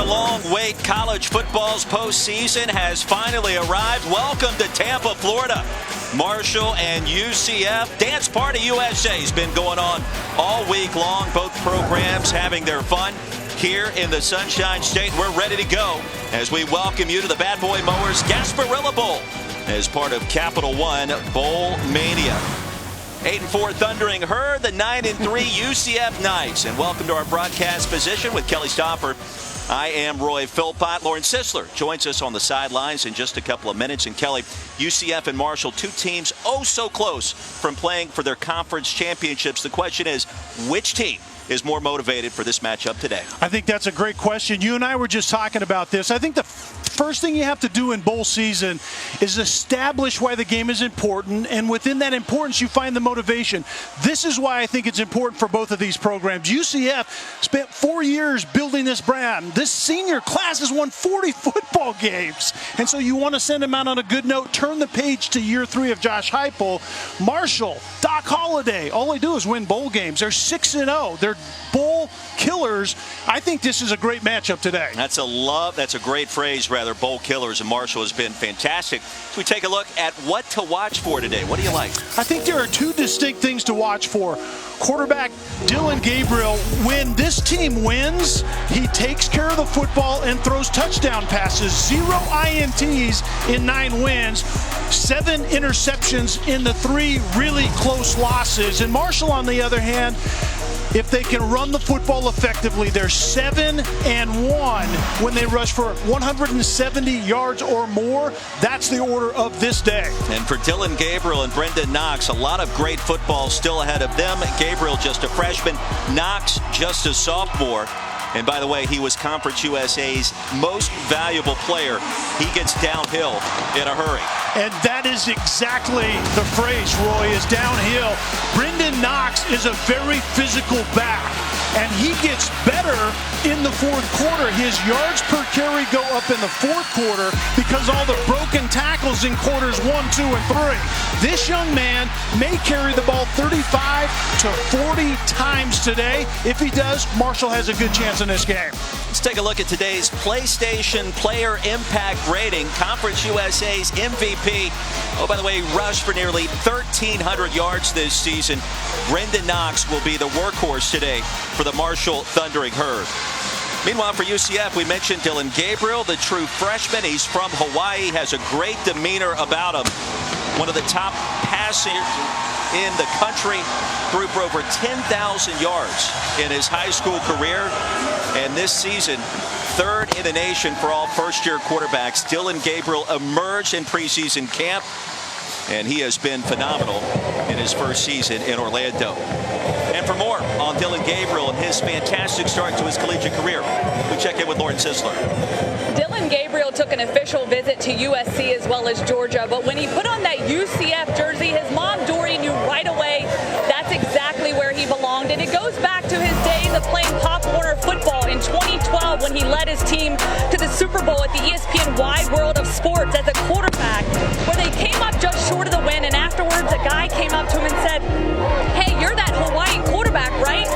long wait. College football's postseason has finally arrived. Welcome to Tampa, Florida. Marshall and UCF. Dance Party USA has been going on all week long. Both programs having their fun here in the Sunshine State. We're ready to go as we welcome you to the Bad Boy Mowers Gasparilla Bowl as part of Capital One Bowl Mania. 8-4 Thundering Herd, the 9-3 UCF Knights. And welcome to our broadcast position with Kelly Stopper. I am Roy Philpott. Lauren Sisler joins us on the sidelines in just a couple of minutes. And Kelly, UCF and Marshall, two teams oh so close from playing for their conference championships. The question is, which team is more motivated for this matchup today? I think that's a great question. You and I were just talking about this. I think the first thing you have to do in bowl season is establish why the game is important, and within that importance you find the motivation. This is why I think it's important for both of these programs. UCF spent 4 years building this brand. This senior class has won 40 football games, and so you want to send them out on a good note. Turn the page to year 3 of Josh Heupel. Marshall, Doc Holliday, all they do is win bowl games. They're 6-0. They're bowl killers. I think this is a great matchup today. That's a great phrase, rather. Bowl killers, and Marshall has been fantastic. So we take a look at what to watch for today. What do you like? I think there are two distinct things to watch for. Quarterback Dillon Gabriel, when this team wins, he takes care of the football and throws touchdown passes. 0 INTs in 9 wins, 7 interceptions in the 3 really close losses. And Marshall, on the other hand, if they can run the football effectively, they're 7-1 when they rush for 170 yards or more. That's the order of this day. And for Dillon Gabriel and Brendan Knox, a lot of great football still ahead of them. Gabriel just a freshman, Knox just a sophomore. And by the way, he was Conference USA's most valuable player. He gets downhill in a hurry. And that is exactly the phrase, Roy, is downhill. Brendan Knox is a very physical back, and he gets better in the fourth quarter. His yards per carry go up in the fourth quarter because all the broken tackles in quarters 1, 2, and 3. This young man may carry the ball 35 to 40 times today. If he does, Marshall has a good chance in this game. Let's take a look at today's PlayStation Player Impact Rating. Conference USA's MVP. Oh, by the way, rushed for nearly 1,300 yards this season. Brendan Knox will be the workhorse today for the Marshall Thundering Herd. Meanwhile, for UCF, we mentioned Dillon Gabriel, the true freshman. He's from Hawaii, has a great demeanor about him. One of the top passers in the country, threw for over 10,000 yards in his high school career. And this season, 3rd in the nation for all first-year quarterbacks. Dillon Gabriel emerged in preseason camp, and he has been phenomenal in his first season in Orlando. And for more on Dillon Gabriel and his fantastic start to his collegiate career, we check in with Lauren Sisler. Dillon Gabriel took an official visit to USC as well as Georgia, but when he put on that UCF jersey, his mom, Dory, knew right away that's exactly where he belonged. And it goes back to his days of playing Pop Warner football in 2012 when he led his team to the Super Bowl at the ESPN Wide World of Sports as a quarterback, where they came up just short of the win. And afterwards, a guy came up to him and said, "Hey, you're that Hawaii quarterback, right?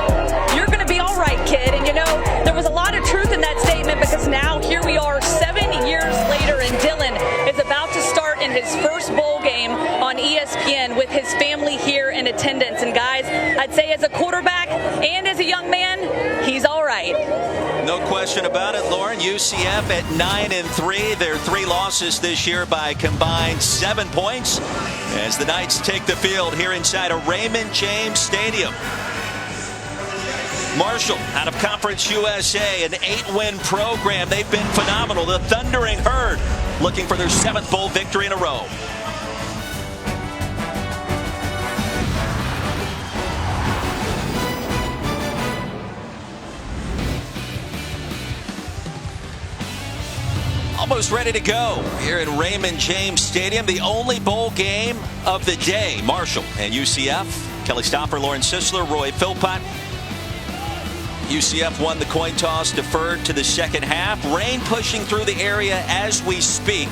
You're going to be all right, kid." And you know, there was a lot of truth in that statement, because now here we are 7 years later, and Dillon is about to start in his first bowl game on ESPN with his family here in attendance. And guys, I'd say as a quarterback and as a young man, he's all right. No question about it, Lauren. UCF at 9-3. Their 3 losses this year by combined 7 points as the Knights take the field here inside of Raymond James Stadium. Marshall, out of Conference USA, an 8-win program. They've been phenomenal. The Thundering Herd looking for their 7th bowl victory in a row. Almost ready to go here at Raymond James Stadium. The only bowl game of the day. Marshall and UCF. Kelly Stopper, Lauren Sisler, Roy Philpott. UCF won the coin toss, deferred to the second half. Rain pushing through the area as we speak.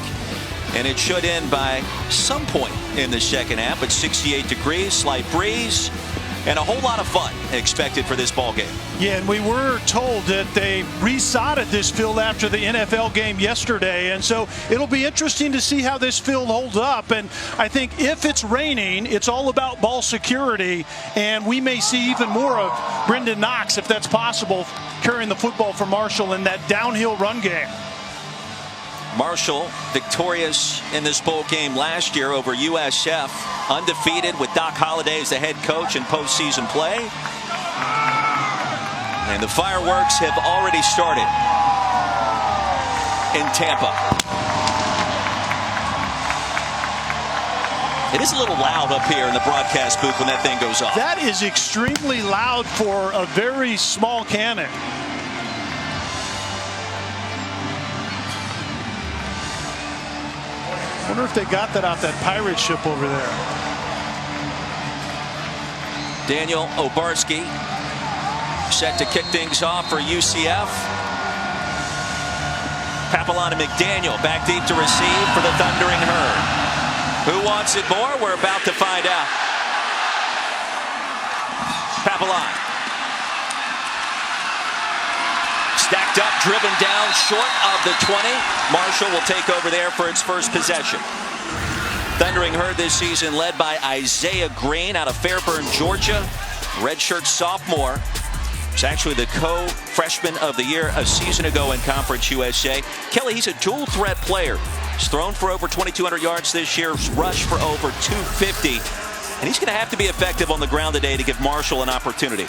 And it should end by some point in the second half at 68 degrees, slight breeze. and a whole lot of fun expected for this ball game. Yeah, and we were told that they resodded this field after the NFL game yesterday, and so it'll be interesting to see how this field holds up. And I think if it's raining, it's all about ball security, and we may see even more of Brendan Knox, if that's possible, carrying the football for Marshall in that downhill run game. Marshall victorious in this bowl game last year over UCF, undefeated with Doc Holliday as the head coach in postseason play. And the fireworks have already started in Tampa. It is a little loud up here in the broadcast booth when that thing goes off. That is extremely loud for a very small cannon. I wonder if they got that off that pirate ship over there. Daniel Obarski set to kick things off for UCF. Papelon and McDaniel back deep to receive for the Thundering Herd. Who wants it more? We're about to find out. Papelon. Stacked up, driven down short of the 20. Marshall will take over there for its first possession. Thundering Herd this season led by Isaiah Green out of Fairburn, Georgia. Redshirt sophomore. He's actually the co-freshman of the year a season ago in Conference USA. Kelly, he's a dual threat player. He's thrown for over 2,200 yards this year, rushed for over 250. And he's going to have to be effective on the ground today to give Marshall an opportunity.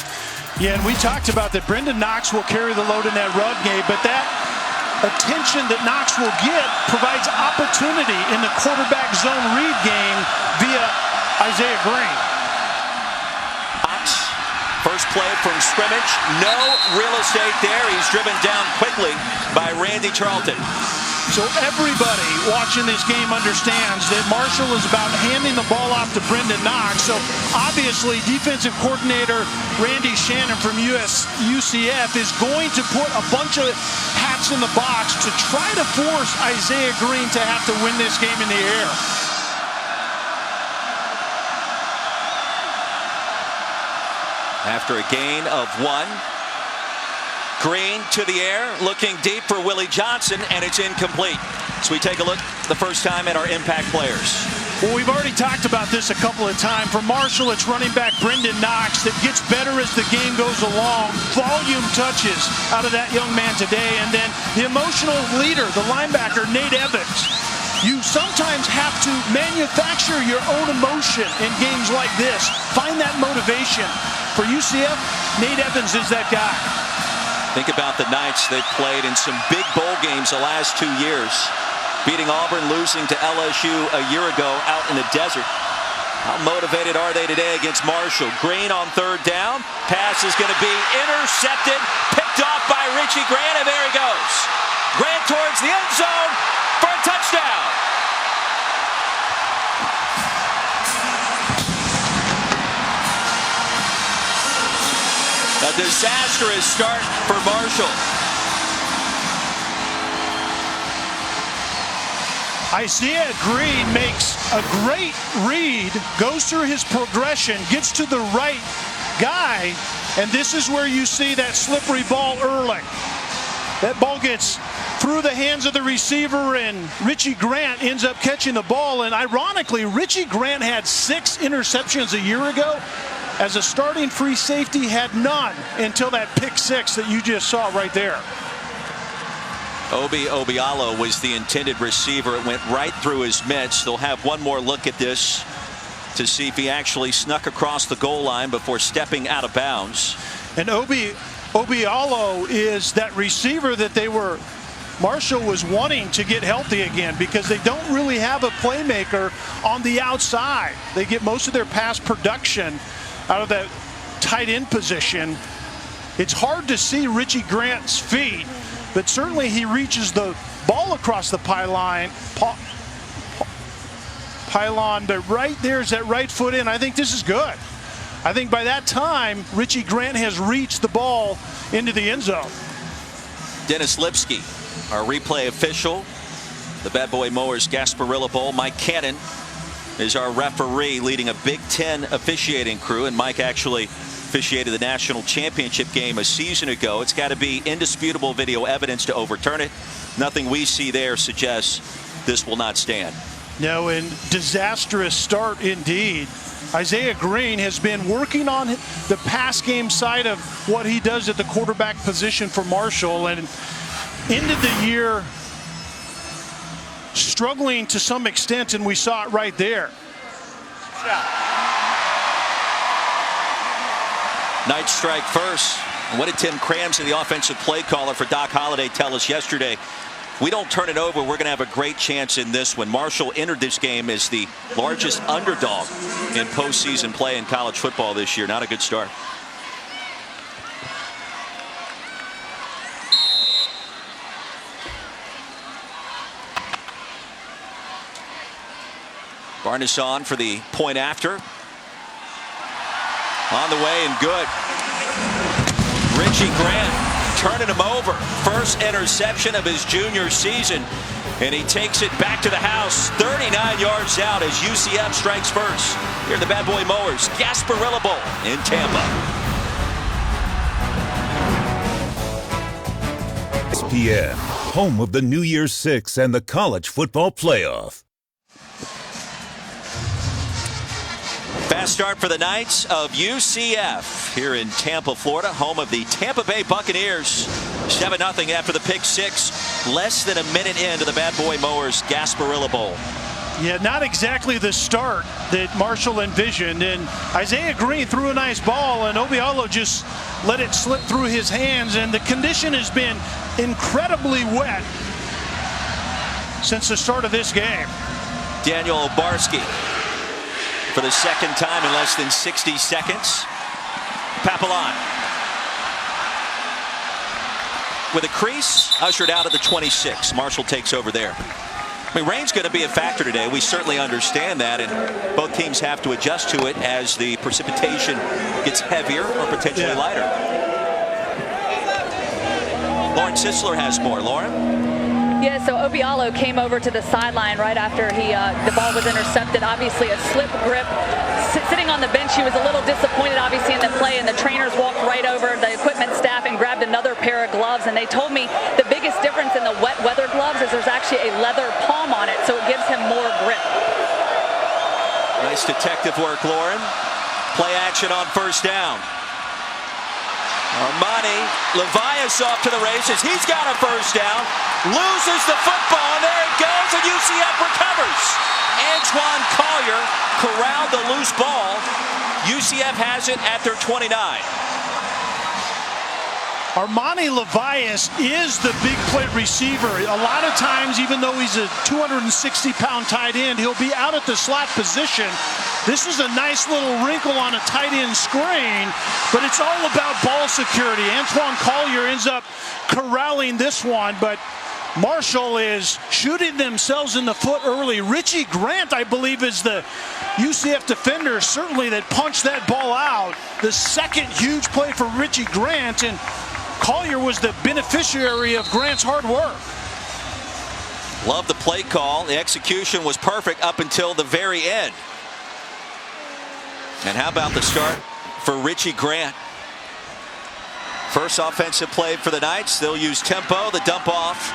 Yeah, and we talked about that Brendan Knox will carry the load in that run game, but that attention that Knox will get provides opportunity in the quarterback zone read game via Isaiah Green. Knox, first play from scrimmage, no real estate there. He's driven down quickly by Randy Charlton. So everybody watching this game understands that Marshall is about handing the ball off to Brendan Knox. So obviously defensive coordinator Randy Shannon from UCF is going to put a bunch of hats in the box to try to force Isaiah Green to have to win this game in the air. After a gain of 1. Green to the air, looking deep for Willie Johnson, and it's incomplete. So we take a look the first time at our impact players. Well, we've already talked about this a couple of times. For Marshall, it's running back Brendan Knox that gets better as the game goes along. Volume touches out of that young man today. And then the emotional leader, the linebacker, Nate Evans. You sometimes have to manufacture your own emotion in games like this. Find that motivation. For UCF, Nate Evans is that guy. Think about the nights they've played in some big bowl games the last 2 years. Beating Auburn, losing to LSU a year ago out in the desert. How motivated are they today against Marshall? Green on third down. Pass is going to be intercepted. Picked off by Richie Grant, and there he goes. Grant towards the end zone for a touchdown. A disastrous start for Marshall. Isaiah Green makes a great read, goes through his progression, gets to the right guy, and this is where you see that slippery ball early. That ball gets through the hands of the receiver, and Richie Grant ends up catching the ball. And ironically, Richie Grant had 6 interceptions a year ago. As a starting free safety, had none until that pick 6 that you just saw right there. Obi Obialo was the intended receiver. It went right through his mitts. They'll have one more look at this to see if he actually snuck across the goal line before stepping out of bounds. And Obialo is that receiver that Marshall was wanting to get healthy again, because they don't really have a playmaker on the outside. They get most of their pass production out of that tight end position. It's hard to see Richie Grant's feet, but certainly he reaches the ball across the pylon, but right there's that right foot in. I think this is good. I think by that time, Richie Grant has reached the ball into the end zone. Dennis Lipsky, our replay official. The Bad Boy Mowers Gasparilla Bowl. Mike Cannon is our referee, leading a Big Ten officiating crew, and Mike actually officiated the national championship game a season ago. It's got to be indisputable video evidence to overturn it. Nothing we see there suggests this will not stand. No, and disastrous start indeed. Isaiah Green has been working on the pass game side of what he does at the quarterback position for Marshall, and ended the year struggling to some extent, and we saw it right there. Knights strike first. And what did Tim Cramsey, the offensive play caller for Doc Holliday, tell us yesterday? We don't turn it over, we're going to have a great chance in this one. Marshall entered this game as the largest underdog in postseason play in college football this year. Not a good start. Barnes on for the point after. On the way and good. Richie Grant turning him over. First interception of his junior season. And he takes it back to the house. 39 yards out as UCF strikes first. Here are the Bad Boy Mowers. Gasparilla Bowl in Tampa. ESPN, home of the New Year's Six and the College Football Playoff. Fast start for the Knights of UCF here in Tampa, Florida, home of the Tampa Bay Buccaneers. 7-0 after the pick six. Less than a minute into the Bad Boy Mowers Gasparilla Bowl. Yeah, not exactly the start that Marshall envisioned. And Isaiah Green threw a nice ball, and Obialo just let it slip through his hands. And the condition has been incredibly wet since the start of this game. Daniel Obarski for the second time in less than 60 seconds. Papillon with a crease, ushered out at the 26. Marshall takes over there. I mean, rain's going to be a factor today. We certainly understand that, and both teams have to adjust to it as the precipitation gets heavier or potentially lighter. Lauren Sisler has more. Lauren? Yeah, so Obialo came over to the sideline right after the ball was intercepted. Obviously a slip grip. Sitting on the bench, he was a little disappointed, obviously, in the play, and the trainers walked right over the equipment staff and grabbed another pair of gloves. And they told me the biggest difference in the wet weather gloves is there's actually a leather palm on it, so it gives him more grip. Nice detective work, Lauren. Play action on first down. Armani Levias off to the races. He's got a first down. Loses the football, and there it goes, and UCF recovers. Antoine Collier corralled the loose ball. UCF has it at their 29. Armani Levias is the big play receiver. A lot of times, even though he's a 260-pound tight end, he'll be out at the slot position. This is a nice little wrinkle on a tight end screen, but it's all about ball security. Antoine Collier ends up corralling this one, but Marshall is shooting themselves in the foot early. Richie Grant, I believe, is the UCF defender, certainly, that punched that ball out. The second huge play for Richie Grant, and Collier was the beneficiary of Grant's hard work. Love the play call. The execution was perfect up until the very end. And how about the start for Richie Grant? First offensive play for the Knights. They'll use tempo, the dump off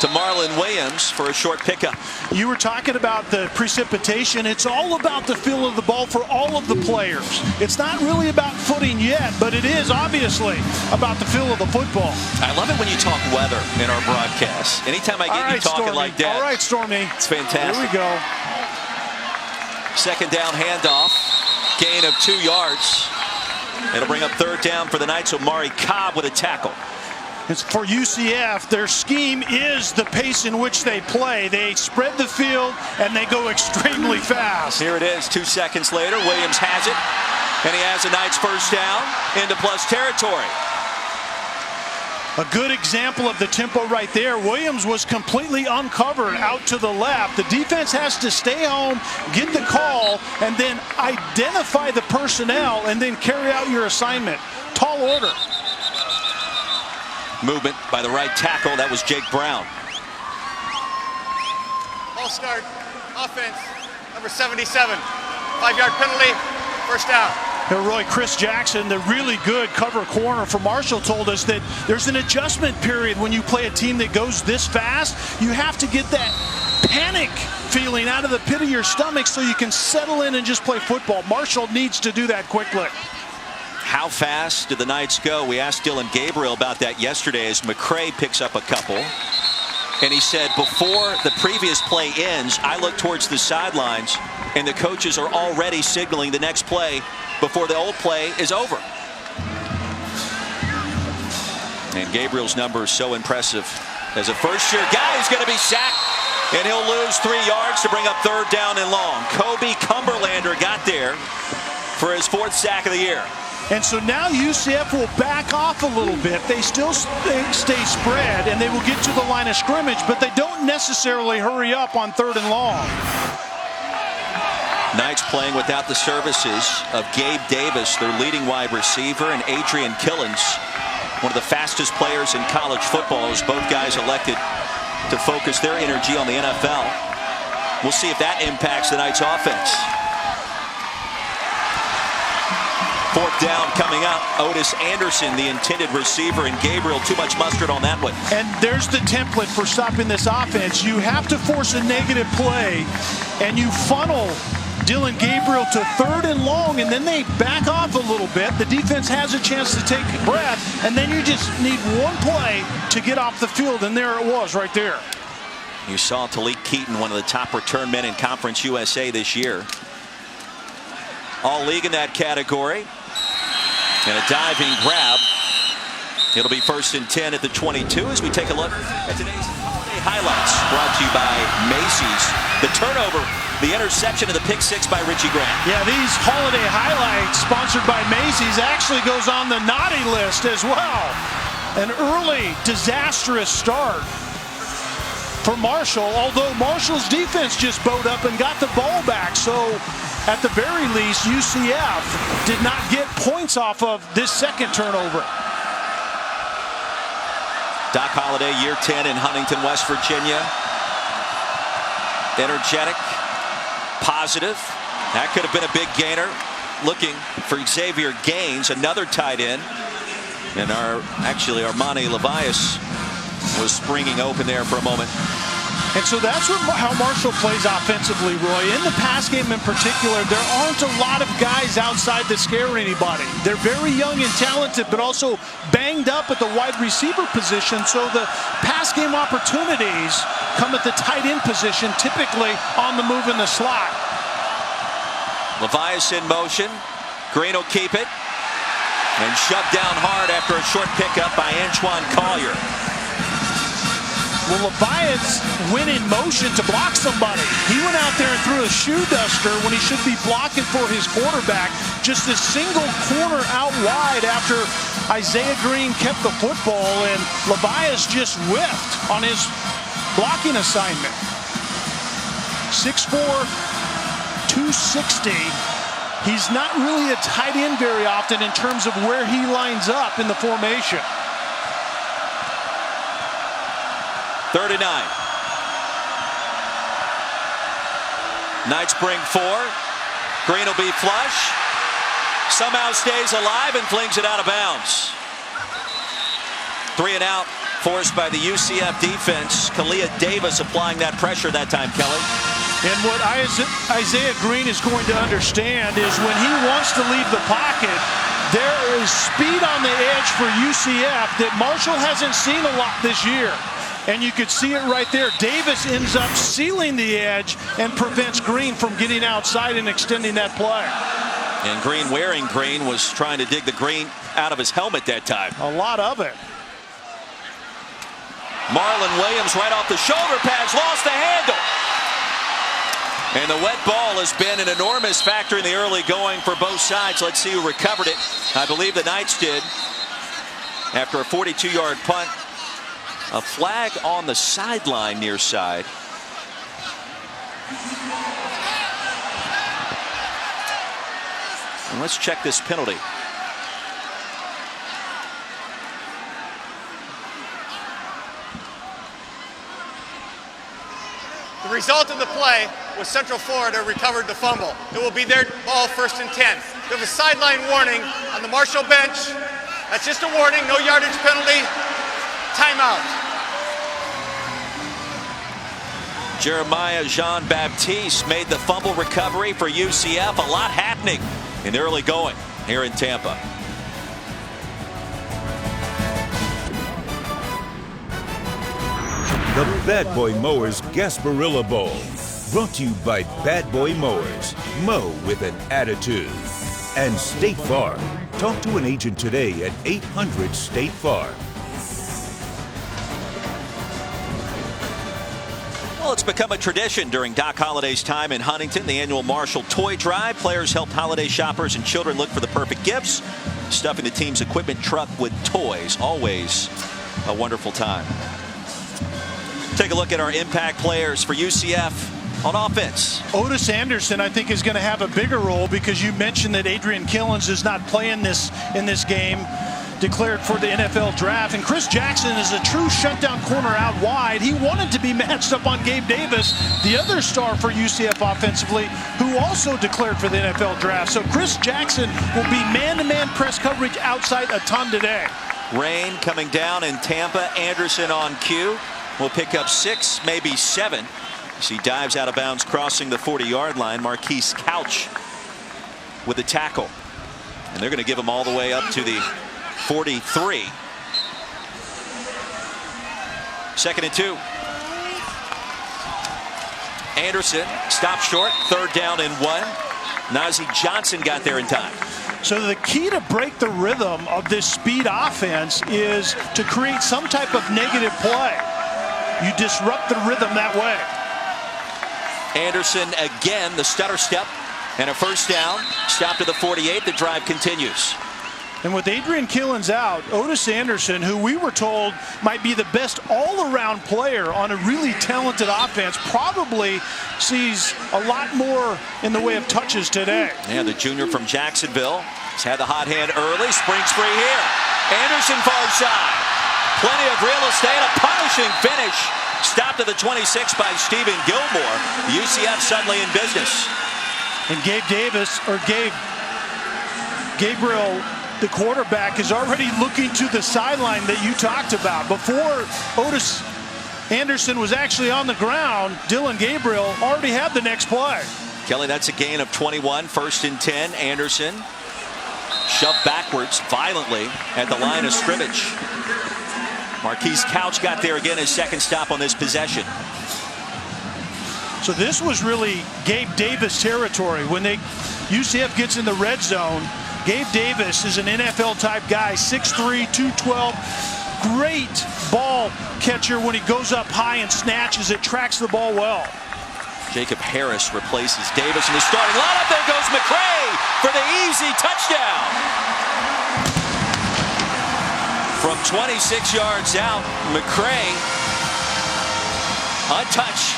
to Marlon Williams for a short pickup. You were talking about the precipitation. It's all about the feel of the ball for all of the players. It's not really about footing yet, but it is obviously about the feel of the football. I love it when you talk weather in our broadcast. Anytime I get you talking Stormy. like that. All right, Stormy. It's fantastic. Here we go. Second down handoff. Gain of 2 yards. It'll bring up third down for the Knights. Omari Cobb with a tackle. It's for UCF. Their scheme is the pace in which they play. They spread the field and they go extremely fast. Here it is 2 seconds later. Williams has it. And he has the Knights first down into plus territory. A good example of the tempo right there. Williams was completely uncovered out to the left. The defense has to stay home, get the call, and then identify the personnel and then carry out your assignment. Tall order. Movement by the right tackle. That was Jake Brown. Ball start. Offense. Number number 77. 5-yard penalty, first down. Here, Roy, Chris Jackson, the really good cover corner for Marshall, told us that there's an adjustment period when you play a team that goes this fast. You have to get that panic feeling out of the pit of your stomach so you can settle in and just play football. Marshall needs to do that quickly. How fast did the Knights go? We asked Dylan Gabriel about that yesterday as McCray picks up a couple. And he said, before the previous play ends, I look towards the sidelines, and the coaches are already signaling the next play before the old play is over. And Gabriel's number is so impressive. As a first-year guy, he's going to be sacked, and he'll lose 3 yards to bring up third down and long. Kobe Cumberlander got there for his 4th sack of the year. And so now UCF will back off a little bit. They still stay spread, and they will get to the line of scrimmage, but they don't necessarily hurry up on third and long. Knights playing without the services of Gabe Davis, their leading wide receiver, and Adrian Killens, one of the fastest players in college football, as both guys elected to focus their energy on the NFL. We'll see if that impacts the Knights' offense. 4th down coming up. Otis Anderson, the intended receiver, and Gabriel, too much mustard on that one. And there's the template for stopping this offense. You have to force a negative play, and you funnel Dylan Gabriel to third and long, and then they back off a little bit. The defense has a chance to take a breath, and then you just need one play to get off the field, and there it was right there. You saw Talik Keaton, one of the top return men in Conference USA this year. All league in that category. And a diving grab. It'll be 1st and 10 at the 22 as we take a look at today's holiday highlights, brought to you by Macy's. The turnover, the interception, and the pick 6 by Richie Grant. Yeah, these holiday highlights sponsored by Macy's actually goes on the naughty list as well. An early disastrous start for Marshall, although Marshall's defense just bowed up and got the ball back. So at the very least, UCF did not get points off of this second turnover. Doc Holliday, year 10 in Huntington, West Virginia. Energetic, positive. That could have been a big gainer. Looking for Xavier Gaines, another tight end. And actually Armani Levias was springing open there for a moment. And so that's how Marshall plays offensively, Roy. In the pass game in particular, there aren't a lot of guys outside that scare anybody. They're very young and talented, but also banged up at the wide receiver position. So the pass game opportunities come at the tight end position, typically on the move in the slot. Levias in motion. Green will keep it. And shoved down hard after a short pickup by Antoine Collier. Well, Levias went in motion to block somebody. He went out there and threw a shoe duster when he should be blocking for his quarterback. Just a single corner out wide after Isaiah Green kept the football, and Levias just whiffed on his blocking assignment. 6'4", 260. He's not really a tight end very often in terms of where he lines up in the formation. 3rd and 9. Knights bring 4. Green will be flush. Somehow stays alive and flings it out of bounds. 3 and out, forced by the UCF defense. Kalia Davis applying that pressure that time, Kelly. And what Isaiah Green is going to understand is when he wants to leave the pocket, there is speed on the edge for UCF that Marshall hasn't seen a lot this year. And you could see it right there. Davis ends up sealing the edge and prevents Green from getting outside and extending that play. And Green, wearing green, was trying to dig the green out of his helmet that time. A lot of it. Marlon Williams right off the shoulder pads, lost the handle. And the wet ball has been an enormous factor in the early going for both sides. Let's see who recovered it. I believe the Knights did. After a 42-yard punt. A flag on the sideline near side. And let's check this penalty. The result of the play was Central Florida recovered the fumble. It will be their ball, 1st and 10. We have a sideline warning on the Marshall bench. That's just a warning, no yardage penalty. Timeout. Jeremiah Jean-Baptiste made the fumble recovery for UCF. A lot happening in the early going here in Tampa. The Bad Boy Mowers Gasparilla Bowl. Brought to you by Bad Boy Mowers. Mow with an attitude. And State Farm. Talk to an agent today at 800-STATE-FARM. Well, it's become a tradition during Doc Holliday's time in Huntington, the annual Marshall Toy Drive. Players help holiday shoppers and children look for the perfect gifts, stuffing the team's equipment truck with toys. Always a wonderful time. Take a look at our impact players for UCF on offense. Otis Anderson, I think, is going to have a bigger role because you mentioned that Adrian Killens is not playing in this game, declared for the NFL draft. And Chris Jackson is a true shutdown corner out wide. He wanted to be matched up on Gabe Davis, the other star for UCF offensively, who also declared for the NFL draft. So Chris Jackson will be man-to-man press coverage outside a ton today. Rain coming down in Tampa. Anderson on cue. Will pick up 6, maybe 7. As he dives out of bounds, crossing the 40-yard line. Marquise Couch with the tackle. And they're going to give him all the way up to the 43. 2nd and 2. Anderson stopped short. 3rd down and 1. Nazeeh Johnson got there in time. So the key to break the rhythm of this speed offense is to create some type of negative play. You disrupt the rhythm that way. Anderson again, the stutter step, and a 1st down. Stop to the 48. The drive continues. And with Adrian Killens out, Otis Anderson, who we were told might be the best all-around player on a really talented offense, probably sees a lot more in the way of touches today. Yeah, the junior from Jacksonville has had the hot hand early. Springs free here. Anderson far side. Plenty of real estate, a punishing finish. Stopped to the 26 by Stephen Gilmore. UCF suddenly in business. And Gabriel, the quarterback, is already looking to the sideline that you talked about. Before Otis Anderson was actually on the ground, Dylan Gabriel already had the next play. Kelly, that's a gain of 21. 1st and 10. Anderson shoved backwards violently at the line of scrimmage. Marquise Couch got there again, his 2nd stop on this possession. So this was really Gabe Davis territory. When UCF gets in the red zone, Gabe Davis is an NFL-type guy, 6'3", 212. Great ball catcher when he goes up high and snatches it, tracks the ball well. Jacob Harris replaces Davis in the starting lineup. There goes McCray for the easy touchdown. From 26 yards out, McCray untouched.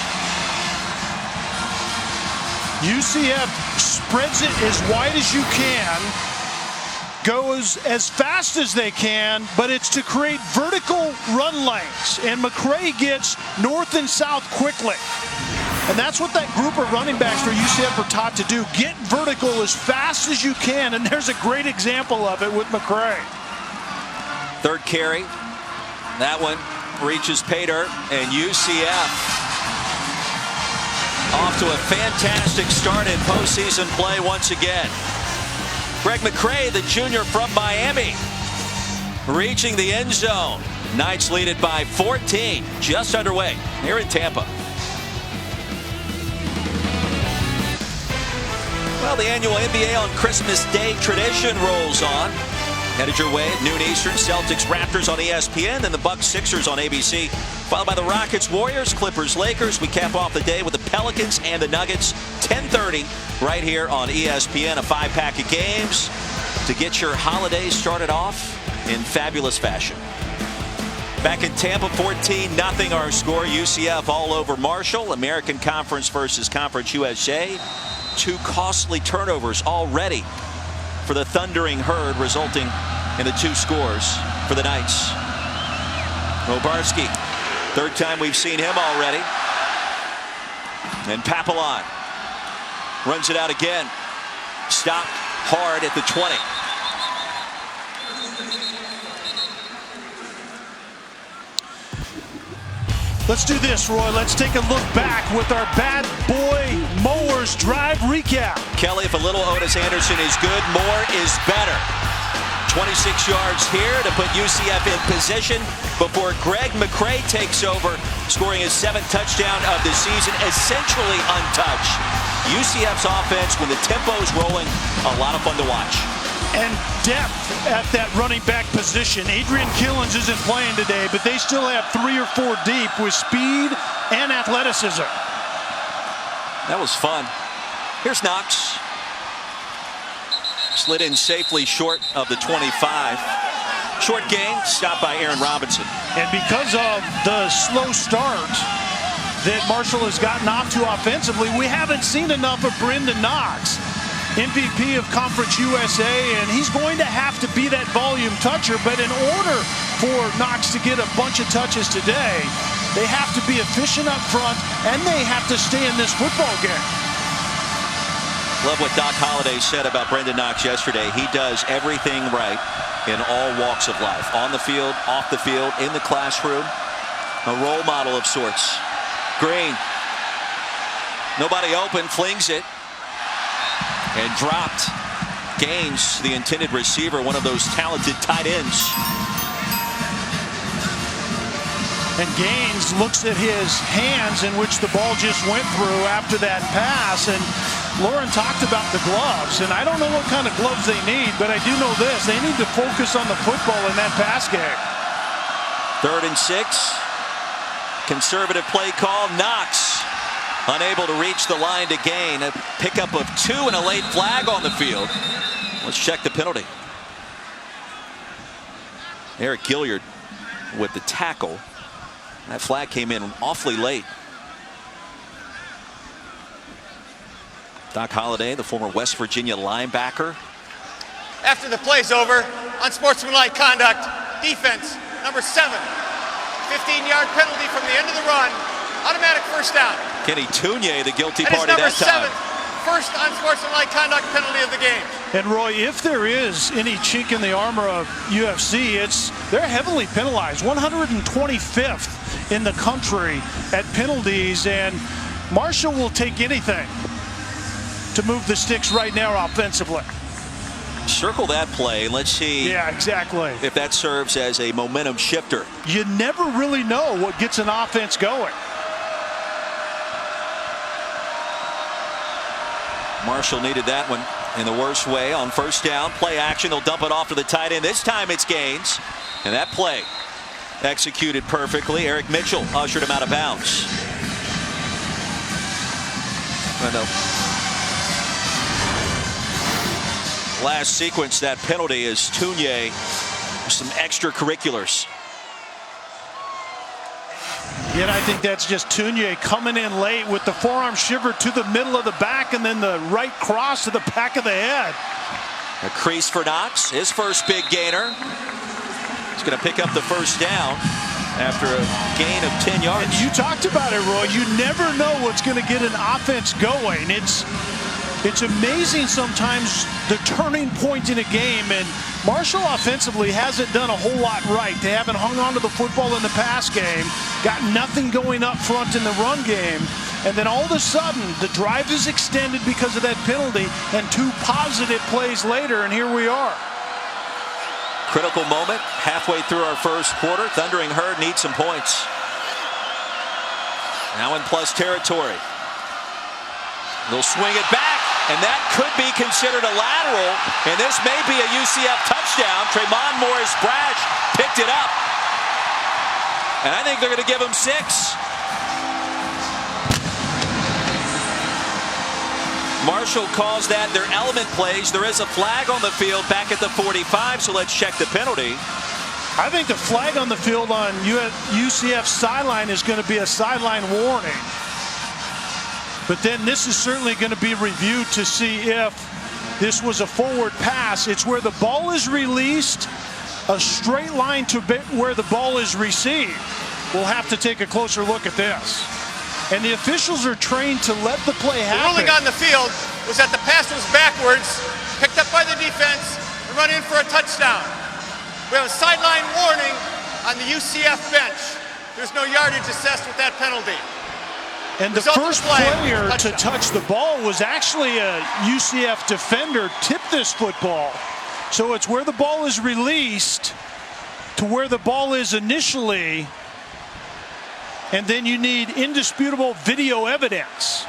UCF spreads it as wide as you can, goes as fast as they can, but it's to create vertical run lanes. And McCray gets north and south quickly. And that's what that group of running backs for UCF are taught to do. Get vertical as fast as you can. And there's a great example of it with McCray. 3rd carry. That one reaches Pater, and UCF off to a fantastic start in postseason play once again. Greg McCray, the junior from Miami, reaching the end zone. Knights lead it by 14, just underway here in Tampa. Well, the annual NBA on Christmas Day tradition rolls on. Headed your way at noon Eastern. Celtics Raptors on ESPN, then the Bucks Sixers on ABC, followed by the Rockets Warriors, Clippers Lakers. We cap off the day with the Pelicans and the Nuggets. 10:30 right here on ESPN. A 5-pack of games to get your holidays started off in fabulous fashion. Back in Tampa, 14-0 our score. UCF all over Marshall. American Conference versus Conference USA. 2 costly turnovers already for the Thundering Herd, resulting in the 2 scores for the Knights. Obarski, 3rd time we've seen him already. And Papillon runs it out again. Stopped hard at the 20. Let's do this, Roy. Let's take a look back with our Bad Boy Mowers drive recap. Kelly, if a little Otis Anderson is good, more is better. 26 yards here to put UCF in position before Greg McCray takes over, scoring his 7th touchdown of the season, essentially untouched. UCF's offense, when the tempo's rolling, a lot of fun to watch. And depth at that running back position. Adrian Killens isn't playing today, but they still have 3 or 4 deep with speed and athleticism. That was fun. Here's Knox. Slid in safely short of the 25. Short gain, stopped by Aaron Robinson. And because of the slow start that Marshall has gotten off to offensively, we haven't seen enough of Brendan Knox. MVP of Conference USA, and he's going to have to be that volume toucher, but in order for Knox to get a bunch of touches today, they have to be efficient up front, and they have to stay in this football game. Love what Doc Holliday said about Brendan Knox yesterday. He does everything right in all walks of life. On the field, off the field, in the classroom. A role model of sorts. Green. Nobody open, flings it. And dropped. Gaines, the intended receiver, one of those talented tight ends. And Gaines looks at his hands in which the ball just went through after that pass. And Lauren talked about the gloves. And I don't know what kind of gloves they need, but I do know this. They need to focus on the football in that pass game. 3rd and 6. Conservative play call. Knox unable to reach the line to gain. A pickup of 2 and a late flag on the field. Let's check the penalty. Eric Gilliard with the tackle. That flag came in awfully late. Doc Holliday, the former West Virginia linebacker. After the play's over, unsportsmanlike conduct, defense, number 7. 15-yard penalty from the end of the run. Automatic first down. Kenny Tunier, the guilty That is party number that time. 7. First unsportsmanlike conduct penalty of the game. And Roy, if there is any chink in the armor of UFC, they're heavily penalized. 125th in the country at penalties, and Marshall will take anything to move the sticks right now offensively. Circle that play. Let's see. Yeah, exactly. If that serves as a momentum shifter. You never really know what gets an offense going. Marshall needed that one in the worst way on first down. Play action. They'll dump it off to the tight end. This time it's Gaines. And that play executed perfectly. Eric Mitchell ushered him out of bounds. Last sequence, that penalty is Tunier. Some extracurriculars. Yet I think that's just Tunier coming in late with the forearm shiver to the middle of the back and then the right cross to the back of the head. A crease for Knox, his first big gainer. He's going to pick up the first down after a gain of 10 yards. And you talked about it, Roy. You never know what's going to get an offense going. It's amazing sometimes the turning point in a game, and Marshall offensively hasn't done a whole lot right. They haven't hung on to the football in the pass game, got nothing going up front in the run game, and then all of a sudden the drive is extended because of that penalty and 2 positive plays later, and here we are. Critical moment halfway through our first quarter. Thundering Herd needs some points. Now in plus territory. They'll swing it back, and that could be considered a lateral, and this may be a UCF touchdown. Tremont Morris-Brash picked it up, and I think they're going to give him 6. Marshall calls that their element plays. There is a flag on the field back at the 45, so let's check the penalty. I think the flag on the field on UCF's sideline is going to be a sideline warning. But then this is certainly going to be reviewed to see if this was a forward pass. It's where the ball is released, a straight line to where the ball is received. We'll have to take a closer look at this. And the officials are trained to let the play happen. The ruling on the field was that the pass was backwards, picked up by the defense, and run in for a touchdown. We have a sideline warning on the UCF bench. There's no yardage assessed with that penalty. And the first player to touch the ball was actually a UCF defender, tipped this football. So it's where the ball is released to where the ball is initially. And then you need indisputable video evidence.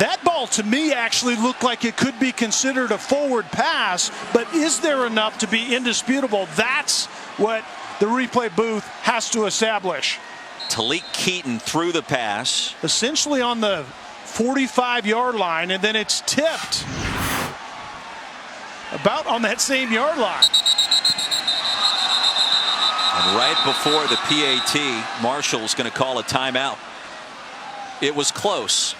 That ball to me actually looked like it could be considered a forward pass, but is there enough to be indisputable? That's what the replay booth has to establish. Talik Keaton threw the pass. Essentially on the 45-yard line, and then it's tipped about on that same yard line. And right before the PAT, Marshall's going to call a timeout. It was close.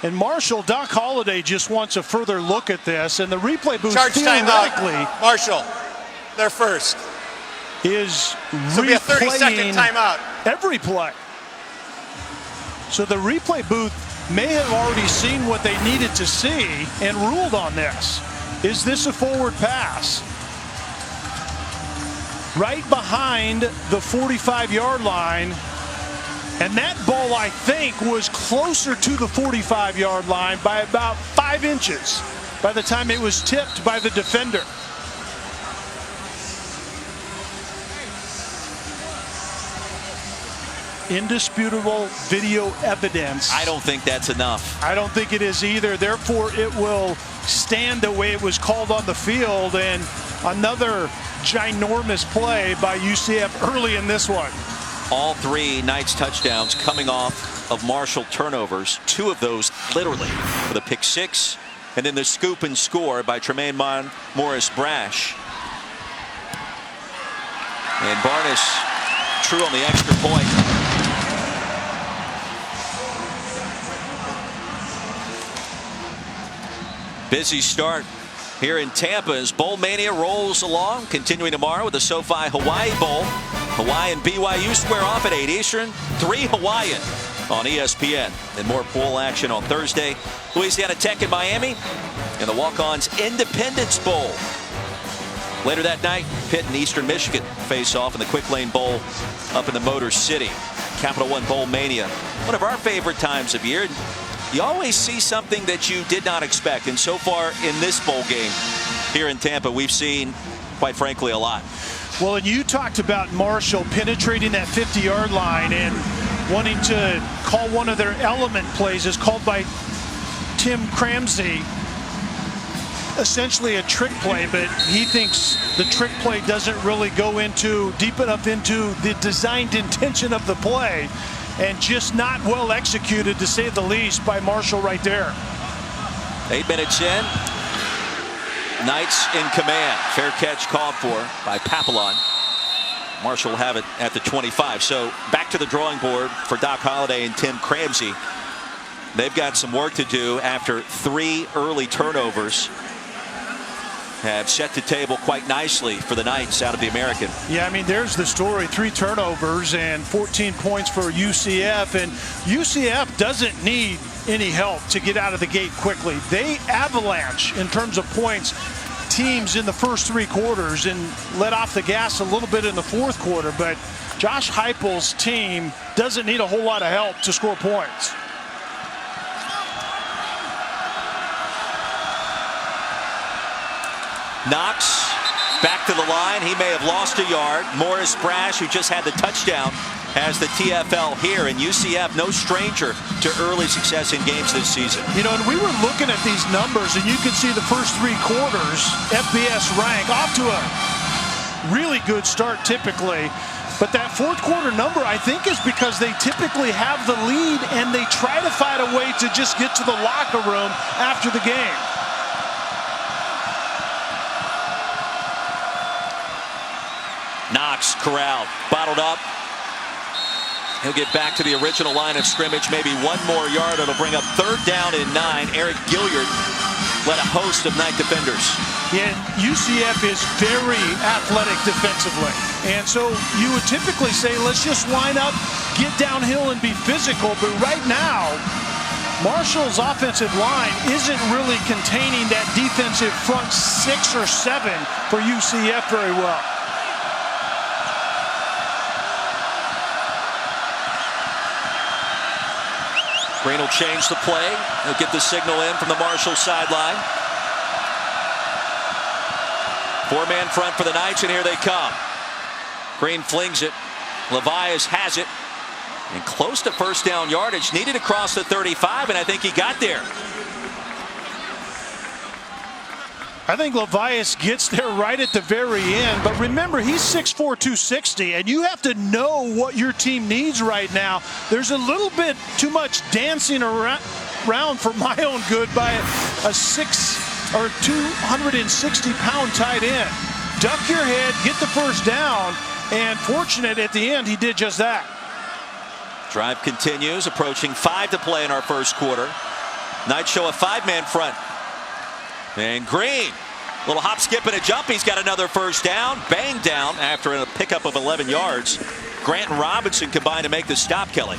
And Marshall, Doc Holliday just wants a further look at this, and the replay booth Charge theoretically timeout. Marshall, they're first. Is so be a 30-second timeout. Every play. So the replay booth may have already seen what they needed to see and ruled on this. Is this a forward pass? Right behind the 45-yard line. And that ball, I think, was closer to the 45-yard line by about 5 inches by the time it was tipped by the defender. Indisputable video evidence. I don't think that's enough. I don't think it is either. Therefore, it will stand the way it was called on the field. And another ginormous play by UCF early in this one. All 3 Knights touchdowns coming off of Marshall turnovers. 2 of those literally with a pick 6. And then the scoop and score by Tremaine Morris Brash. And Barnes true on the extra point. Busy start here in Tampa as Bowl Mania rolls along, continuing tomorrow with the SoFi Hawaii Bowl. Hawaii and BYU square off at 8 Eastern, 3 Hawaiian on ESPN. And more bowl action on Thursday. Louisiana Tech in Miami and the Walk-Ons Independence Bowl. Later that night, Pitt and Eastern Michigan face off in the Quick Lane Bowl up in the Motor City. Capital One Bowl Mania, one of our favorite times of year. You always see something that you did not expect. And so far in this bowl game here in Tampa, we've seen, quite frankly, a lot. Well, and you talked about Marshall penetrating that 50-yard line and wanting to call one of their element plays as called by Tim Cramsey. Essentially a trick play, but he thinks the trick play doesn't really go into deep enough into the designed intention of the play. And just not well executed, to say the least, by Marshall right there. 8 minutes in. Knights in command. Fair catch called for by Papillon. Marshall will have it at the 25. So back to the drawing board for Doc Holliday and Tim Cramsey. They've got some work to do after 3 early turnovers. Have set the table quite nicely for the Knights out of the American. Yeah, I mean, there's the story. 3 turnovers and 14 points for UCF. And UCF doesn't need any help to get out of the gate quickly. They avalanche in terms of points teams in the first 3 quarters and let off the gas a little bit in the 4th quarter. But Josh Heupel's team doesn't need a whole lot of help to score points. Knox back to the line. He may have lost a yard. Morris Brash, who just had the touchdown, has the TFL here. And UCF, no stranger to early success in games this season. You know, and we were looking at these numbers, and you can see the first 3 quarters, FBS rank, off to a really good start typically. But that 4th quarter number, I think, is because they typically have the lead, and they try to find a way to just get to the locker room after the game. Knox corralled, bottled up. He'll get back to the original line of scrimmage, maybe 1 more yard. It'll bring up 3rd down and 9. Eric Gilliard led a host of night defenders. Yeah, UCF is very athletic defensively. And so you would typically say, let's just line up, get downhill and be physical. But right now, Marshall's offensive line isn't really containing that defensive front 6 or 7 for UCF very well. Green will change the play. He'll get the signal in from the Marshall sideline. 4-man front for the Knights, and here they come. Green flings it. Levias has it. And close to first down yardage. Needed across the 35, and I think he got there. I think Levias gets there right at the very end. But remember, he's 6'4", 260, and you have to know what your team needs right now. There's a little bit too much dancing around for my own good by a 260-pound tight end. Duck your head, get the first down, and fortunate at the end, he did just that. Drive continues, approaching 5 to play in our first quarter. Knights show a 5-man front. And Green, little hop, skip, and a jump. He's got another first down. Banged down after a pickup of 11 yards. Grant and Robinson combined to make the stop, Kelly.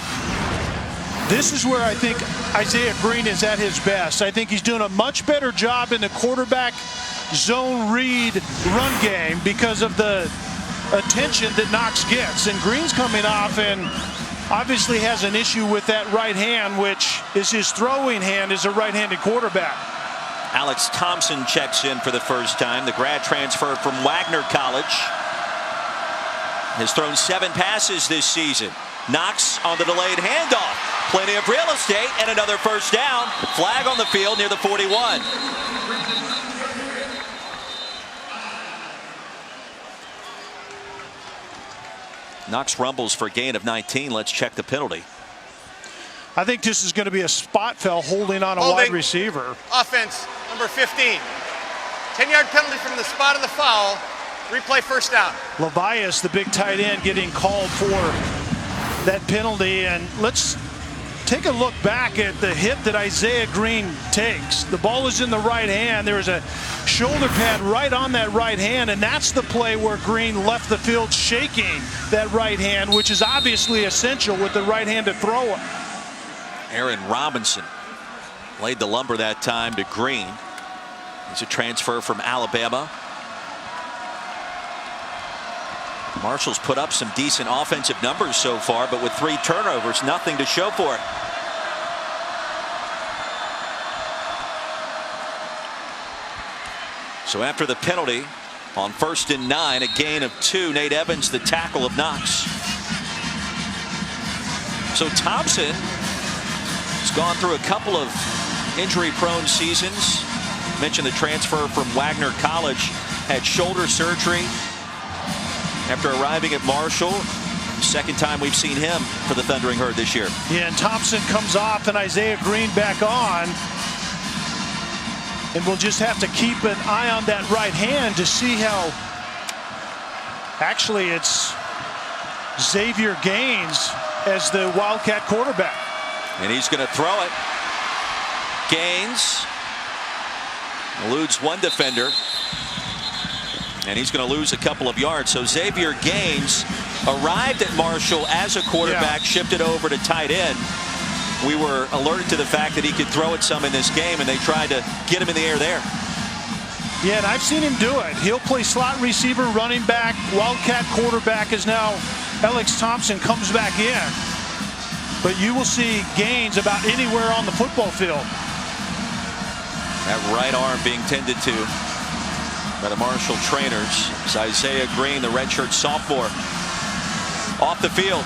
This is where I think Isaiah Green is at his best. I think he's doing a much better job in the quarterback zone read run game because of the attention that Knox gets. And Green's coming off and obviously has an issue with that right hand, which is his throwing hand as a right-handed quarterback. Alex Thompson checks in for the first time, the grad transfer from Wagner College. Has thrown 7 passes this season. Knox on the delayed handoff. Plenty of real estate and another first down. Flag on the field near the 41. Knox rumbles for a gain of 19. Let's check the penalty. I think this is going to be a spot foul holding on a wide receiver. Offense, number 15. 10-yard penalty from the spot of the foul. Replay first down. Levias, the big tight end, getting called for that penalty. And let's take a look back at the hit that Isaiah Green takes. The ball is in the right hand. There was a shoulder pad right on that right hand, and that's the play where Green left the field shaking that right hand, which is obviously essential with the right-handed thrower. Aaron Robinson laid the lumber that time to Green. He's a transfer from Alabama. Marshall's put up some decent offensive numbers so far, but with 3 turnovers, nothing to show for it. So after the penalty on 1st and 9, a gain of 2, Nate Evans, the tackle of Knox. So Thompson has gone through a couple of injury-prone seasons. Mentioned the transfer from Wagner College, had shoulder surgery after arriving at Marshall. Second time we've seen him for the Thundering Herd this year. Yeah, and Thompson comes off and Isaiah Green back on. And we'll just have to keep an eye on that right hand to see how. Actually, it's Xavier Gaines as the Wildcat quarterback. And he's going to throw it. Gaines eludes one defender. And he's going to lose a couple of yards. So Xavier Gaines arrived at Marshall as a quarterback, shifted over to tight end. We were alerted to the fact that he could throw it some in this game, and they tried to get him in the air there. Yeah, and I've seen him do it. He'll play slot receiver, running back. Wildcat quarterback is now Alex Thompson comes back in. But you will see Gaines about anywhere on the football field. That right arm being tended to by the Marshall trainers. It's Isaiah Green, the redshirt sophomore, off the field.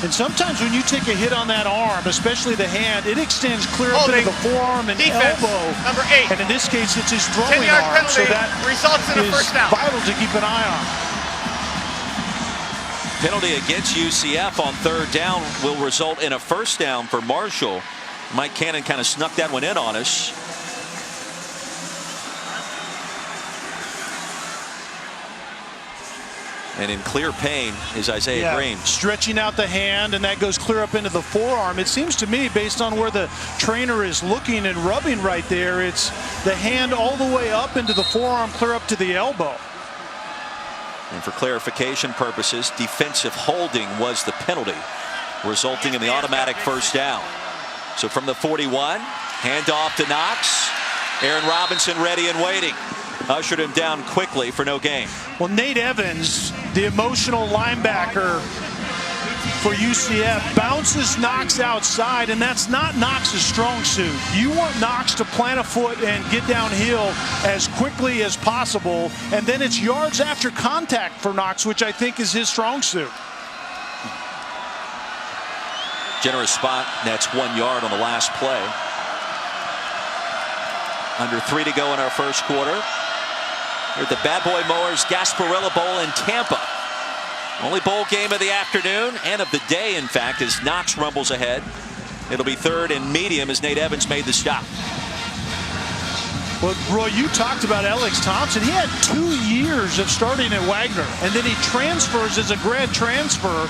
And sometimes when you take a hit on that arm, especially the hand, it extends clear up into the forearm and elbow. Number 8. And in this case, it's his throwing 10-yard arm. penalty, So that results in a first down. Vital to keep an eye on. Penalty against UCF on 3rd down will result in a first down for Marshall. Mike Cannon kind of snuck that one in on us. And in clear pain is Isaiah Green. Stretching out the hand, and that goes clear up into the forearm. It seems to me, based on where the trainer is looking and rubbing right there, it's the hand all the way up into the forearm, clear up to the elbow. And for clarification purposes, defensive holding was the penalty, resulting in the automatic first down. So from the 41, handoff to Knox. Aaron Robinson ready and waiting. Ushered him down quickly for no gain. Well, Nate Evans, the emotional linebacker for UCF, bounces Knox outside, and that's not Knox's strong suit. You want Knox to plant a foot and get downhill as quickly as possible, and then it's yards after contact for Knox, which I think is his strong suit. Generous spot, that's 1 yard on the last play. Under 3 to go in our first quarter. Here at the Bad Boy Mowers Gasparilla Bowl in Tampa. Only bowl game of the afternoon and of the day, in fact, as Knox rumbles ahead. It'll be 3rd and medium as Nate Evans made the stop. Well, Roy, you talked about Alex Thompson. He had 2 years of starting at Wagner, and then he transfers as a grad transfer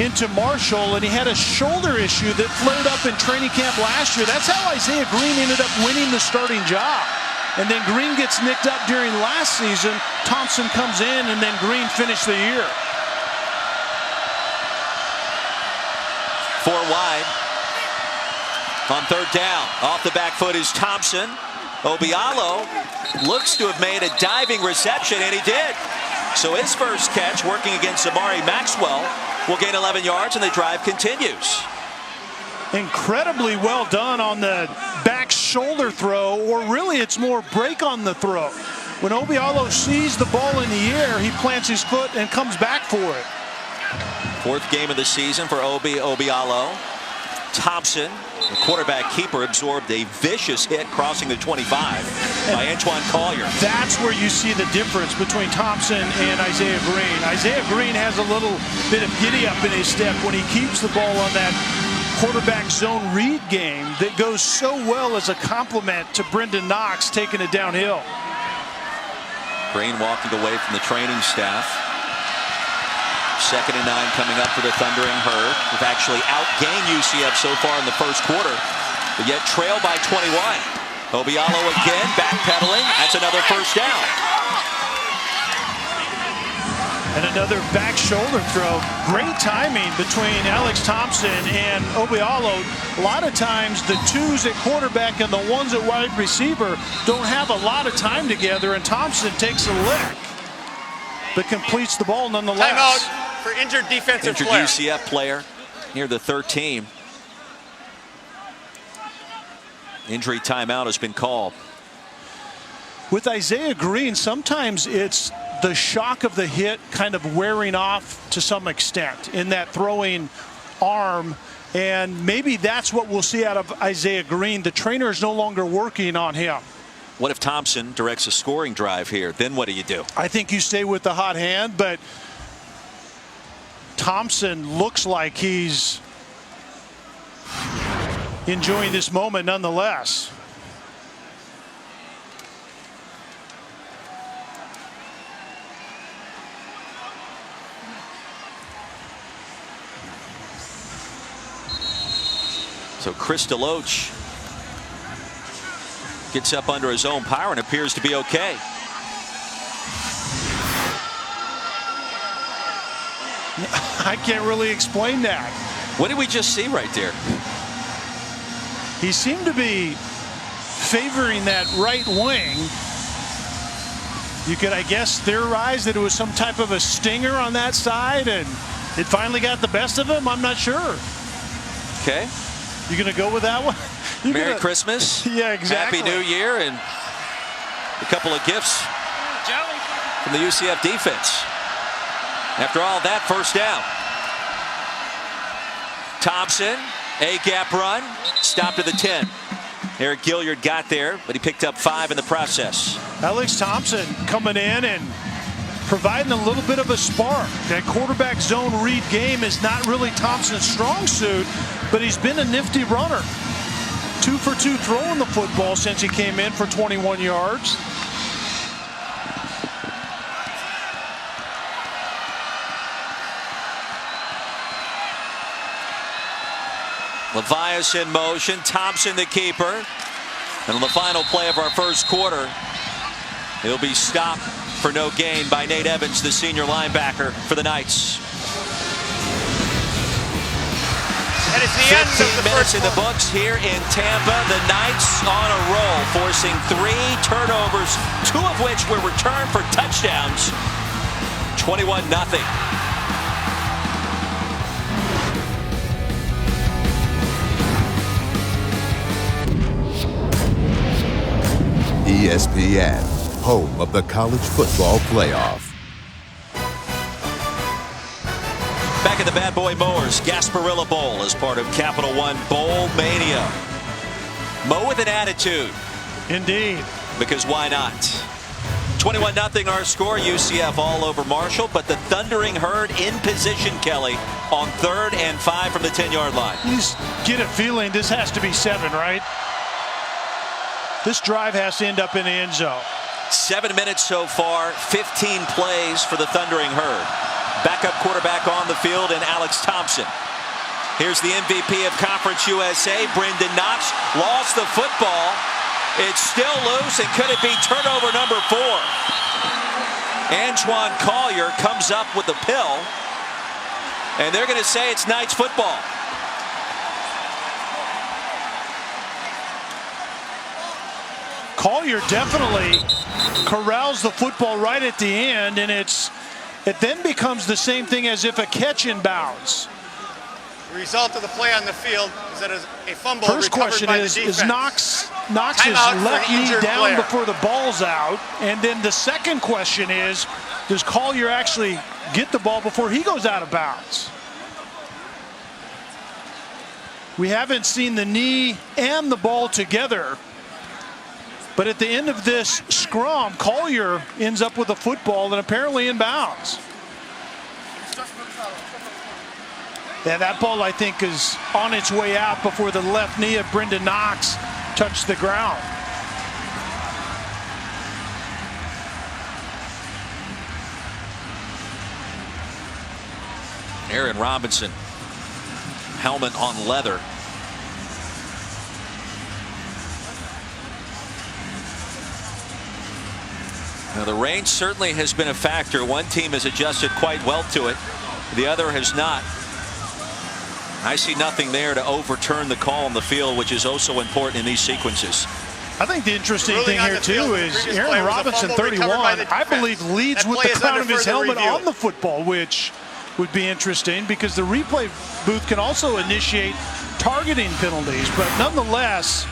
into Marshall, and he had a shoulder issue that flared up in training camp last year. That's how Isaiah Green ended up winning the starting job. And then Green gets nicked up during last season. Thompson comes in, and then Green finished the year. 4 wide. On 3rd down. Off the back foot is Thompson. Obialo looks to have made a diving reception, and he did. So his first catch, working against Amari Maxwell, will gain 11 yards, and the drive continues. Incredibly well done on the back shoulder throw, or really it's more break on the throw. When Obialo sees the ball in the air, he plants his foot and comes back for it. 4th game of the season for Obialo. Thompson, the quarterback keeper, absorbed a vicious hit crossing the 25 by Antoine Collier. That's where you see the difference between Thompson and Isaiah Green. Isaiah Green has a little bit of giddy up in his step when he keeps the ball on that quarterback zone read game that goes so well as a complement to Brendan Knox taking it downhill. Green walking away from the training staff. 2nd and 9 coming up for the Thundering Herd. We've actually outgained UCF so far in the first quarter, but yet trail by 21. Obialo again, backpedaling. That's another first down. And another back shoulder throw. Great timing between Alex Thompson and Obialo. A lot of times the 2s at quarterback and the 1s at wide receiver don't have a lot of time together, and Thompson takes a lick, but completes the ball nonetheless. Timeout for injured defensive player. Injured UCF player near the 13. Injury timeout has been called. With Isaiah Green, sometimes it's the shock of the hit kind of wearing off to some extent in that throwing arm, and maybe that's what we'll see out of Isaiah Green. The trainer is no longer working on him. What if Thompson directs a scoring drive here? Then what do you do? I think you stay with the hot hand, but Thompson looks like he's enjoying this moment nonetheless. So Chris DeLoach gets up under his own power and appears to be okay. I can't really explain that. What did we just see right there? He seemed to be favoring that right wing. You could, I guess, theorize that it was some type of a stinger on that side, and it finally got the best of him. I'm not sure. Okay. You gonna go with that one? Merry Christmas. Yeah, exactly. Happy New Year, and a couple of gifts from the UCF defense. After all that, first down. Thompson, a gap run, stopped at the 10. Eric Gilliard got there, but he picked up 5 in the process. Alex Thompson coming in and providing a little bit of a spark. That quarterback zone read game is not really Thompson's strong suit, but he's been a nifty runner. 2 for 2 throwing the football since he came in for 21 yards. Levias in motion. Thompson the keeper. And on the final play of our first quarter, he'll be stopped for no gain by Nate Evans, the senior linebacker for the Knights. And it's the end of 15 the minutes first in the books here in Tampa. The Knights on a roll, forcing 3 turnovers, 2 of which were returned for touchdowns. 21-0. ESPN, home of the college football playoff. Back at the Bad Boy Mowers Gasparilla Bowl as part of Capital One Bowl Mania. Mow with an attitude. Indeed. Because why not? 21-0 our score. UCF all over Marshall, but the Thundering Herd in position, Kelly, on 3rd and 5 from the 10-yard line. You just get a feeling this has to be 7, right? This drive has to end up in the end zone. 7 minutes so far, 15 plays for the Thundering Herd. Backup quarterback on the field and Alex Thompson. Here's the MVP of Conference USA, Brendan Knox. Lost the football. It's still loose, and could it be turnover number 4? Antoine Collier comes up with the pill, and they're going to say it's Knights football. Collier definitely corrals the football right at the end, and it then becomes the same thing as if a catch inbounds. The result of the play on the field is that a fumble First recovered question by the is defense. Knox's Timeout for an left knee injured down player. before the ball's out? And then the second question is, does Collier actually get the ball before he goes out of bounds? We haven't seen the knee and the ball together. But at the end of this scrum, Collier ends up with a football and apparently in bounds. Yeah, that ball, I think, is on its way out before the left knee of Brendan Knox touched the ground. Aaron Robinson, helmet on leather. Now, the rain certainly has been a factor. One team has adjusted quite well to it. The other has not. I see nothing there to overturn the call on the field, which is also important in these sequences. I think the interesting thing here, too, is Aaron Robinson, 31, I believe leads with the crown of his helmet on the football, which would be interesting because the replay booth can also initiate targeting penalties. But nonetheless,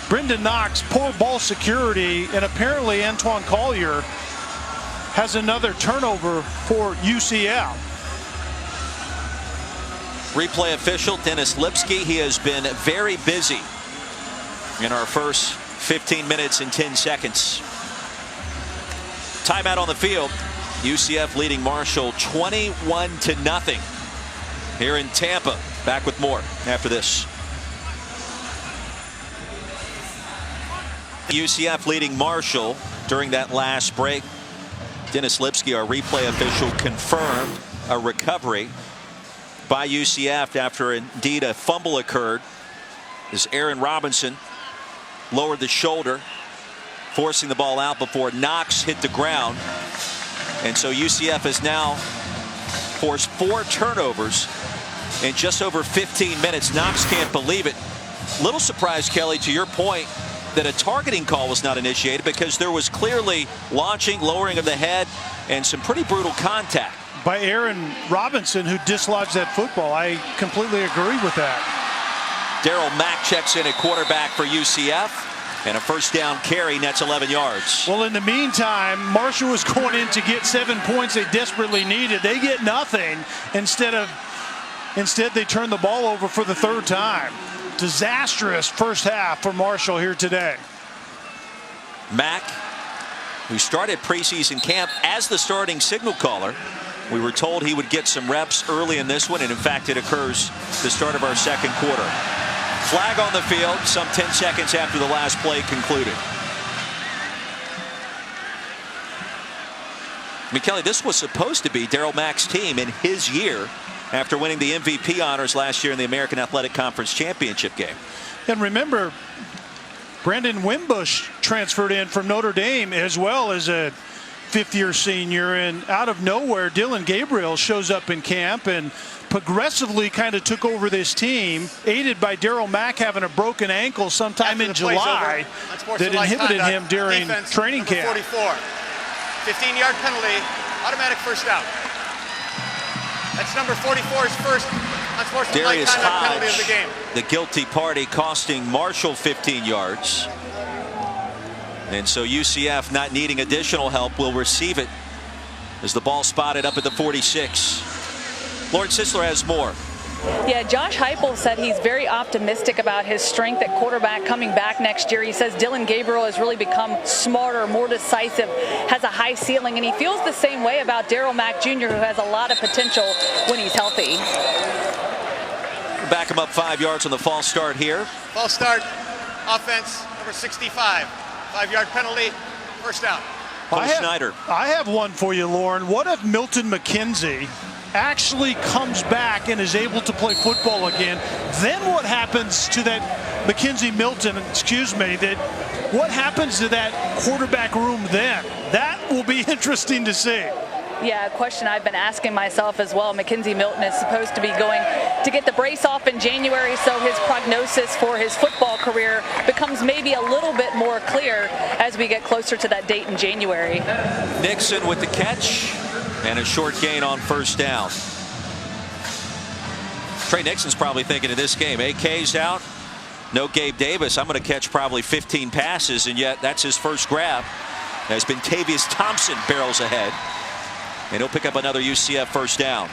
Brendan Knox, poor ball security, and apparently Antoine Collier has another turnover for UCF. Replay official Dennis Lipsky. He has been very busy in our first 15 minutes and 10 seconds. Timeout on the field. UCF leading Marshall 21-0 here in Tampa. Back with more after this. UCF leading Marshall during that last break. Dennis Lipsky, our replay official, confirmed a recovery by UCF after indeed a fumble occurred as Aaron Robinson lowered the shoulder, forcing the ball out before Knox hit the ground. And so UCF has now forced 4 turnovers in just over 15 minutes. Knox can't believe it. Little surprise, Kelly, to your point, that a targeting call was not initiated because there was clearly launching, lowering of the head, and some pretty brutal contact by Aaron Robinson, who dislodged that football. I completely agree with that. Darryl Mack checks in at quarterback for UCF, and a first down carry nets 11 yards. Well, in the meantime, Marshall was going in to get 7 points they desperately needed. They get nothing. Instead, they turn the ball over for the 3rd time. Disastrous first half for Marshall here today. Mack, who started preseason camp as the starting signal caller. We were told he would get some reps early in this one, and in fact it occurs the start of our second quarter. Flag on the field some 10 seconds after the last play concluded. Kelly, this was supposed to be Darryl Mack's team in his year after winning the MVP honors last year in the American Athletic Conference Championship game. And remember, Brandon Wimbush transferred in from Notre Dame as well as a fifth-year senior, and out of nowhere, Dylan Gabriel shows up in camp and progressively kind of took over this team, aided by Darryl Mack having a broken ankle sometime in July that inhibited him during training camp. 44, 15-yard penalty, automatic first out. That's number 44's first unsportsmanlike conduct penalty of the game. The guilty party, costing Marshall 15 yards. And so UCF, not needing additional help, will receive it as the ball spotted up at the 46. Lauren Sisler has more. Yeah, Josh Heupel said he's very optimistic about his strength at quarterback coming back next year. He says Dylan Gabriel has really become smarter, more decisive, has a high ceiling, and he feels the same way about Darryl Mack Jr., who has a lot of potential when he's healthy. Back him up 5 yards on the false start here. False start, offense, number 65. 5-yard penalty, first down. Schneider. I have one for you, Lauren. What if Milton McKenzie actually comes back and is able to play football again? Then what happens to that what happens to that quarterback room then? That will be interesting to see. Yeah, a question I've been asking myself as well. Mackenzie Milton is supposed to be going to get the brace off in January, so his prognosis for his football career becomes maybe a little bit more clear as we get closer to that date in January. Nixon with the catch and a short gain on first down. Trey Nixon's probably thinking of this game. AK's out. No Gabe Davis. I'm going to catch probably 15 passes, and yet that's his first grab. As Bentavious Thompson barrels ahead. And he'll pick up another UCF first down.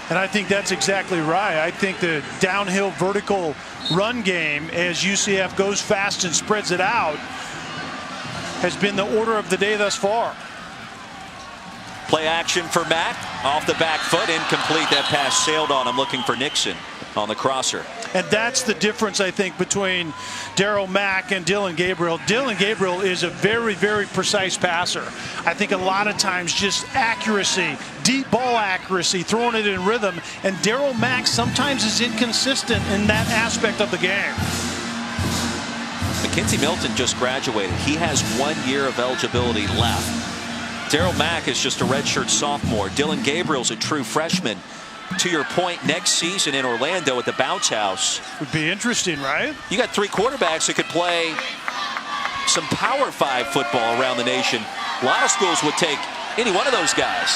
And I think that's exactly right. I think the downhill vertical run game, as UCF goes fast and spreads it out, has been the order of the day thus far. Play action for Mack. Off the back foot, incomplete. That pass sailed on him, looking for Nixon on the crosser. And that's the difference, I think, between Darryl Mack and Dylan Gabriel. Dylan Gabriel is a very, very precise passer. I think a lot of times just accuracy, deep ball accuracy, throwing it in rhythm. And Darryl Mack sometimes is inconsistent in that aspect of the game. Mackenzie Milton just graduated. He has 1 year of eligibility left. Darryl Mack is just a redshirt sophomore. Dylan Gabriel's a true freshman. To your point, next season in Orlando at the Bounce House. Would be interesting, right? You got three quarterbacks that could play some Power 5 football around the nation. A lot of schools would take any one of those guys.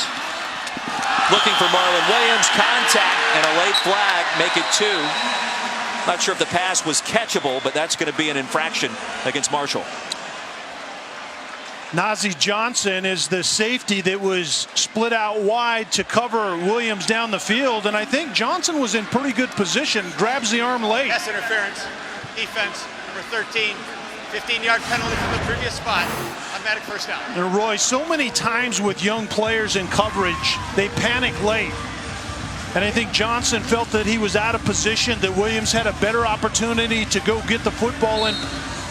Looking for Marlon Williams, contact, and a late flag, make it 2. Not sure if the pass was catchable, but that's going to be an infraction against Marshall. Nazeeh Johnson is the safety that was split out wide to cover Williams down the field, and I think Johnson was in pretty good position, grabs the arm late. Pass interference, defense, number 13, 15-yard penalty from the previous spot, automatic first down. And Roy, so many times with young players in coverage, they panic late. And I think Johnson felt that he was out of position, that Williams had a better opportunity to go get the football, and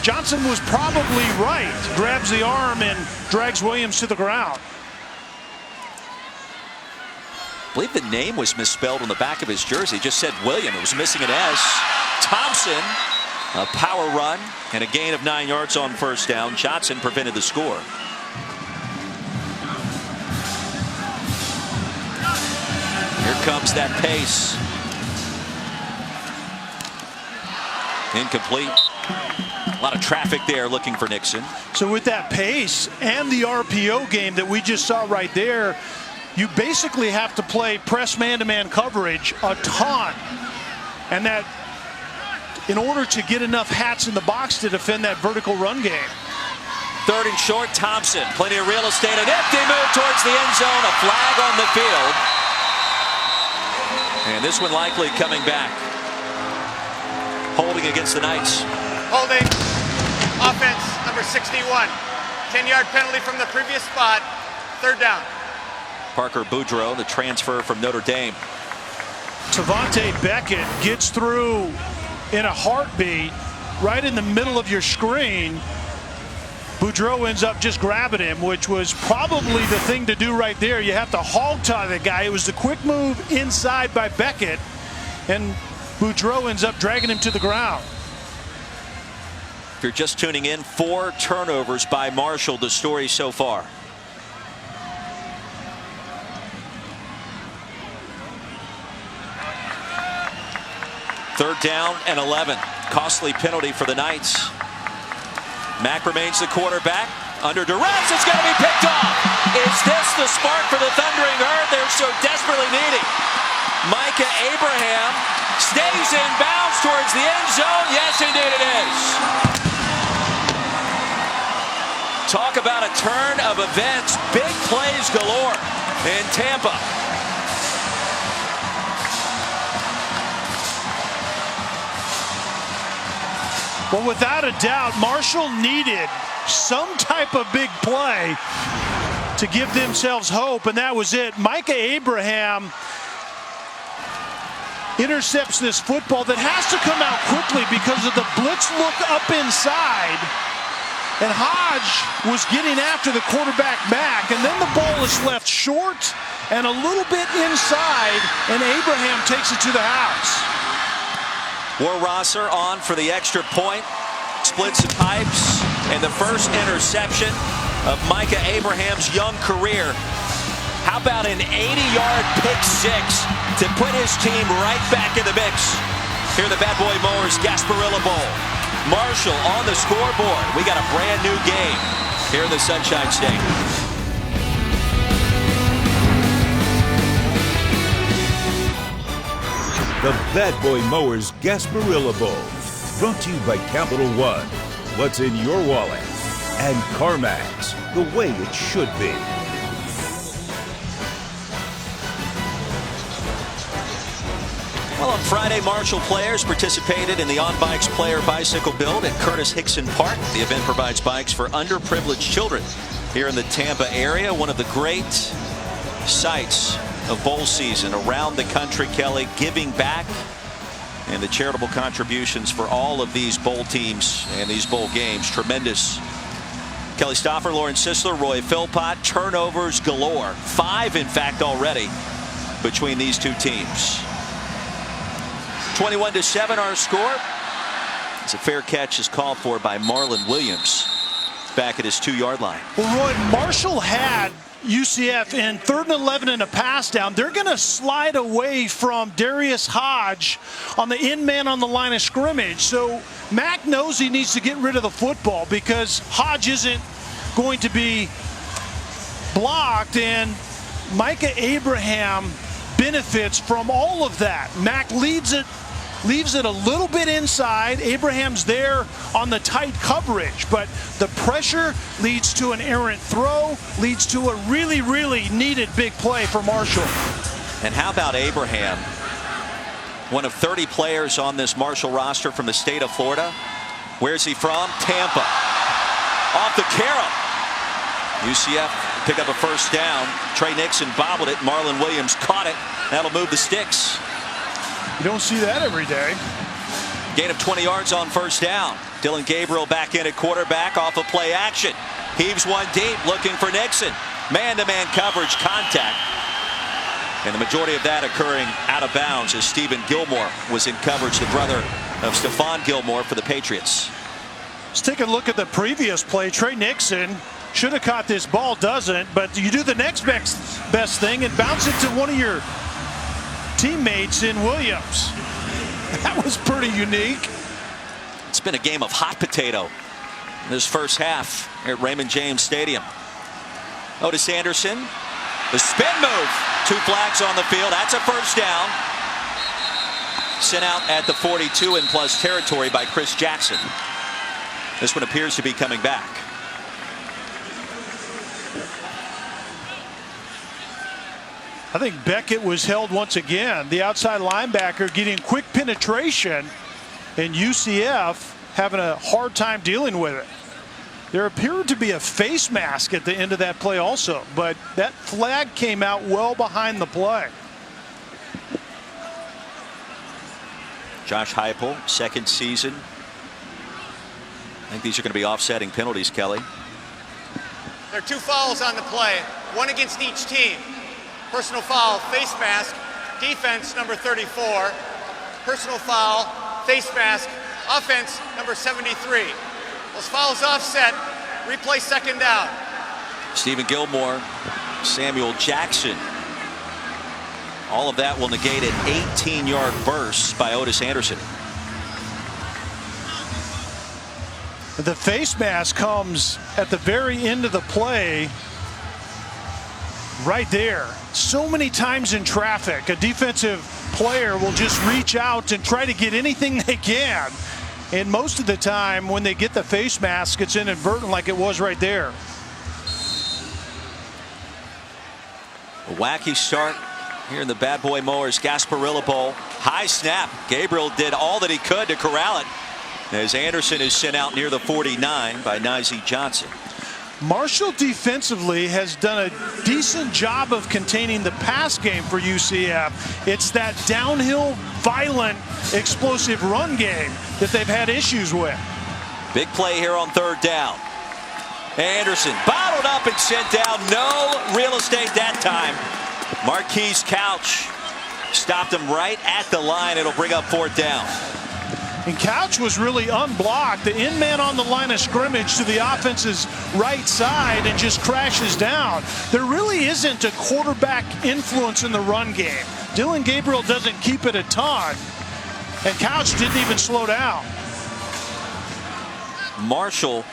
Johnson was probably right. Grabs the arm and drags Williams to the ground. I believe the name was misspelled on the back of his jersey. It just said William. It was missing an S. Thompson, a power run and a gain of 9 yards on first down. Johnson prevented the score. Here comes that pace. Incomplete. A lot of traffic there looking for Nixon. So with that pace and the RPO game that we just saw right there, you basically have to play press man-to-man coverage a ton. And that in order to get enough hats in the box to defend that vertical run game. 3rd and short, Thompson. Plenty of real estate. An empty move towards the end zone. A flag on the field. And this one likely coming back. Holding against the Knights. Holding, offense, number 61. 10-yard penalty from the previous spot, 3rd down. Parker Boudreaux, the transfer from Notre Dame. Tavante Beckett gets through in a heartbeat right in the middle of your screen. Boudreaux ends up just grabbing him, which was probably the thing to do right there. You have to hog tie the guy. It was the quick move inside by Beckett, and Boudreaux ends up dragging him to the ground. If you're just tuning in, 4 turnovers by Marshall, the story so far. Third down and 11. Costly penalty for the Knights. Mack remains the quarterback. Under duress, it's going to be picked off. Is this the spark for the Thundering Herd they're so desperately needing? Micah Abraham stays in bounds towards the end zone. Yes, indeed it is. Talk about a turn of events. Big plays galore in Tampa. Well, without a doubt, Marshall needed some type of big play to give themselves hope, and that was it. Micah Abraham intercepts this football that has to come out quickly because of the blitz look up inside. And Hodge was getting after the quarterback Mack, and then the ball is left short and a little bit inside, and Abraham takes it to the house. Warrosser on for the extra point, splits the pipes, and the first interception of Micah Abraham's young career. How about an 80-yard pick six to put his team right back in the mix? Here are the Bad Boy Mowers Gasparilla Bowl. Marshall on the scoreboard. We got a brand new game here in the Sunshine State. The Bad Boy Mowers Gasparilla Bowl, brought to you by Capital One, what's in your wallet, and CarMax, the way it should be. Well, on Friday, Marshall players participated in the On Bikes player bicycle build at Curtis Hickson Park. The event provides bikes for underprivileged children here in the Tampa area. One of the great sights of bowl season around the country, Kelly, giving back and the charitable contributions for all of these bowl teams and these bowl games. Tremendous. Kelly Stoffer, Lauren Sisler, Roy Philpott, turnovers galore. 5, in fact, already between these two teams. 21-7 our score. It's a fair catch is called for by Marlon Williams back at his 2-yard line. Well, Roy, Marshall had UCF in 3rd and 11 and a pass down. They're going to slide away from Darius Hodge on the in man on the line of scrimmage. So Mack knows he needs to get rid of the football because Hodge isn't going to be blocked, and Micah Abraham benefits from all of that. Mack leaves it a little bit inside. Abraham's there on the tight coverage, but the pressure leads to an errant throw, leads to a really, really needed big play for Marshall. And how about Abraham? One of 30 players on this Marshall roster from the state of Florida. Where's he from? Tampa. Off the carom. UCF pick up a first down. Trey Nixon bobbled it. Marlon Williams caught it. That'll move the sticks. You don't see that every day. Gain of 20 yards on first down. Dylan Gabriel back in at quarterback off of play action. Heaves one deep, looking for Nixon. Man-to-man coverage, contact. And the majority of that occurring out of bounds as Stephen Gilmore was in coverage, the brother of Stephon Gilmore for the Patriots. Let's take a look at the previous play. Trey Nixon should have caught this ball, doesn't, but you do the next best thing and bounce it to one of your teammates in Williams. That was pretty unique. It's been a game of hot potato in this first half at Raymond James Stadium. Otis Anderson, the spin move. 2 flags on the field. That's a first down. Sent out at the 42 in plus territory by Chris Jackson. This one appears to be coming back. I think Beckett was held once again. The outside linebacker getting quick penetration, and UCF having a hard time dealing with it. There appeared to be a face mask at the end of that play also, but that flag came out well behind the play. Josh Heupel, second season. I think these are going to be offsetting penalties, Kelly. There are 2 fouls on the play, 1 against each team. Personal foul, face mask, defense number 34. Personal foul, face mask, offense number 73. Those fouls offset, replay second down. Stephen Gilmore, Samuel Jackson. All of that will negate an 18-yard burst by Otis Anderson. The face mask comes at the very end of the play. Right there. So many times in traffic, a defensive player will just reach out and try to get anything they can. And most of the time when they get the face mask, it's inadvertent like it was right there. A wacky start here in the Bad Boy Mowers Gasparilla Bowl. High snap. Gabriel did all that he could to corral it, as Anderson is sent out near the 49 by Najee Johnson. Marshall defensively has done a decent job of containing the pass game for UCF. It's that downhill, violent, explosive run game that they've had issues with. Big play here on 3rd down. Anderson bottled up and sent down. No real estate that time. Marquise Couch stopped him right at the line. It'll bring up 4th down. And Couch was really unblocked. The in man on the line of scrimmage to the offense's right side and just crashes down. There really isn't a quarterback influence in the run game. Dylan Gabriel doesn't keep it a ton, and Couch didn't even slow down. Marshall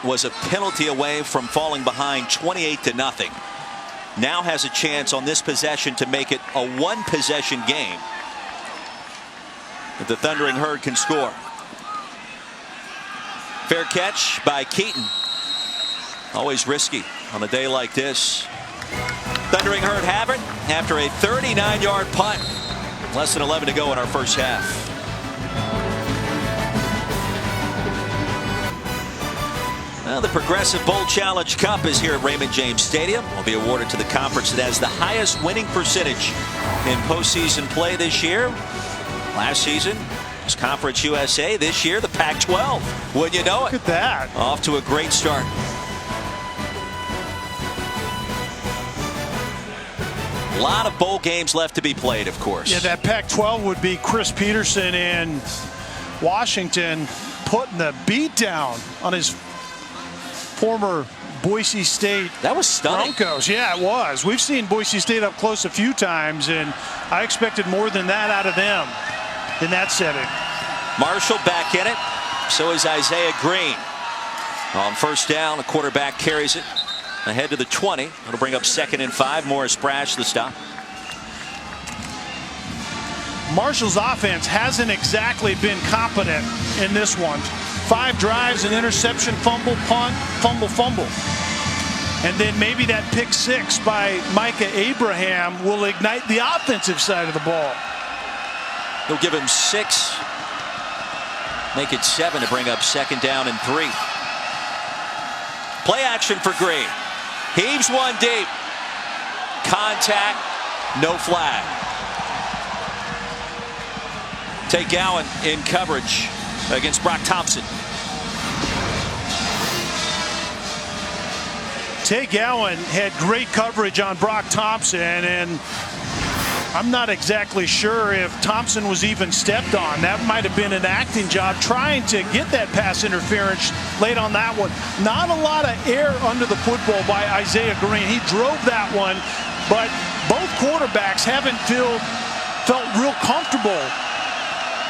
was a penalty away from falling behind 28-0. Now has a chance on this possession to make it a 1-possession game if the Thundering Herd can score. Fair catch by Keaton. Always risky on a day like this. Thundering Herd have it after a 39-yard punt. Less than 11 to go in our first half. Well, the Progressive Bowl Challenge Cup is here at Raymond James Stadium. Will be awarded to the conference that has the highest winning percentage in postseason play this year. Last season was Conference USA. This year, the Pac-12. Wouldn't you know it? Look at that. Off to a great start. A lot of bowl games left to be played, of course. Yeah, that Pac-12 would be Chris Peterson in Washington putting the beat down on his former Boise State that was stunning. Broncos. Yeah, it was. We've seen Boise State up close a few times, and I expected more than that out of them in that setting. Marshall back in it. So is Isaiah Green. On 1st down, the quarterback carries it ahead to the 20. It'll bring up 2nd and 5. Morris Brash the stop. Marshall's offense hasn't exactly been competent in this one. 5 drives, an interception, fumble, punt, fumble, fumble. And then maybe that pick 6 by Micah Abraham will ignite the offensive side of the ball. He'll give him 6. Make it 7 to bring up 2nd down and 3. Play action for Green. Heaves one deep. Contact, no flag. Tate Gowan in coverage against Brock Thompson. Tate Gowan had great coverage on Brock Thompson, and I'm not exactly sure if Thompson was even stepped on. That might have been an acting job trying to get that pass interference late on that one. Not a lot of air under the football by Isaiah Green. He drove that one, but both quarterbacks haven't felt real comfortable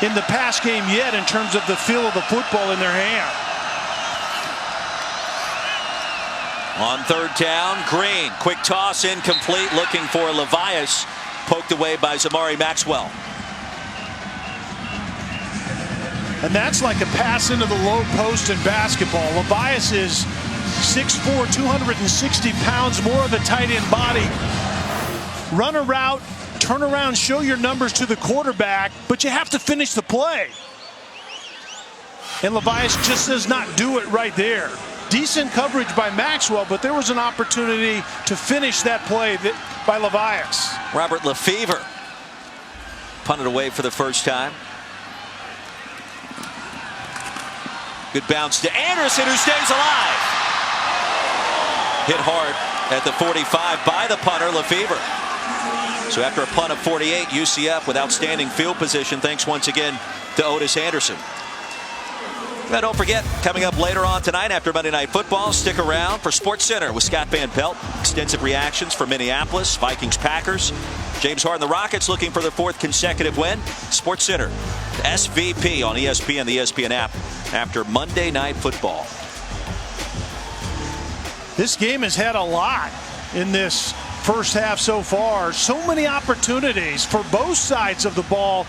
in the pass game yet in terms of the feel of the football in their hand. On 3rd down, Green. Quick toss incomplete, looking for Levias. Poked away by Zamari Maxwell. And that's like a pass into the low post in basketball. Levias is 6'4", 260 pounds, more of a tight end body. Run a route, turn around, show your numbers to the quarterback, but you have to finish the play. And Levias just does not do it right there. Decent coverage by Maxwell, but there was an opportunity to finish that play by Levias. Robert Lefevre punted away for the first time. Good bounce to Anderson, who stays alive. hit hard at the 45 by the punter, Lefevre. So after a punt of 48, UCF with outstanding field position, thanks once again to Otis Anderson. Now don't forget, coming up later on tonight after Monday Night Football, stick around for SportsCenter with Scott Van Pelt. Extensive reactions for Minneapolis, Vikings, Packers. James Harden, the Rockets looking for their 4th consecutive win. SportsCenter, SVP on ESPN, the ESPN app after Monday Night Football. This game has had a lot in this first half so far. So many opportunities for both sides of the ball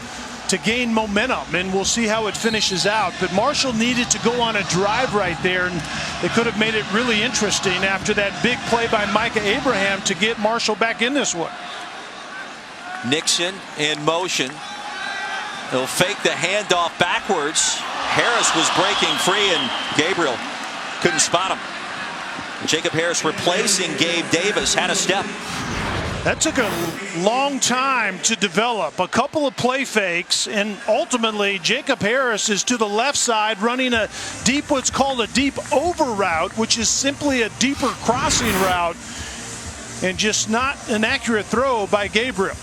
to gain momentum, and we'll see how it finishes out. But Marshall needed to go on a drive right there, and they could have made it really interesting after that big play by Micah Abraham to get Marshall back in this one. Nixon in motion. He'll fake the handoff backwards. Harris was breaking free, and Gabriel couldn't spot him. Jacob Harris replacing Gabe Davis had a step. That took a long time to develop. A couple of play fakes, and ultimately Jacob Harris is to the left side running a deep, what's called a deep over route, which is simply a deeper crossing route, and just not an accurate throw by Gabriel.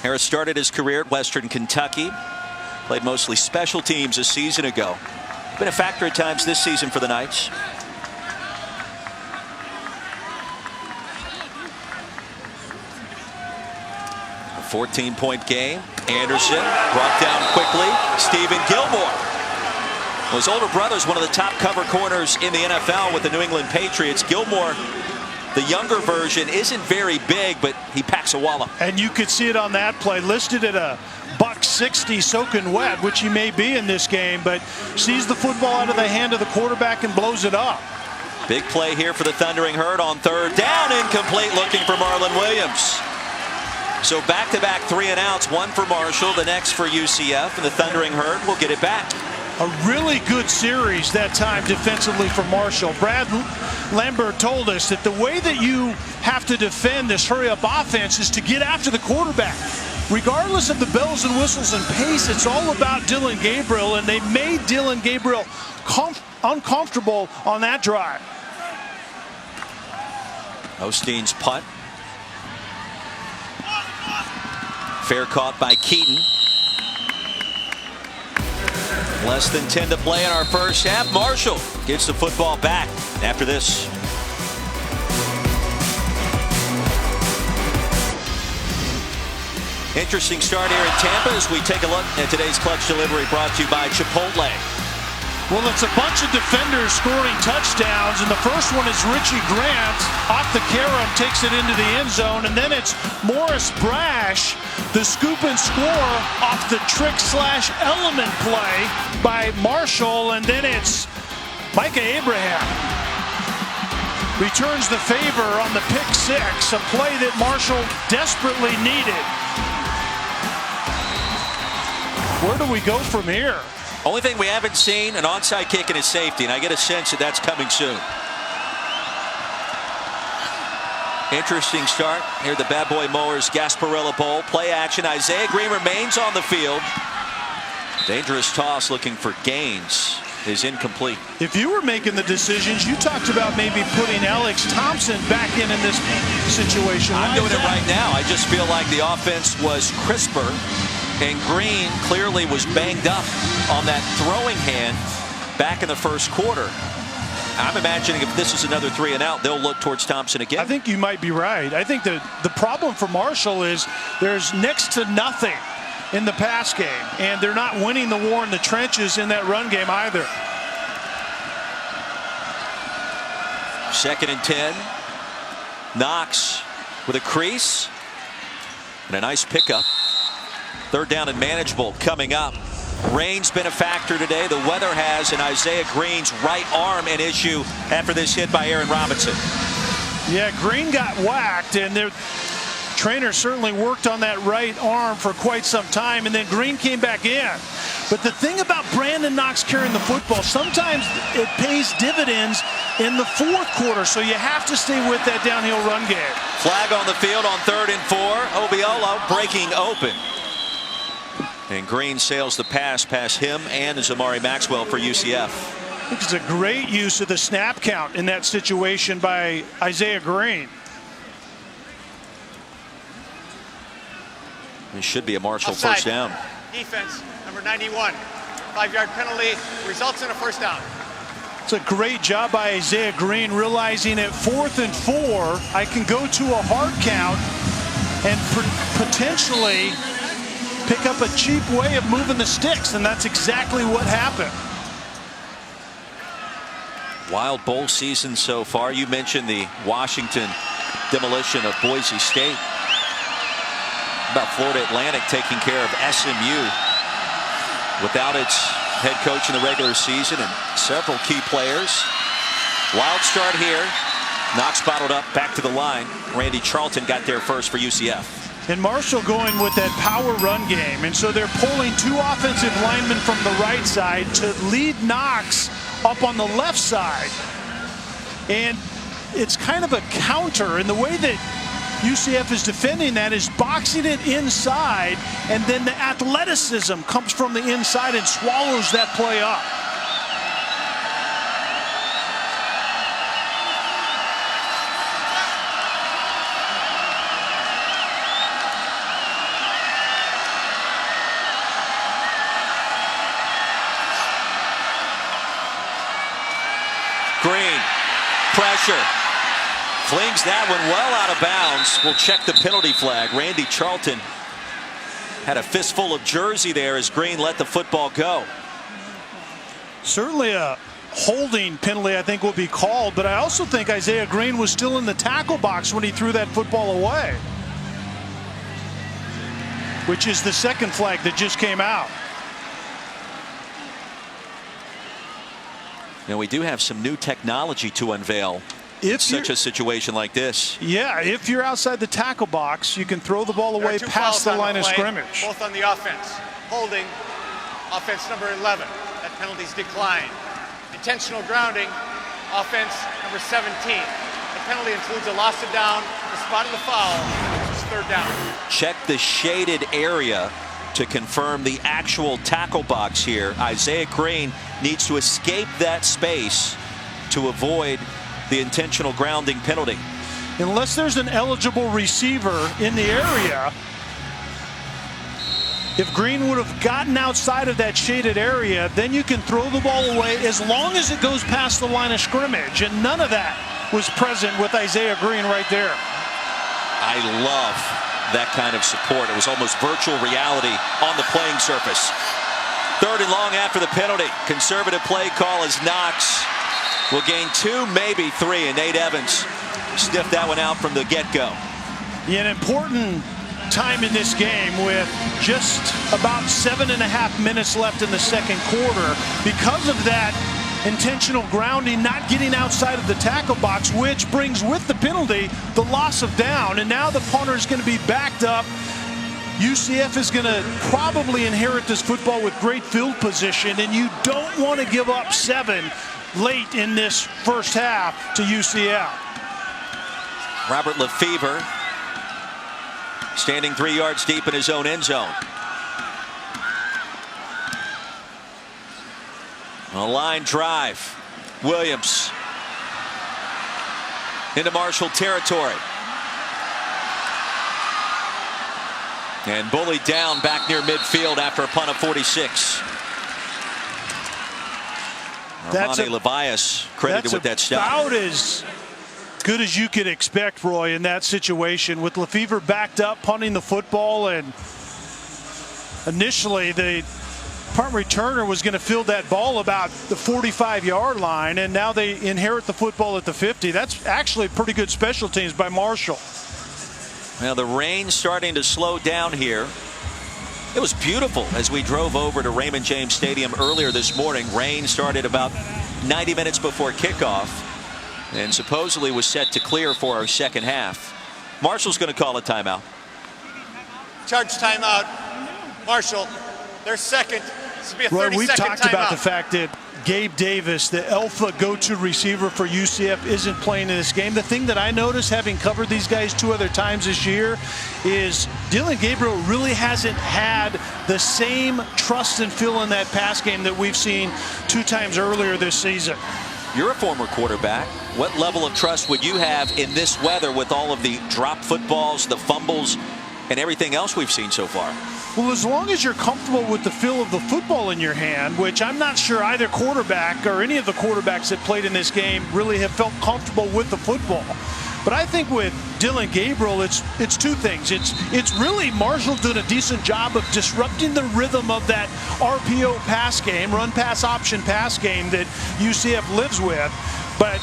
Harris started his career at Western Kentucky. Played mostly special teams a season ago. Been a factor at times this season for the Knights. A 14-point game. Anderson brought down quickly. Stephen Gilmore. Well, his older brother's one of the top cover corners in the NFL with the New England Patriots. Gilmore, the younger version, isn't very big, but he packs a wallop. And you could see it on that play, listed at a $160 soaking wet, which he may be in this game, but sees the football out of the hand of the quarterback and blows it up. Big play here for the Thundering Herd on 3rd down, incomplete, looking for Marlon Williams. So back-to-back 3-and-outs, one for Marshall, the next for UCF, and the Thundering Herd will get it back. A really good series that time defensively for Marshall. Brad Lambert told us that the way that you have to defend this hurry-up offense is to get after the quarterback. Regardless of the bells and whistles and pace, it's all about Dillon Gabriel, and they made Dillon Gabriel uncomfortable on that drive. Osteen's punt. Fair caught by Keaton. Less than 10 to play in our first half. Marshall gets the football back after this. Interesting start here in Tampa as we take a look at today's clutch delivery brought to you by Chipotle. Well, it's a bunch of defenders scoring touchdowns, and the first one is Richie Grant off the carom, takes it into the end zone, and then it's Morris Brash, the scoop and score off the trick/element play by Marshall, and then it's Micah Abraham returns the favor on the pick six, a play that Marshall desperately needed. Where do we go from here? Only thing we haven't seen, an onside kick and a safety, and I get a sense that that's coming soon. Interesting start here at the Bad Boy Mowers Gasparilla Bowl. Play action. Isaiah Green remains on the field. Dangerous toss looking for Gaines is incomplete. If you were making the decisions, you talked about maybe putting Alex Thompson back in this situation. I'm doing it right now. I just feel like the offense was crisper, and Green clearly was banged up on that throwing hand back in the first quarter. I'm imagining if this is another 3-and-out, they'll look towards Thompson again. I think you might be right. I think the problem for Marshall is there's next to nothing in the pass game, and they're not winning the war in the trenches in that run game either. 2nd and 10. Knox with a crease and a nice pickup. 3rd down and manageable coming up. Rain's been a factor today. The weather has, and Isaiah Green's right arm an issue after this hit by Aaron Robinson. Yeah, Green got whacked, and their trainer certainly worked on that right arm for quite some time, and then Green came back in. But the thing about Brandon Knox carrying the football, sometimes it pays dividends in the 4th quarter, so you have to stay with that downhill run game. Flag on the field on 3rd and 4. Obiolo breaking open. And Green sails the pass past him and Zamari Maxwell for UCF. think it's a great use of the snap count in that situation by Isaiah Green. It should be a Marshall Offside. first down. Defense, number 91. 5-yard penalty results in a first down. It's a great job by Isaiah Green, realizing at 4th and 4, I can go to a hard count and potentially pick up a cheap way of moving the sticks, and that's exactly what happened. Wild bowl season so far. You mentioned the Washington demolition of Boise State. About Florida Atlantic taking care of SMU without its head coach in the regular season and several key players. Wild start here. Knox bottled up, back to the line. Randy Charlton got there first for UCF. And Marshall going with that power run game, and so they're pulling 2 offensive linemen from the right side to lead Knox up on the left side. And it's kind of a counter, and the way that UCF is defending that is boxing it inside, and then the athleticism comes from the inside and swallows that play up. Green, pressure. Flings that one well out of bounds. We'll check the penalty flag. Randy Charlton had a fistful of jersey there as Green let the football go. Certainly a holding penalty, I think, will be called, but I also think Isaiah Green was still in the tackle box when he threw that football away, which is the second flag that just came out. Now, we do have some new technology to unveil in such a situation like this. Yeah, if you're outside the tackle box, you can throw the ball away past the line of scrimmage. Both on the offense. Holding, offense number 11. That penalty's declined. Intentional grounding, offense number 17. The penalty includes a loss of down, the spot of the foul, which is third down. Check the shaded area to confirm the actual tackle box here. Isaiah Green needs to escape that space to avoid the intentional grounding penalty. Unless there's an eligible receiver in the area, if Green would have gotten outside of that shaded area, then you can throw the ball away as long as it goes past the line of scrimmage, and none of that was present with Isaiah Green right there. I love that kind of support. It was almost virtual reality on the playing surface. 3rd and long after the penalty. Conservative play call as Knox will gain 2, maybe 3, and Nate Evans stiffed that one out from the get-go. An important time in this game with just about 7.5 minutes left in the second quarter because of that intentional grounding, not getting outside of the tackle box, which brings with the penalty the loss of down, and now the punter is going to be backed up. UCF is going to probably inherit this football with great field position, and you don't want to give up 7 late in this first half to UCF. Robert Lefevre standing 3 yards deep in his own end zone. A line drive. Williams into Marshall territory. And bullied down back near midfield after a punt of 46. Armani Levias credited with that stop. That's about as good as you could expect, Roy, in that situation with Lefevre backed up, punting the football, and initially the punt returner was going to field that ball about the 45-yard line, and now they inherit the football at the 50. That's actually pretty good special teams by Marshall. Now the rain starting to slow down here. It was beautiful as we drove over to Raymond James Stadium earlier this morning. Rain started about 90 minutes before kickoff and supposedly was set to clear for our second half. Marshall's going to call a timeout. Charge timeout. Marshall, their second. This will be a 30-second Roy, we've talked timeout. about the fact that Gabe Davis, the alpha go-to receiver for UCF, isn't playing in this game. The thing that I noticed, having covered these guys 2 other times this year, is Dillon Gabriel really hasn't had the same trust and feel in that pass game that we've seen 2 times earlier this season. You're a former quarterback. What level of trust would you have in this weather with all of the drop footballs, the fumbles, and everything else we've seen so far? Well, as long as you're comfortable with the feel of the football in your hand, which I'm not sure either quarterback or any of the quarterbacks that played in this game really have felt comfortable with the football. But I think with Dillon Gabriel, it's 2 things. It's really Marshall did a decent job of disrupting the rhythm of that RPO pass game, run pass option pass game that UCF lives with. But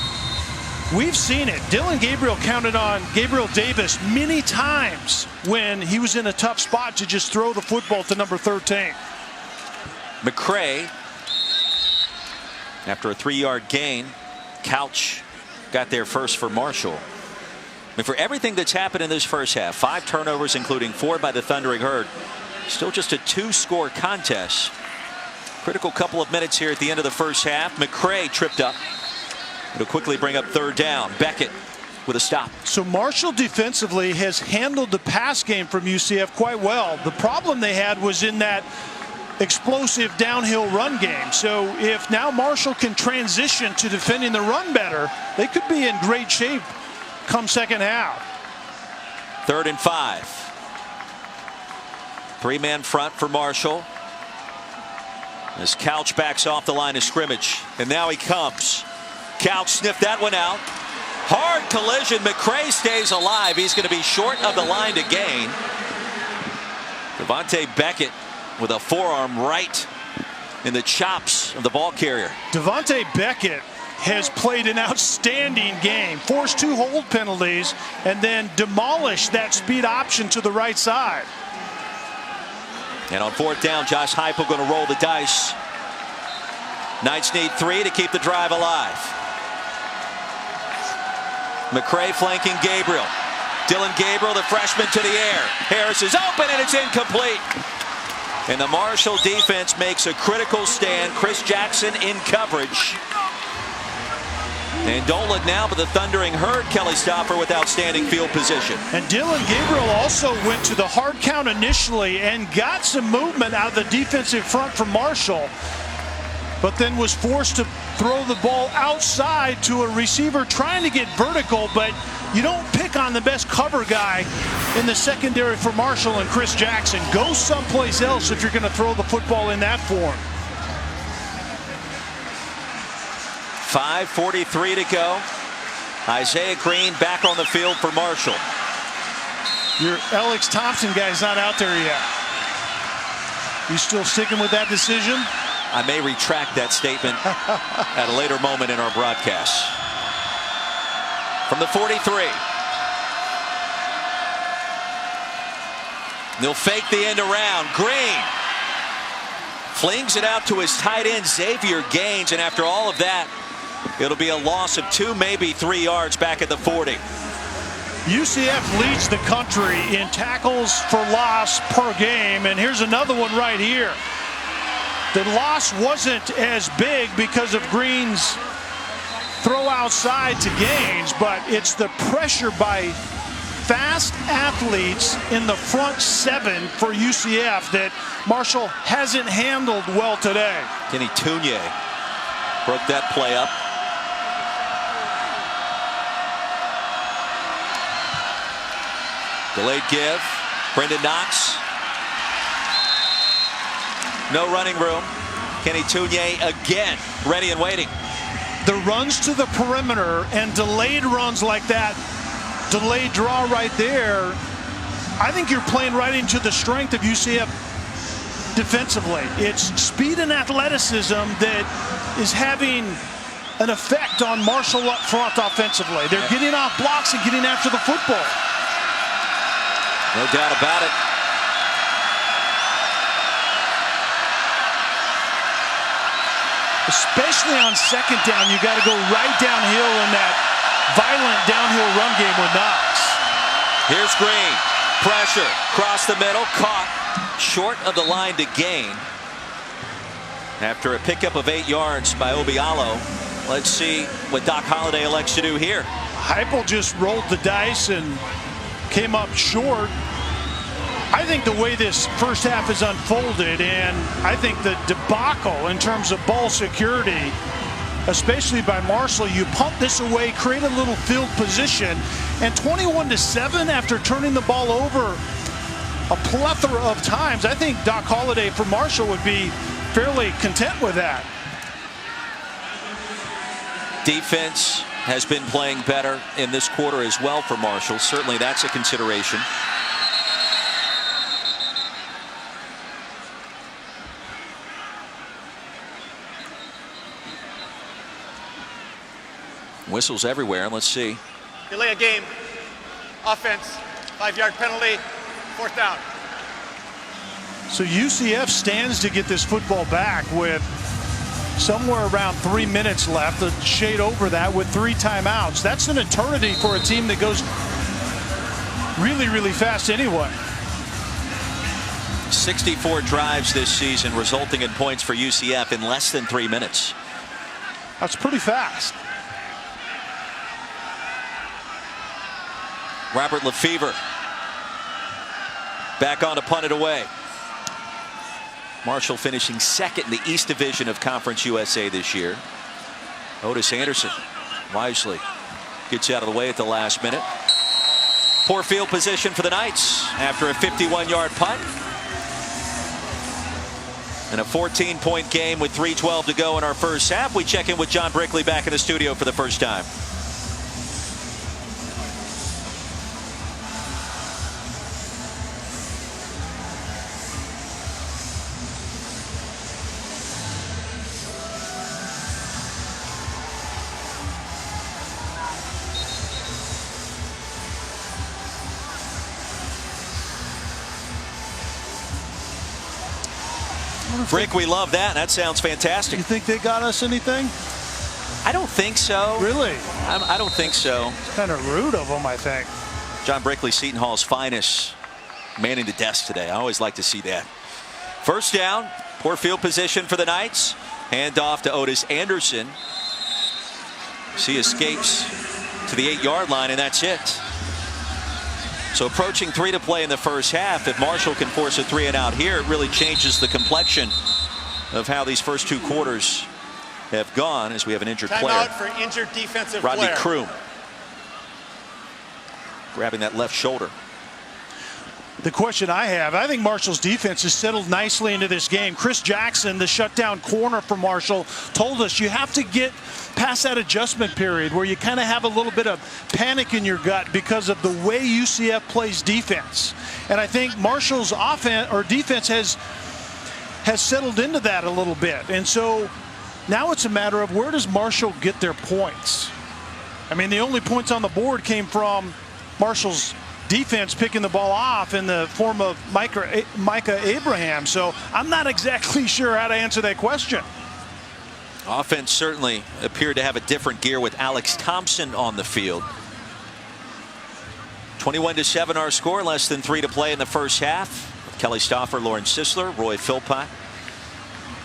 we've seen it. Dillon Gabriel counted on Gabriel Davis many times when he was in a tough spot to just throw the football to number 13. McCray, after a 3-yard gain, Couch got there first for Marshall. I mean, for everything that's happened in this first half, 5 turnovers, including 4 by the Thundering Herd, still just a 2-score contest. Critical couple of minutes here at the end of the first half. McCray tripped up. It'll quickly bring up 3rd down. Beckett with a stop. So Marshall defensively has handled the pass game from UCF quite well. The problem they had was in that explosive downhill run game. So if now Marshall can transition to defending the run better, they could be in great shape come second half. 3rd and 5. 3-man front for Marshall. As Couch backs off the line of scrimmage. And now he comes. Couch sniffed that one out. Hard collision. McCray stays alive. He's going to be short of the line to gain. Devontae Beckett with a forearm right in the chops of the ball carrier. Devontae Beckett has played an outstanding game. Forced 2 hold penalties and then demolished that speed option to the right side. And on 4th down, Josh Heupel going to roll the dice. Knights need 3 to keep the drive alive. McCray flanking Gabriel. Dillon Gabriel, the freshman, to the air. Harris is open and it's incomplete. And the Marshall defense makes a critical stand. Chris Jackson in coverage. And don't look now, but the Thundering Herd, Kelly Stopper, with outstanding field position. And Dillon Gabriel also went to the hard count initially and got some movement out of the defensive front from Marshall, but then was forced to throw the ball outside to a receiver trying to get vertical, but you don't pick on the best cover guy in the secondary for Marshall and Chris Jackson. Go someplace else if you're going to throw the football in that form. 5:43 to go. Isaiah Green back on the field for Marshall. Your Alex Thompson guy's not out there yet. You still sticking with that decision? I may retract that statement at a later moment in our broadcast. From the 43. They'll fake the end around. Green flings it out to his tight end, Xavier Gaines, and after all of that, it'll be a loss of 2, maybe 3 yards back at the 40. UCF leads the country in tackles for loss per game, and here's another one right here. The loss wasn't as big because of Green's throw outside to Gaines, but it's the pressure by fast athletes in the front 7 for UCF that Marshall hasn't handled well today. Kenny Tunier broke that play up. Delayed give. Brendan Knox. No running room. Kenny Tunier again ready and waiting. The runs to the perimeter and delayed runs like that, delayed draw right there, I think you're playing right into the strength of UCF defensively. It's speed and athleticism that is having an effect on Marshall up front offensively. They're getting off blocks and getting after the football. No doubt about it. Especially on 2nd down, you got to go right downhill in that violent downhill run game with Knox. Here's Green. Pressure. Cross the middle. Caught. Short of the line to gain. After a pickup of 8 yards by Obialo, let's see what Doc Holliday elects to do here. Heupel just rolled the dice and came up short. I think the way this first half is unfolded, and I think the debacle in terms of ball security, especially by Marshall, you pump this away, create a little field position, and 21-7 after turning the ball over a plethora of times. I think Doc Holliday for Marshall would be fairly content with that. Defense has been playing better in this quarter as well for Marshall. Certainly that's a consideration. Whistles everywhere. Let's see. Delay a game. Offense. 5-yard penalty. 4th down. So UCF stands to get this football back with somewhere around 3 minutes left, a shade over that with 3 timeouts. That's an eternity for a team that goes really, really fast anyway. 64 drives this season, resulting in points for UCF in less than 3 minutes. That's pretty fast. Robert Lefevre back on to punt it away. Marshall finishing second in the East Division of Conference USA this year. Otis Anderson wisely gets out of the way at the last minute. Poor field position for the Knights after a 51-yard punt. And a 14-point game with 3:12 to go in our first half. We check in with John Brickley back in the studio for the first time. Brick, we love that. That sounds fantastic. You think they got us anything? I don't think so. Really? I don't think so. It's kind of rude of them, I think. John Brickley, Seton Hall's finest, manning the desk today. I always like to see that. First down, poor field position for the Knights. Hand off to Otis Anderson. He escapes to the 8-yard line, and that's it. So approaching 3 to play in the first half. If Marshall can force a 3-and-out here, it really changes the complexion of how these first 2 quarters have gone, as we have an injured player. Timeout for injured defensive Rodney player. Kroom grabbing that left shoulder. The question I have, I think Marshall's defense has settled nicely into this game. Chris Jackson, the shutdown corner for Marshall, told us you have to get past that adjustment period where you kind of have a little bit of panic in your gut because of the way UCF plays defense. And I think Marshall's offense or defense has settled into that a little bit. And so now it's a matter of where does Marshall get their points? I mean, the only points on the board came from Marshall's defense picking the ball off in the form of Micah Abraham. So I'm not exactly sure how to answer that question. Offense certainly appeared to have a different gear with Alex Thompson on the field. 21-7 our score, less than 3 to play in the first half. Kelly Stauffer, Lauren Sisler, Roy Philpott.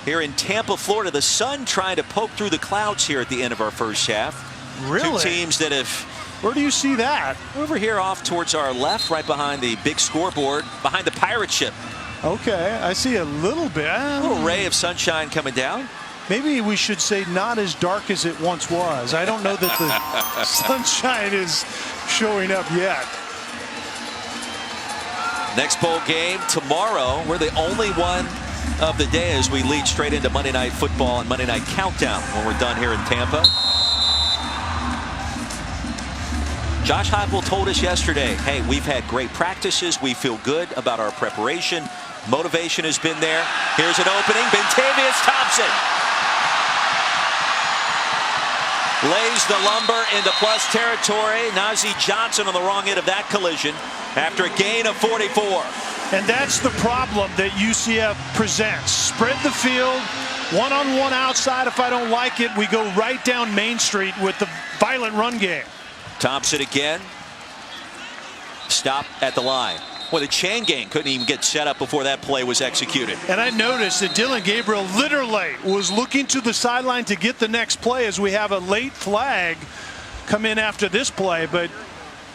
Here in Tampa, Florida, the sun trying to poke through the clouds here at the end of our first half. Really? 2 teams that have... Where do you see that? Over here off towards our left, right behind the big scoreboard, behind the pirate ship. Okay, I see a little bit. A little ray of sunshine coming down. Maybe we should say not as dark as it once was. I don't know that the sunshine is showing up yet. Next bowl game tomorrow. We're the only one of the day as we lead straight into Monday Night Football and Monday Night Countdown when we're done here in Tampa. Josh Heupel told us yesterday, hey, we've had great practices. We feel good about our preparation. Motivation has been there. Here's an opening. Bentavious Thompson lays the lumber into plus territory. Najee Johnson on the wrong end of that collision after a gain of 44. And that's the problem that UCF presents. Spread the field, one-on-one outside. If I don't like it, we go right down Main Street with the violent run game. Thompson again. Stop at the line. Well, the chain gang couldn't even get set up before that play was executed. And I noticed that Dillon Gabriel literally was looking to the sideline to get the next play, as we have a late flag come in after this play. But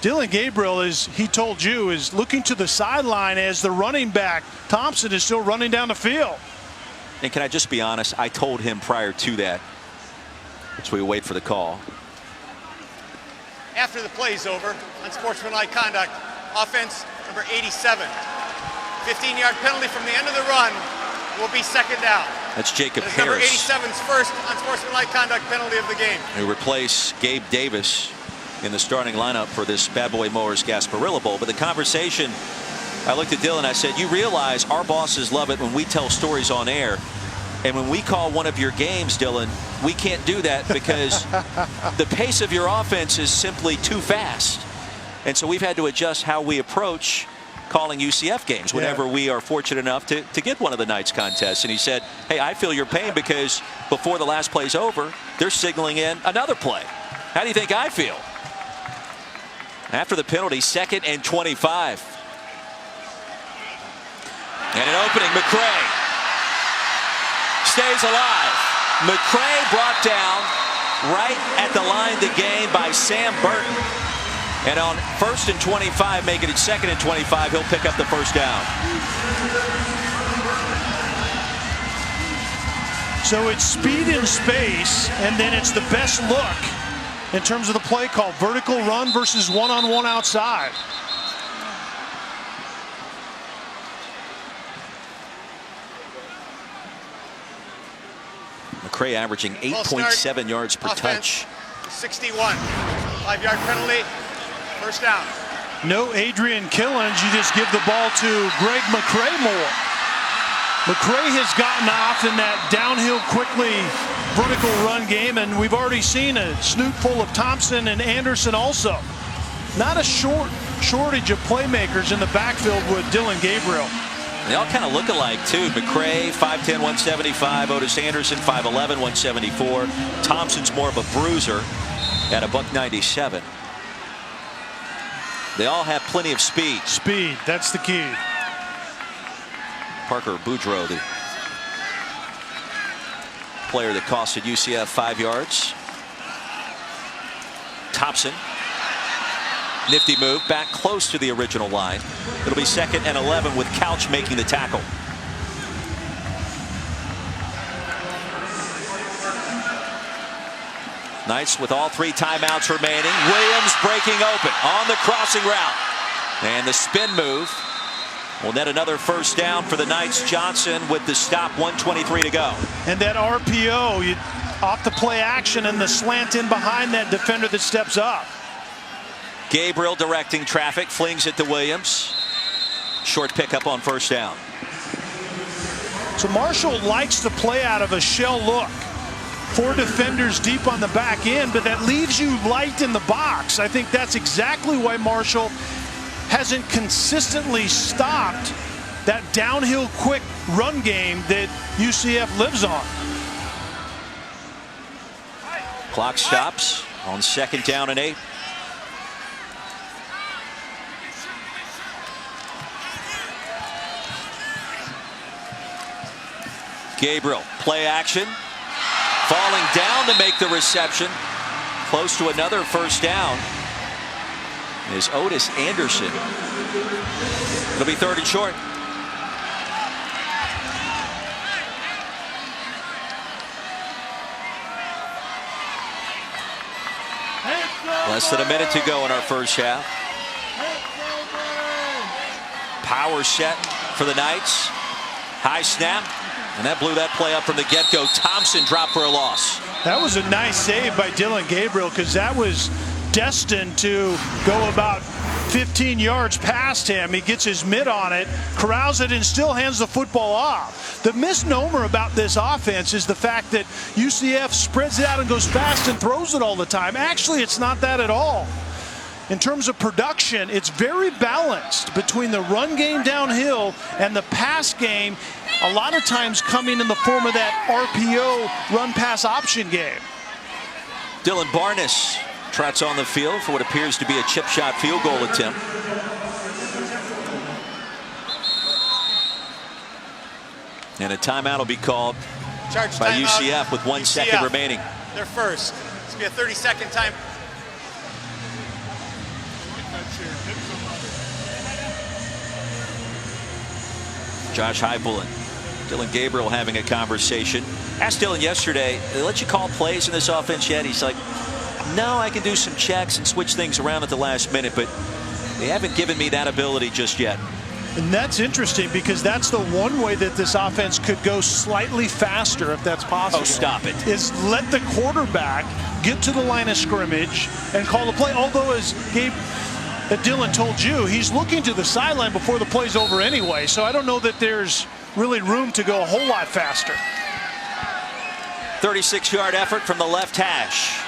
Dillon Gabriel, as he told you, is looking to the sideline as the running back Thompson is still running down the field. And can I just be honest? I told him prior to that, so we wait for the call. After the play's over, unsportsmanlike conduct, offense number 87. 15-yard penalty from the end of the run will be second down. That's Jacob That is number Harris, 87's first unsportsmanlike conduct penalty of the game. who replaced Gabe Davis in the starting lineup for this Bad Boy Mowers Gasparilla Bowl. But the conversation, I looked at Dillon, I said, you realize our bosses love it when we tell stories on air. And when we call one of your games, Dillon, we can't do that because the pace of your offense is simply too fast. And so we've had to adjust how we approach calling UCF games whenever we are fortunate enough to get one of the night's contests. And he said, hey, I feel your pain because before the last play's over, they're signaling in another play. How do you think I feel? After the penalty, 2nd and 25. And an opening, McCray stays alive. McCray brought down right at the line of the game by Sam Burton. And on 1st and 25, making it 2nd and 25, he'll pick up the first down. So it's speed in space, and then it's the best look in terms of the play call. Vertical run versus one-on-one outside. McCray averaging 8.7 yards per touch. 61. 5-yard penalty. First down. No Adrian Killens. You just give the ball to Greg McCray more. McCray has gotten off in that downhill quickly vertical run game, and we've already seen a snoot full of Thompson and Anderson also. Not a shortage of playmakers in the backfield with Dillon Gabriel. They all kind of look alike, too. McCray, 5'10", 175. Otis Anderson, 5'11", 174. Thompson's more of a bruiser at $197. They all have plenty of speed. Speed, that's the key. Parker Boudreaux, the player that costed UCF 5 yards. Thompson. Nifty move back close to the original line. It'll be 2nd and 11 with Couch making the tackle. Knights with all 3 timeouts remaining. Williams breaking open on the crossing route. And the spin move will net another first down for the Knights. Johnson with the stop, 1:23 to go. And that RPO, off the play action and the slant in behind that defender that steps up. Gabriel directing traffic, flings it to Williams. Short pickup on first down. So Marshall likes to play out of a shell look. 4 defenders deep on the back end, but that leaves you light in the box. I think that's exactly why Marshall hasn't consistently stopped that downhill quick run game that UCF lives on. Clock stops on 2nd down and 8. Gabriel, play action. Falling down to make the reception. Close to another first down is Otis Anderson. It'll be 3rd and short. Less than a minute to go in our first half. Power set for the Knights. High snap. And that blew that play up from the get-go. Thompson dropped for a loss. That was a nice save by Dillon Gabriel, because that was destined to go about 15 yards past him. He gets his mitt on it, corrals it, and still hands the football off. The misnomer about this offense is the fact that UCF spreads it out and goes fast and throws it all the time. Actually, it's not that at all. In terms of production, it's very balanced between the run game downhill and the pass game, a lot of times coming in the form of that RPO run-pass option game. Dylan Barnes trots on the field for what appears to be a chip shot field goal attempt. And a timeout will be called Charge by timeout. UCF with 1 second remaining. They're first. It's going to be a 30-second time. Josh Heupel and Dylan Gabriel having a conversation. Asked Dylan yesterday, they let you call plays in this offense yet? He's like, no, I can do some checks and switch things around at the last minute, but they haven't given me that ability just yet. And that's interesting because that's the one way that this offense could go slightly faster if that's possible. Oh, stop it. Is let the quarterback get to the line of scrimmage and call the play. Although, as Dylan told you, he's looking to the sideline before the play's over anyway. So I don't know that there's really room to go a whole lot faster. 36-yard effort from the left hash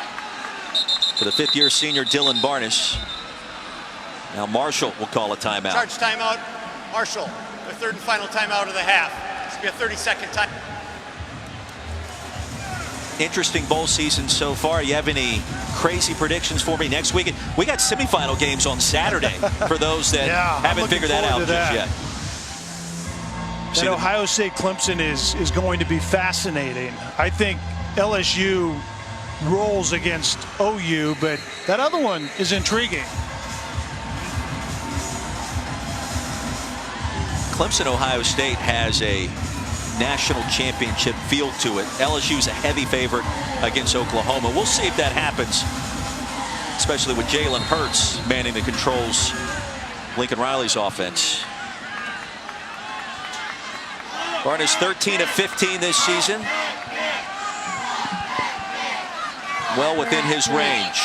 for the fifth-year senior Dylan Barnes. Now Marshall will call a timeout. Charge timeout. Marshall, the third and final timeout of the half. It's going to be a 30-second time. Interesting bowl season so far. You have any crazy predictions for me next week? We got semifinal games on Saturday for those that haven't figured that out just yet. That Ohio State Clemson is going to be fascinating. I think LSU rolls against OU, but that other one is intriguing. Clemson, Ohio State has a national championship feel to it. LSU's a heavy favorite against Oklahoma. We'll see if that happens, especially with Jalen Hurts manning the controls. Lincoln Riley's offense. Barnes 13 of 15 this season. Well within his range.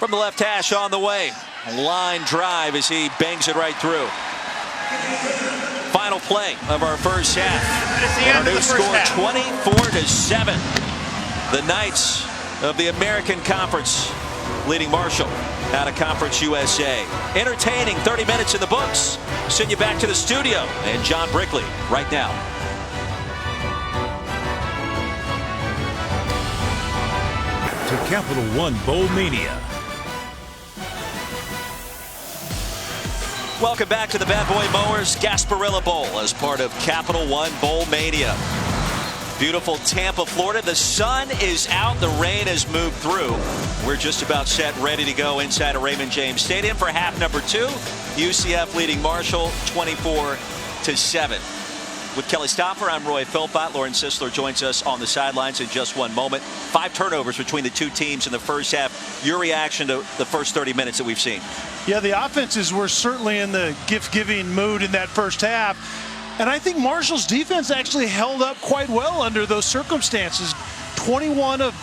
From the left hash on the way. Line drive as he bangs it right through. Final play of our first half. And our new score 24-7. The Knights of the American Conference leading Marshall out of Conference USA. Entertaining 30 minutes in the books. Send you back to the studio and John Brickley right now. To Capital One Bowl Mania. Welcome back to the Bad Boy Mowers Gasparilla Bowl as part of Capital One Bowl Mania. Beautiful Tampa, Florida. The sun is out. The rain has moved through. We're just about set, ready to go inside of Raymond James Stadium for half number 2. UCF leading Marshall 24-7. With Kelly Stopper, I'm Roy Philpott. Lauren Sisler joins us on the sidelines in just one moment. 5 turnovers between the two teams in the first half. Your reaction to the first 30 minutes that we've seen? Yeah, the offenses were certainly in the gift-giving mood in that first half. And I think Marshall's defense actually held up quite well under those circumstances. 21 of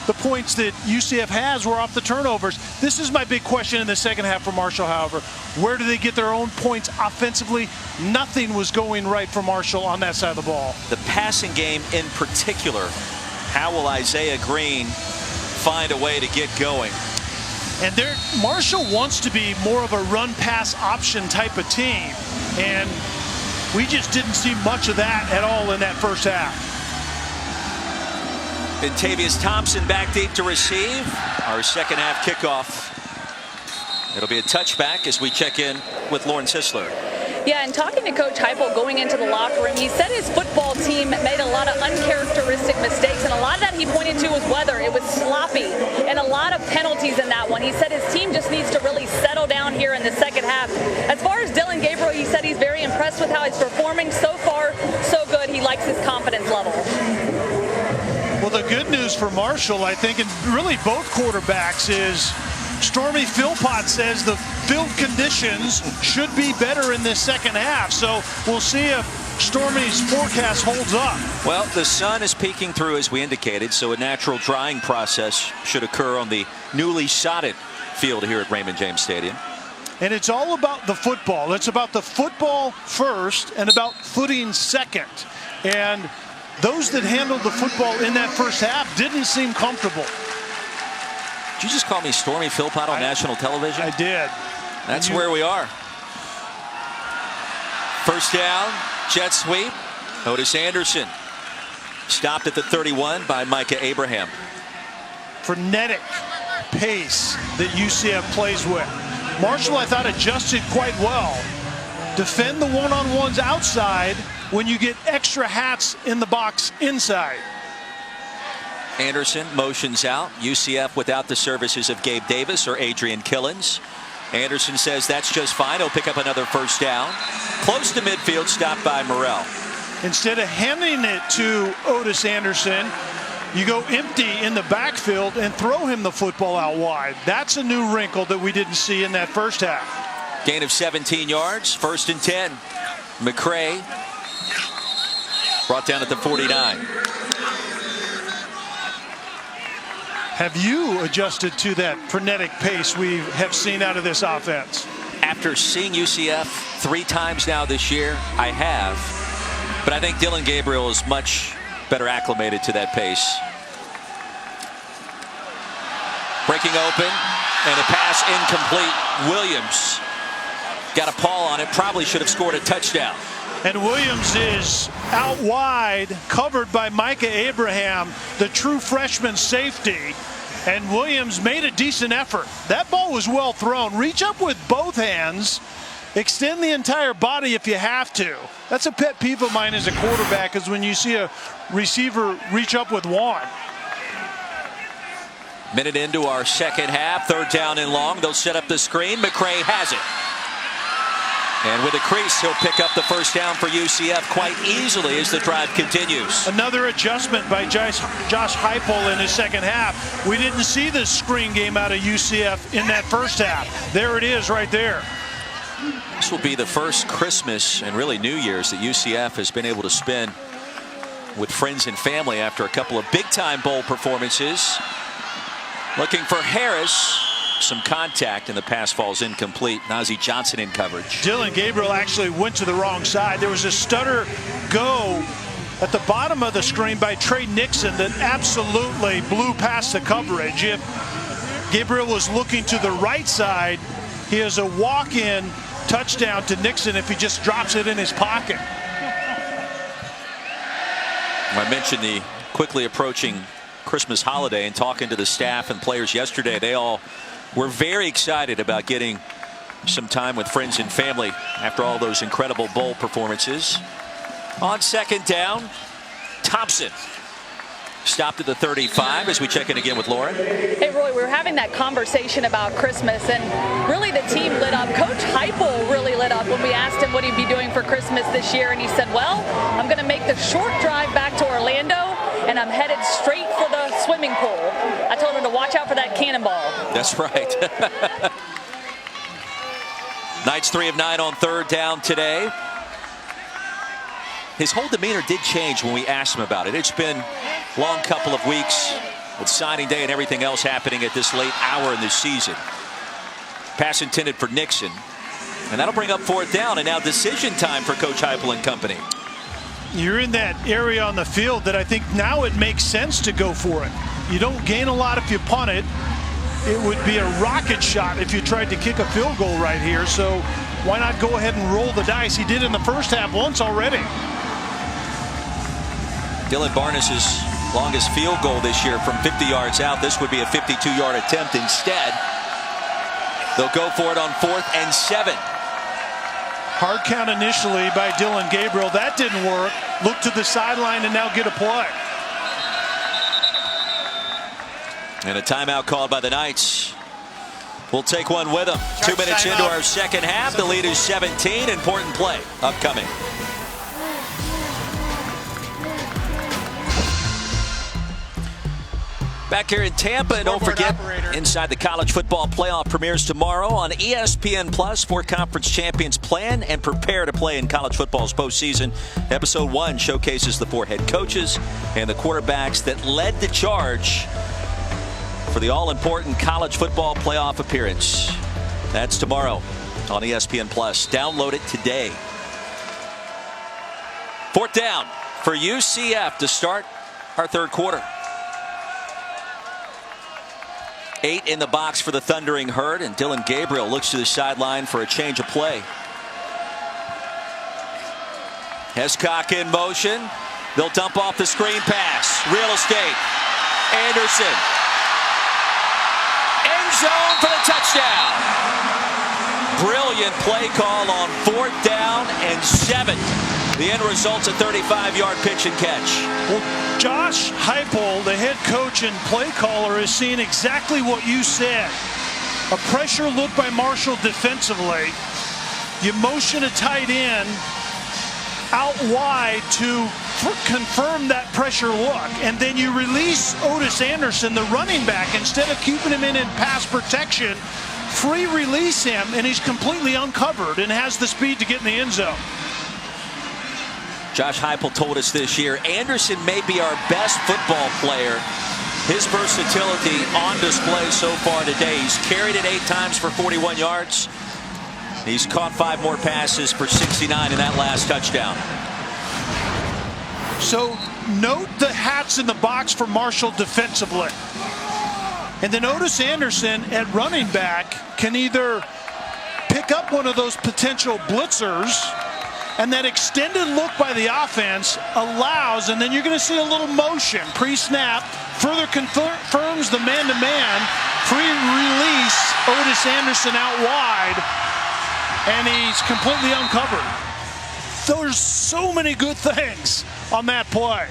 the points that UCF has were off the turnovers. This is my big question in the second half for Marshall, however. Where do they get their own points offensively? Nothing was going right for Marshall on that side of the ball. The passing game in particular, how will Isaiah Green find a way to get going? And Marshall wants to be more of a run-pass option type of team. And we just didn't see much of that at all in that first half. Tavius Thompson back deep to receive. Our second half kickoff. It'll be a touchback as we check in with Lauren Sisler. Yeah, and talking to Coach Heupel going into the locker room, he said his football team made a lot of uncharacteristic mistakes, and a lot of that he pointed to was weather. It was sloppy and a lot of penalties in that one. He said his team just needs to really settle down here in the second half. As far as Dylan Gabriel, he said he's very impressed with how he's performing. So far, so good. He likes his confidence level. Well, the good news for Marshall, I think, and really both quarterbacks, is Stormy Philpott says the field conditions should be better in this second half. So we'll see if Stormy's forecast holds up. Well, the sun is peeking through as we indicated, so a natural drying process should occur on the newly sodded field here at Raymond James Stadium. And it's all about the football. It's about the football first and about footing second. And those that handled the football in that first half didn't seem comfortable. Did you just call me Stormy Philpott on national television? I did. That's where we are. First down, jet sweep. Otis Anderson stopped at the 31 by Micah Abraham. Frenetic pace that UCF plays with. Marshall, I thought, adjusted quite well. Defend the one-on-ones outside when you get extra hats in the box inside. Anderson motions out. UCF without the services of Gabe Davis or Adrian Killens. Anderson says that's just fine. He'll pick up another first down. Close to midfield, stopped by Morrell. Instead of handing it to Otis Anderson, you go empty in the backfield and throw him the football out wide. That's a new wrinkle that we didn't see in that first half. Gain of 17 yards, 1st and 10. McCray brought down at the 49. Have you adjusted to that frenetic pace we have seen out of this offense? After seeing UCF 3 times now this year, I have. But I think Dillon Gabriel is much better acclimated to that pace. Breaking open, and a pass incomplete. Williams got a paw on it, probably should have scored a touchdown. And Williams is out wide, covered by Micah Abraham, the true freshman safety. And Williams made a decent effort. That ball was well thrown. Reach up with both hands. Extend the entire body if you have to. That's a pet peeve of mine as a quarterback, is when you see a receiver reach up with one. Minute into our second half, 3rd down and long. They'll set up the screen. McCray has it. And with a crease, he'll pick up the first down for UCF quite easily as the drive continues. Another adjustment by Josh Heupel in his second half. We didn't see this screen game out of UCF in that first half. There it is right there. This will be the first Christmas and really New Year's that UCF has been able to spend with friends and family after a couple of big-time bowl performances. Looking for Harris. Some contact, and the pass falls incomplete. Nazeeh Johnson in coverage. Dillon Gabriel actually went to the wrong side. There was a stutter go at the bottom of the screen by Trey Nixon that absolutely blew past the coverage. If Gabriel was looking to the right side, he has a walk-in touchdown to Nixon if he just drops it in his pocket. I mentioned the quickly approaching Christmas holiday, and talking to the staff and players yesterday, they all were very excited about getting some time with friends and family after all those incredible bowl performances. On 2nd down, Thompson stopped at the 35 as we check in again with Lauren. Hey, Roy, we were having that conversation about Christmas, and really the team lit up. Coach Heupel really lit up when we asked him what he'd be doing for Christmas this year, and he said, well, I'm going to make the short drive back to Orlando, and I'm headed straight for the swimming pool. I told him to watch out for that cannonball. That's right. Knights 3 of 9 on 3rd down today. His whole demeanor did change when we asked him about it. It's been a long couple of weeks with signing day and everything else happening at this late hour in the season. Pass intended for Nixon. And that'll bring up 4th down, and now decision time for Coach Heupel and company. You're in that area on the field that I think now it makes sense to go for it. You don't gain a lot if you punt it. It would be a rocket shot if you tried to kick a field goal right here. So why not go ahead and roll the dice? He did in the first half once already. Dylan Barnes' longest field goal this year from 50 yards out. This would be a 52-yard attempt instead. They'll go for it on 4th and 7. Hard count initially by Dillon Gabriel. That didn't work. Look to the sideline and now get a play. And a timeout called by the Knights. We'll take one with them. 2 minutes into our second half. The lead is 17. Important play upcoming. Back here in Tampa, and don't forget, Inside the College Football Playoff premieres tomorrow on ESPN Plus. 4 conference champions plan and prepare to play in college football's postseason. Episode 1 showcases the 4 head coaches and the quarterbacks that led the charge for the all-important college football playoff appearance. That's tomorrow on ESPN Plus. Download it today. 4th down for UCF to start our 3rd quarter. 8 in the box for the Thundering Herd, and Dillon Gabriel looks to the sideline for a change of play. Hescock in motion. They'll dump off the screen pass. Real estate. Anderson. End zone for the touchdown. Brilliant play call on 4th down and 7. The end result's a 35-yard pitch and catch. Well, Josh Heupel, the head coach and play caller, is seeing exactly what you said. A pressure look by Marshall defensively. You motion a tight end out wide to confirm that pressure look, and then you release Otis Anderson, the running back, instead of keeping him in pass protection. Free release him, and he's completely uncovered and has the speed to get in the end zone. Josh Heupel told us this year, Anderson may be our best football player. His versatility on display so far today. He's carried it 8 times for 41 yards. He's caught 5 more passes for 69 in that last touchdown. So note the hats in the box for Marshall defensively. And then Otis Anderson at running back can either pick up one of those potential blitzers, and that extended look by the offense allows, and then you're going to see a little motion pre-snap, further confirms the man-to-man, pre-release Otis Anderson out wide, and he's completely uncovered. There's so many good things on that play.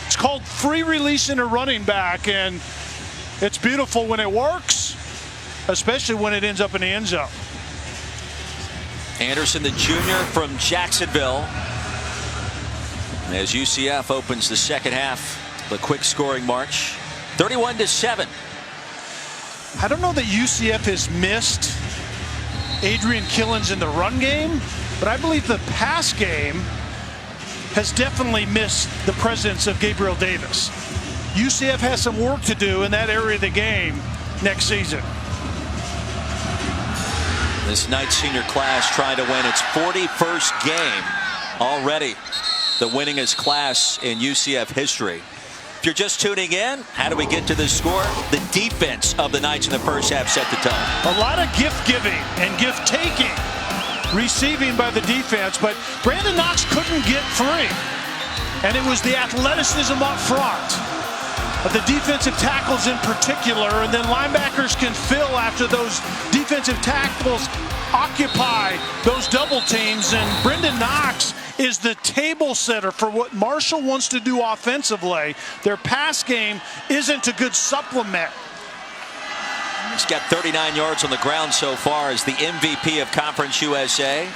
It's called free releasing a running back, and it's beautiful when it works, especially when it ends up in the end zone. Anderson, the junior from Jacksonville. As UCF opens the second half, the quick scoring march, 31-7. I don't know that UCF has missed Adrian Killins in the run game, but I believe the pass game has definitely missed the presence of Gabriel Davis. UCF has some work to do in that area of the game next season. This Knight senior class trying to win its 41st game already, the winningest class in UCF history. If you're just tuning in, how do we get to this score? The defense of the Knights in the first half set the tone. A lot of gift giving and gift taking, receiving by the defense, but Brandon Knox couldn't get free. And it was the athleticism up front of the defensive tackles in particular, and then linebackers can fill after those defensive tackles occupy those double teams, and Brendan Knox is the table setter for what Marshall wants to do offensively. Their pass game isn't a good supplement. He's got 39 yards on the ground so far as the MVP of Conference USA.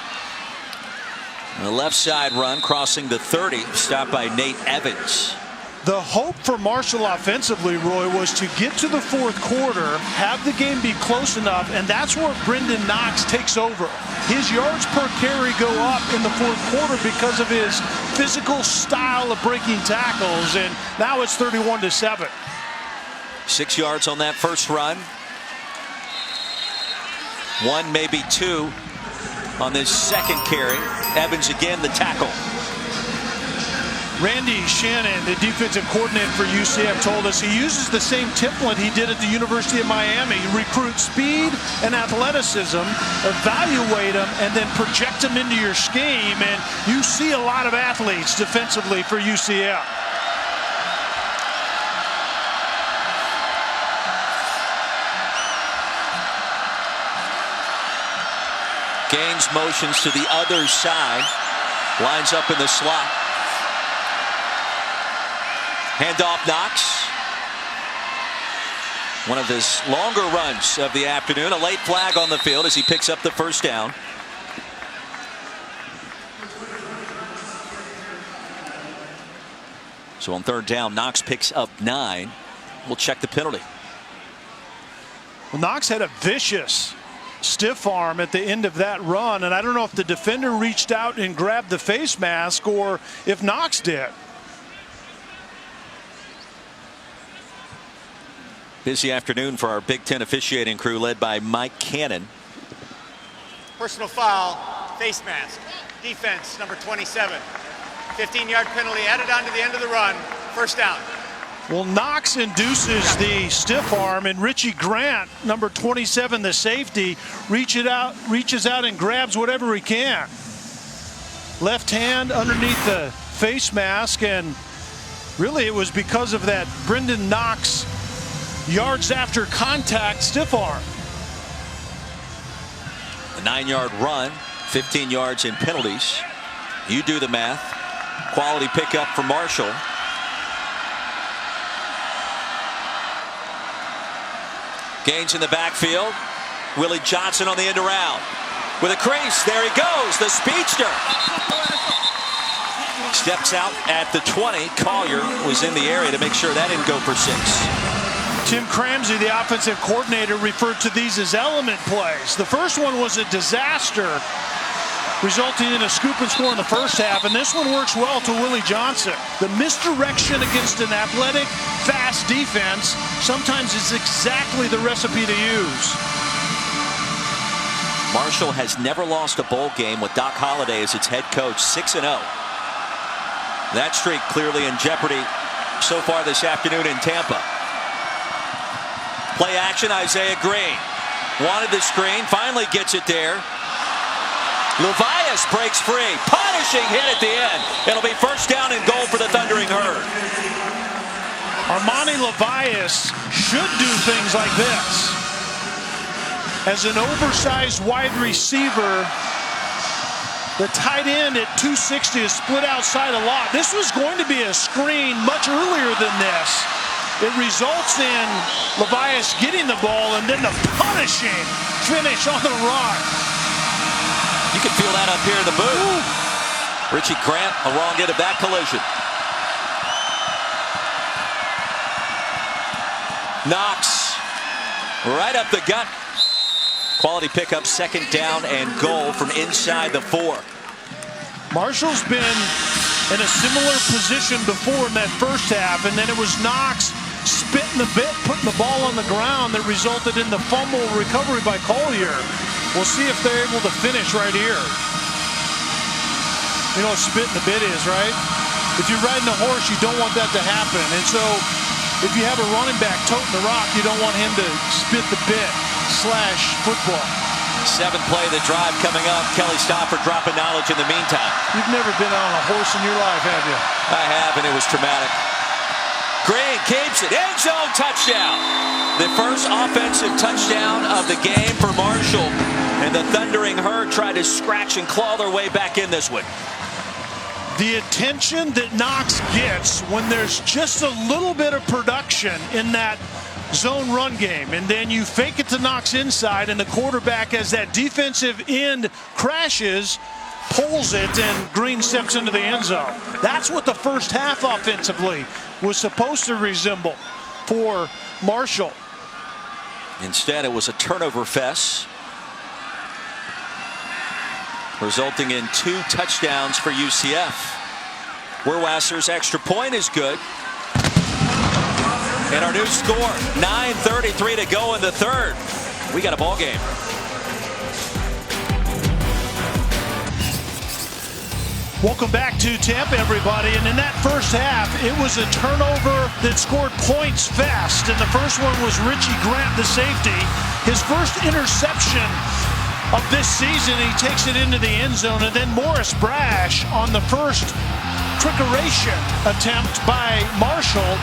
The left side run crossing the 30, stopped by Nate Evans. The hope for Marshall offensively, Roy, was to get to the fourth quarter, have the game be close enough, and that's where Brendan Knox takes over. His yards per carry go up in the fourth quarter because of his physical style of breaking tackles, and now it's 31-7. 6 yards on that first run. 1, maybe 2 on this second carry. Evans again the tackle. Randy Shannon, the defensive coordinator for UCF, told us he uses the same template he did at the University of Miami. Recruit speed and athleticism, evaluate them, and then project them into your scheme. And you see a lot of athletes defensively for UCF. Gaines motions to the other side. Lines up in the slot. Handoff Knox. One of his longer runs of the afternoon. A late flag on the field as he picks up the first down. So on third down, Knox picks up 9. We'll check the penalty. Well, Knox had a vicious stiff arm at the end of that run, and I don't know if the defender reached out and grabbed the face mask or if Knox did. Busy afternoon for our Big Ten officiating crew led by Mike Cannon. Personal foul, face mask, defense number 27. 15-yard penalty added on to the end of the run. First down. Well, Knox induces the stiff arm, and Richie Grant, number 27, the safety, reaches out and grabs whatever he can. Left hand underneath the face mask, and really it was because of that Brendan Knox yards after contact stiff arm. A 9-yard run, 15 yards in penalties. You do the math. Quality pickup for Marshall. Gains in the backfield. Willie Johnson on the end around. With a crease, there he goes, the speedster. Steps out at the 20. Collier was in the area to make sure that didn't go for 6. Tim Cramsey, the offensive coordinator, referred to these as element plays. The first one was a disaster, resulting in a scoop and score in the first half, and this one works well to Willie Johnson. The misdirection against an athletic, fast defense sometimes is exactly the recipe to use. Marshall has never lost a bowl game with Doc Holliday as its head coach, 6-0. That streak clearly in jeopardy so far this afternoon in Tampa. Play action, Isaiah Green. Wanted the screen, finally gets it there. Levias breaks free. Punishing hit at the end. It'll be first down and goal for the Thundering Herd. Armani Levias should do things like this. As an oversized wide receiver, the tight end at 260 is split outside a lot. This was going to be a screen much earlier than this. It results in Levias getting the ball and then the punishing finish on the run. You can feel that up here in the booth. Ooh. Richie Grant along into that collision. Knox right up the gut. Quality pickup, second down and goal from inside the 4. Marshall's been in a similar position before in that first half, and then it was Knox spitting the bit, putting the ball on the ground that resulted in the fumble recovery by Collier. We'll see if they're able to finish right here. You know what spitting the bit is, right? If you're riding a horse, you don't want that to happen. And so if you have a running back toting the rock, you don't want him to spit the bit / football. 7th play of the drive coming up. Kelly Stofford dropping knowledge in the meantime. You've never been on a horse in your life, have you? I have, and it was traumatic. Green keeps it. End zone touchdown. The first offensive touchdown of the game for Marshall. And the Thundering Herd tried to scratch and claw their way back in this one. The attention that Knox gets when there's just a little bit of production in that zone run game, and then you fake it to Knox inside, and the quarterback, as that defensive end crashes, pulls it, and Green steps into the end zone. That's what the first half offensively was supposed to resemble for Marshall. Instead, it was a turnover fest, resulting in 2 touchdowns for UCF. Werwasser's extra point is good. And our new score, 9:33 to go in the 3rd. We got a ball game. Welcome back to Tampa, everybody. And in that first half, it was a turnover that scored points fast. And the first one was Richie Grant, the safety. His first interception of this season. He takes it into the end zone. And then Morris Brash on the first trickeration attempt by Marshall.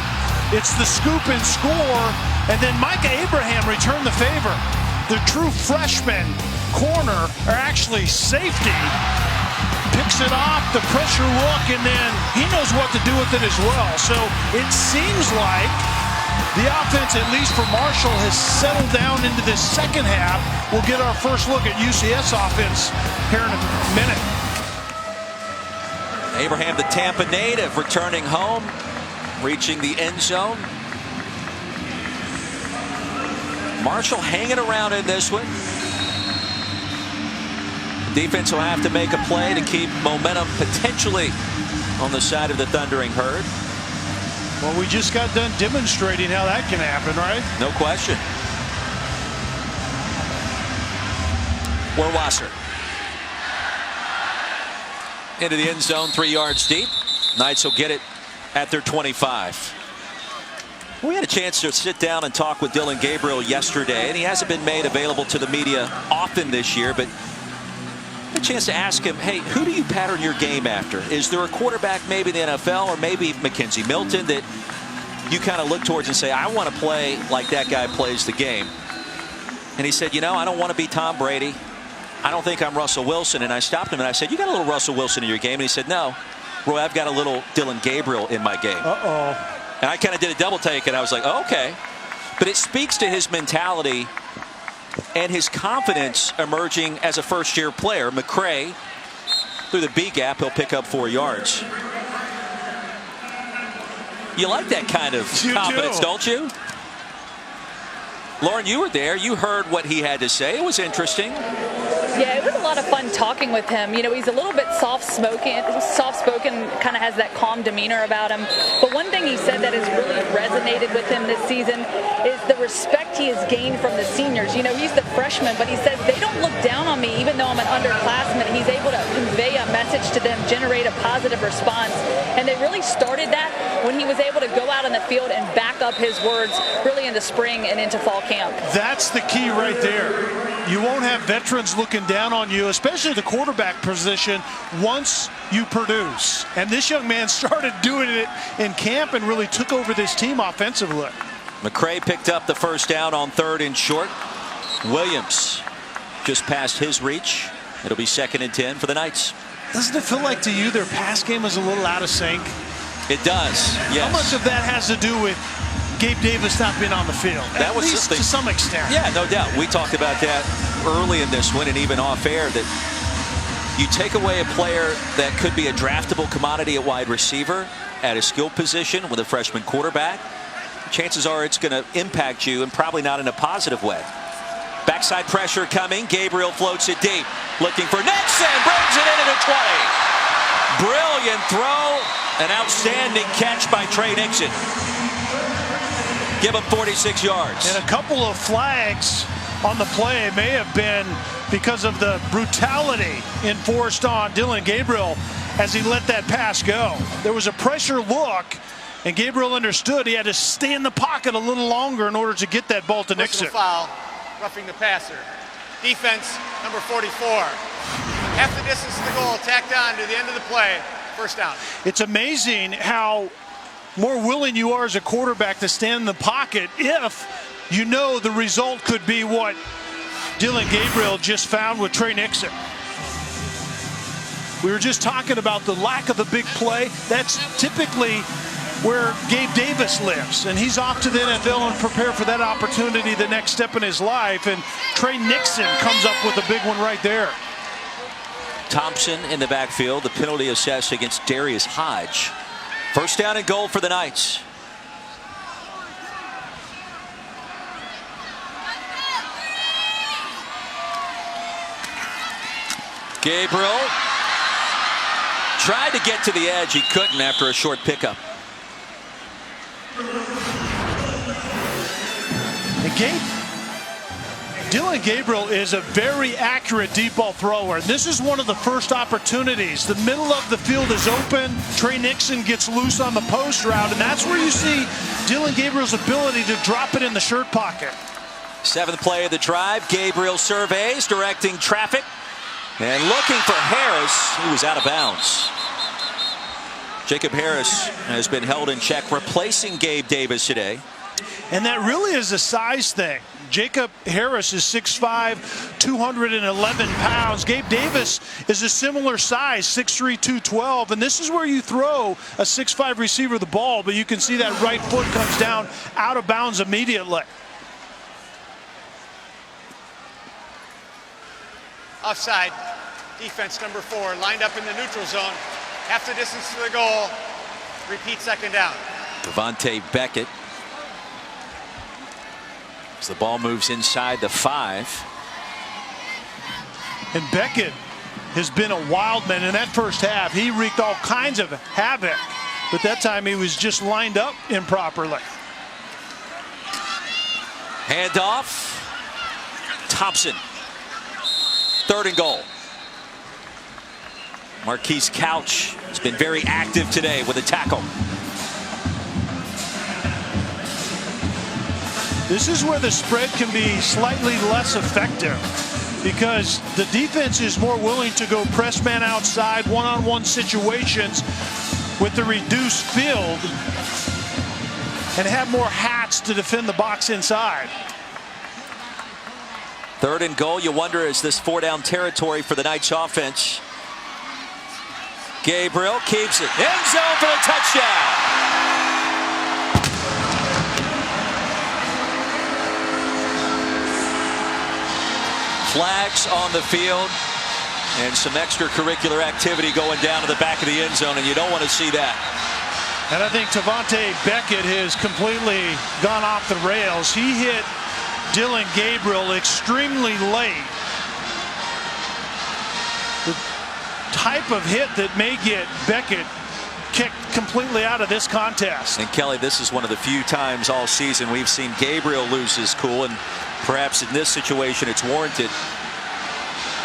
It's the scoop and score, and then Micah Abraham returned the favor. The true freshman corner, or actually safety, picks it off, the pressure look, and then he knows what to do with it as well. So it seems like the offense, at least for Marshall, has settled down into this second half. We'll get our first look at UCF's offense here in a minute. Abraham, the Tampa native, returning home, reaching the end zone. Marshall hanging around in this one. Defense will have to make a play to keep momentum potentially on the side of the Thundering Herd. Well, we just got done demonstrating how that can happen, right? No question. Werwasser into the end zone, 3 yards deep. Knights will get it at their 25. We had a chance to sit down and talk with Dillon Gabriel yesterday, and he hasn't been made available to the media often this year, but a chance to ask him, hey, who do you pattern your game after? Is there a quarterback maybe in the NFL or maybe Mackenzie Milton that you kind of look towards and say, I want to play like that guy plays the game? And he said, you know, I don't want to be Tom Brady. I don't think I'm Russell Wilson. And I stopped him and I said, you got a little Russell Wilson in your game? And he said, no, Roy, I've got a little Dylan Gabriel in my game. And I kind of did a double take and I was like, oh, okay. But it speaks to his mentality and his confidence emerging as a first-year player. McCray, through the B gap, he'll pick up 4 yards. You like that kind of confidence, don't you? Lauren, you were there. You heard what he had to say. It was interesting. Yeah, it was a lot of fun talking with him. You know, he's a little bit soft-spoken, kind of has that calm demeanor about him. But one thing he said that has really resonated with him this season is the respect he has gained from the seniors. You know, he's the freshman, but he says they don't look down on me even though I'm an underclassman. He's able to convey a message to them, generate a positive response. And they really started that when he was able to go out on the field and back up his words really into spring and into fall camp. That's the key right there. You won't have veterans looking down on you, especially the quarterback position, once you produce. And this young man started doing it in camp and really took over this team offensively. McCray picked up the first down on 3rd and short. Williams just past his reach. It'll be 2nd and 10 for the Knights. Doesn't it feel like to you their pass game is a little out of sync? It does, yes. How much of that has to do with Gabe Davis not being on the field? That was least to some extent. Yeah, no doubt. We talked about that early in this one and even off air, that you take away a player that could be a draftable commodity at wide receiver at a skill position with a freshman quarterback. Chances are it's going to impact you, and probably not in a positive way. Backside pressure coming. Gabriel floats it deep. Looking for Nixon. Brings it into the 20. Brilliant throw. An outstanding catch by Trey Nixon. Give him 46 yards. And a couple of flags on the play may have been because of the brutality enforced on Dylan Gabriel as he let that pass go. There was a pressure look, and Gabriel understood he had to stay in the pocket a little longer in order to get that ball to Nixon. Foul, roughing the passer. Defense, number 44. Half the distance to the goal, tacked on to the end of the play. First down. It's amazing how more willing you are as a quarterback to stand in the pocket if you know the result could be what Dylan Gabriel just found with Trey Nixon. We were just talking about the lack of the big play. That's typically where Gabe Davis lives, and he's off to the NFL and prepare for that opportunity, the next step in his life, and Trey Nixon comes up with a big one right there. Thompson in the backfield, the penalty assessed against Darius Hodge. First down and goal for the Knights. Gabriel tried to get to the edge. He couldn't after a short pickup. Dylan Gabriel is a very accurate deep ball thrower. This is one of the first opportunities. The middle of the field is open. Trey Nixon gets loose on the post route, and that's where you see Dylan Gabriel's ability to drop it in the shirt pocket. 7th play of the drive. Gabriel surveys, directing traffic, and looking for Harris, who was out of bounds. Jacob Harris has been held in check, replacing Gabe Davis today. And that really is a size thing. Jacob Harris is 6'5", 211 pounds. Gabe Davis is a similar size, 6'3", 212. And this is where you throw a 6'5" receiver the ball, but you can see that right foot comes down out of bounds immediately. Offside. Defense number 4 lined up in the neutral zone. Half the distance to the goal. Repeat 2nd down. Devontae Beckett. As the ball moves inside the 5. And Beckett has been a wild man in that first half. He wreaked all kinds of havoc, but that time he was just lined up improperly. Handoff. Thompson. 3rd and goal. Marquise Couch has been very active today with a tackle. This is where the spread can be slightly less effective because the defense is more willing to go press man outside, one-on-one situations with the reduced field and have more hats to defend the box inside. 3rd and goal. You wonder, is this 4-down territory for the Knights offense? Gabriel keeps it. End zone for the touchdown. Flags on the field and some extracurricular activity going down to the back of the end zone, and you don't want to see that. And I think Tavante Beckett has completely gone off the rails. He hit Dylan Gabriel extremely late. The type of hit that may get Beckett kicked completely out of this contest. And Kelly, this is one of the few times all season we've seen Gabriel lose his cool, and perhaps in this situation it's warranted.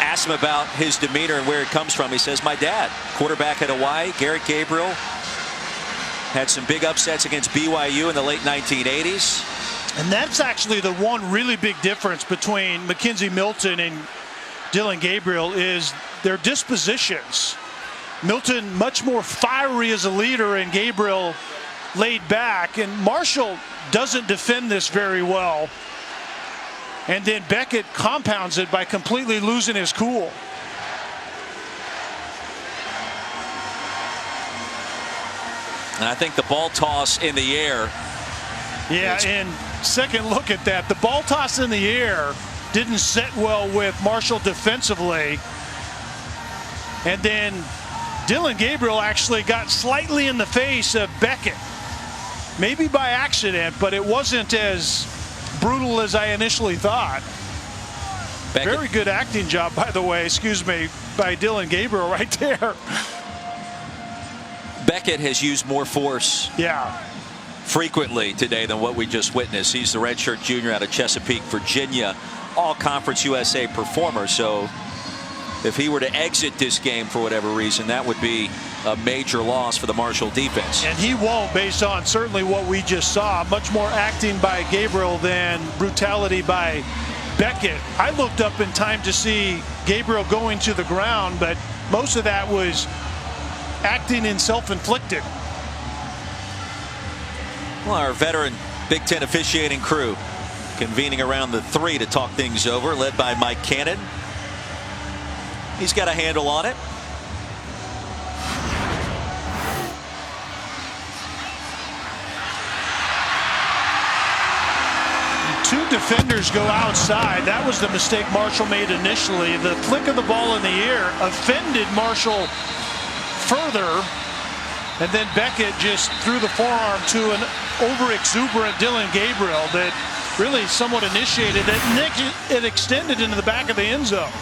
Ask him about his demeanor and where it comes from. He says, my dad, quarterback at Hawaii, Garrett Gabriel, had some big upsets against BYU in the late 1980s. And that's actually the one really big difference between Mackenzie Milton and Dylan Gabriel is their dispositions. Milton much more fiery as a leader, and Gabriel laid back. And Marshall doesn't defend this very well. And then Beckett compounds it by completely losing his cool. And I think the ball toss in the air. Yeah, and second look at that. The ball toss in the air didn't set well with Marshall defensively. And then Dylan Gabriel actually got slightly in the face of Beckett. Maybe by accident, but it wasn't as brutal as I initially thought. Beckett. Very good acting job, by the way, by Dylan Gabriel right there. Beckett has used more force frequently today than what we just witnessed. He's the redshirt junior out of Chesapeake, Virginia, all-conference USA performer. So if he were to exit this game for whatever reason, that would be a major loss for the Marshall defense. And he won't, based on certainly what we just saw. Much more acting by Gabriel than brutality by Beckett. I looked up in time to see Gabriel going to the ground, but most of that was acting in self-inflicted. Well, our veteran Big Ten officiating crew convening around the 3 to talk things over, led by Mike Cannon. He's got a handle on it. Two defenders go outside. That was the mistake Marshall made initially. The flick of the ball in the air offended Marshall further, and then Beckett just threw the forearm to an over-exuberant Dylan Gabriel that really somewhat initiated it. It extended into the back of the end zone.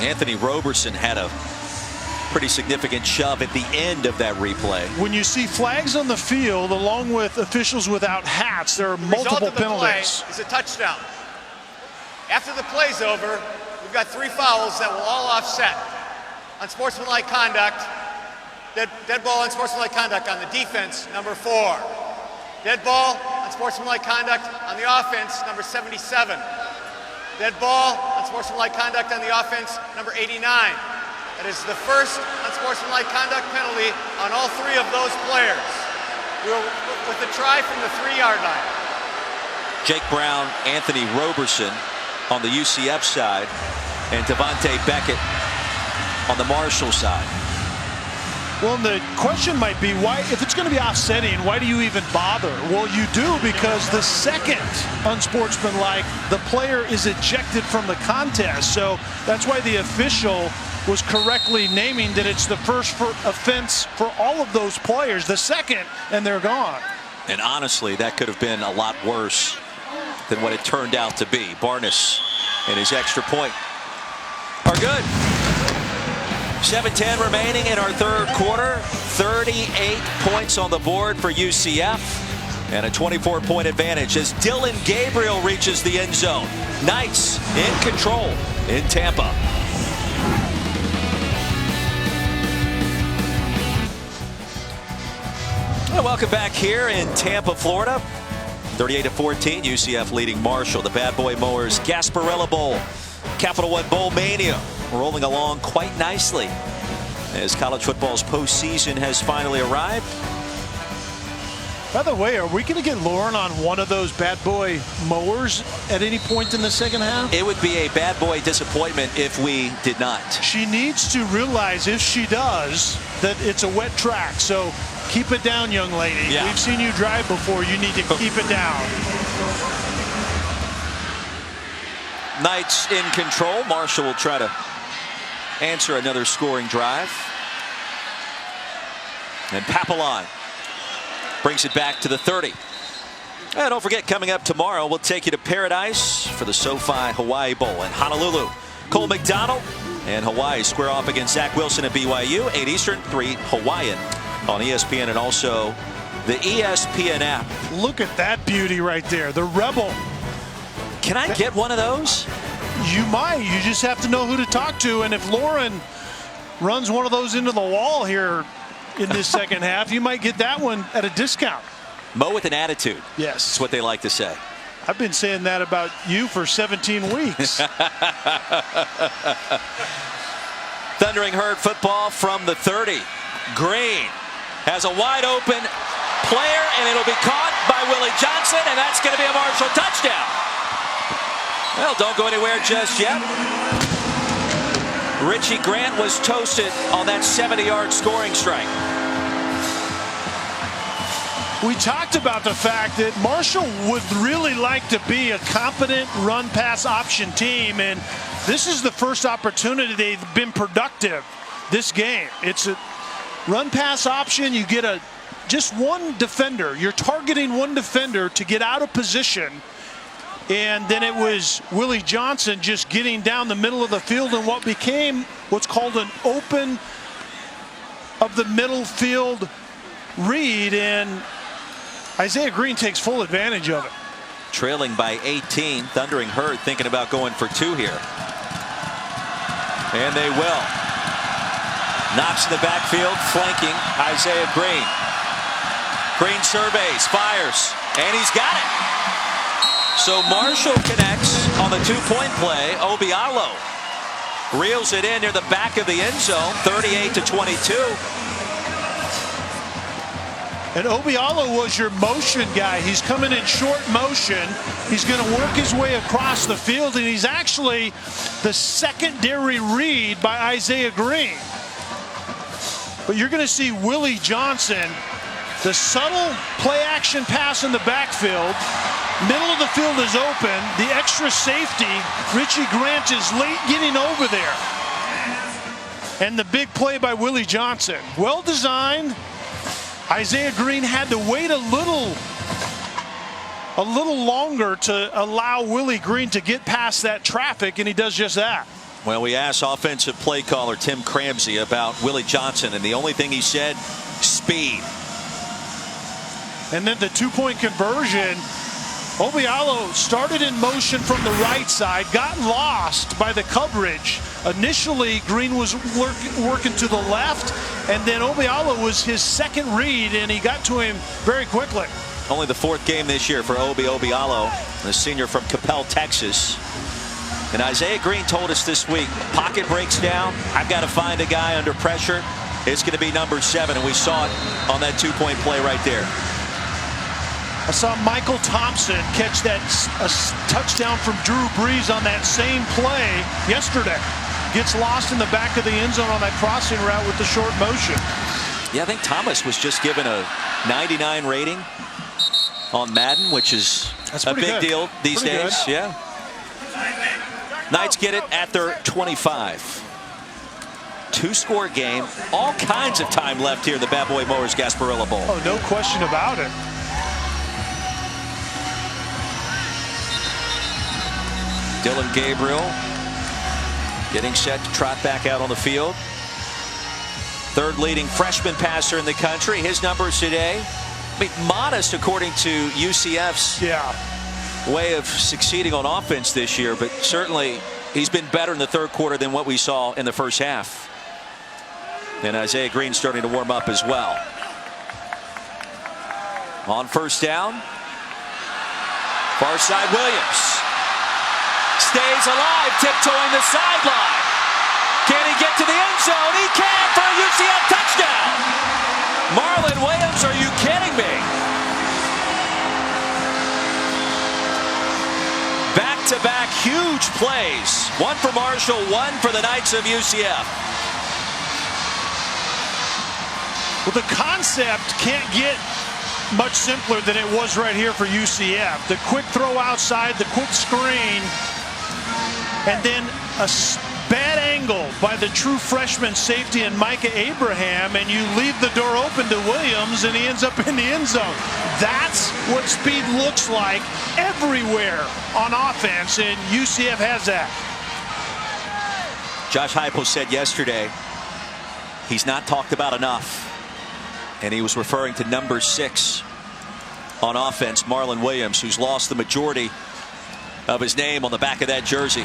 Anthony Roberson had a pretty significant shove at the end of that replay. When you see flags on the field along with officials without hats, there are multiple penalties. Play is a touchdown. After the play's over, we've got 3 fouls that will all offset. Unsportsmanlike conduct, dead ball, unsportsmanlike conduct on the defense, number 4. Dead ball, unsportsmanlike conduct on the offense, number 77. Dead ball, unsportsmanlike conduct on the offense, number 89. That is the first unsportsmanlike conduct penalty on all 3 of those players. With the try from the 3-yard line. Jake Brown, Anthony Roberson on the UCF side, and Tavante Beckett on the Marshall side. Well, the question might be, why, if it's going to be offsetting, why do you even bother? Well, you do, because the second unsportsmanlike, the player is ejected from the contest. So that's why the official was correctly naming that it's the first offense for all of those players, the second, and they're gone. And honestly, that could have been a lot worse than what it turned out to be. Barnes and his extra point are good. 7:10 remaining in our 3rd quarter. 38 points on the board for UCF and a 24-point advantage as Dylan Gabriel reaches the end zone. Knights in control in Tampa. Well, welcome back here in Tampa, Florida. 38-14, UCF leading Marshall. The Bad Boy Mowers Gasparilla Bowl, Capital One Bowl Mania, rolling along quite nicely as college football's postseason has finally arrived. By the way, are we going to get Lauren on one of those bad boy mowers at any point in the second half? It would be a bad boy disappointment if we did not. She needs to realize, if she does, that it's a wet track. So keep it down, young lady. Yeah. We've seen you drive before. You need to keep it down. Knights in control. Marshall will try to answer another scoring drive. And Papillon brings it back to the 30. And don't forget, coming up tomorrow, we'll take you to Paradise for the SoFi Hawaii Bowl in Honolulu. Cole McDonald and Hawaii square off against Zach Wilson at BYU, 8 Eastern, 3 Hawaiian on ESPN and also the ESPN app. Look at that beauty right there, the Rebel. Can I get one of those? You might. You just have to know who to talk to. And if Lauren runs one of those into the wall here in this second half, you might get that one at a discount. Mo with an attitude. Yes. That's what they like to say. I've been saying that about you for 17 weeks. Thundering Herd football from the 30. Green has a wide open player, and it'll be caught by Willie Johnson, and that's going to be a Marshall touchdown. Well, don't go anywhere just yet. Richie Grant was toasted on that 70-yard scoring strike. We talked about the fact that Marshall would really like to be a competent run-pass option team, and this is the first opportunity they've been productive this game. It's a run-pass option. You get just one defender. You're targeting one defender to get out of position. And then it was Willie Johnson just getting down the middle of the field in what became what's called an open of the middle field read, and Isaiah Green takes full advantage of it. Trailing by 18, Thundering Herd thinking about going for 2 here. And they will. Knox in the backfield, flanking Isaiah Green. Green surveys, fires, and he's got it. So Marshall connects on the 2-point play. Obialo reels it in near the back of the end zone, 38-22. And Obialo was your motion guy. He's coming in short motion. He's going to work his way across the field, and he's actually the secondary read by Isaiah Green. But you're going to see Willie Johnson, the subtle play action pass in the backfield. Middle of the field is open. The extra safety, Richie Grant is late getting over there. And the big play by Willie Johnson. Well designed. Isaiah Green had to wait a little longer to allow Willie Green to get past that traffic, and he does just that. Well, we asked offensive play caller Tim Cramsey about Willie Johnson, and the only thing he said, speed. And then the 2-point conversion. Obialo started in motion from the right side, got lost by the coverage. Initially, Green was working to the left, and then Obialo was his second read, and he got to him very quickly. Only the 4th game this year for Obialo, the senior from Capel, Texas. And Isaiah Green told us this week, pocket breaks down, I've got to find a guy under pressure. It's going to be number 7, and we saw it on that 2-point play right there. I saw Michael Thompson catch that touchdown from Drew Brees on that same play yesterday. Gets lost in the back of the end zone on that crossing route with the short motion. Yeah, I think Thomas was just given a 99 rating on Madden, which is a big deal these days. Yeah. Knights get it at their 25. 2-score game. All kinds of time left here in the Bad Boy Mowers Gasparilla Bowl. Oh, no question about it. Dylan Gabriel getting set to trot back out on the field. 3rd leading freshman passer in the country. His numbers today, I mean, modest according to UCF's way of succeeding on offense this year, but certainly he's been better in the 3rd quarter than what we saw in the first half. And Isaiah Green starting to warm up as well. On 1st down, far side Williams. Stays alive, tiptoeing the sideline. Can he get to the end zone? He can for a UCF touchdown. Marlon Williams, are you kidding me? plays. One for Marshall, one for the Knights of UCF. Well, the concept can't get much simpler than it was right here for UCF. The quick throw outside, the quick screen, and then a bad angle by the true freshman safety and Micah Abraham, and you leave the door open to Williams, and he ends up in the end zone. That's what speed looks like everywhere on offense, and UCF has that. Josh Heupel said yesterday he's not talked about enough, and he was referring to number 6 on offense, Marlon Williams, who's lost the majority of his name on the back of that jersey.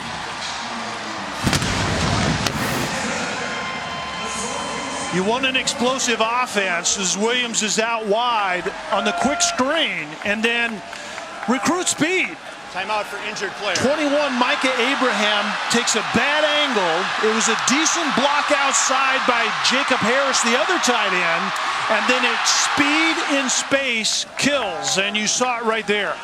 You want an explosive offense as Williams is out wide on the quick screen, and then recruit speed. Timeout for injured player. 21, Micah Abraham takes a bad angle. It was a decent block outside by Jacob Harris, the other tight end, and then it's speed in space kills, and you saw it right there.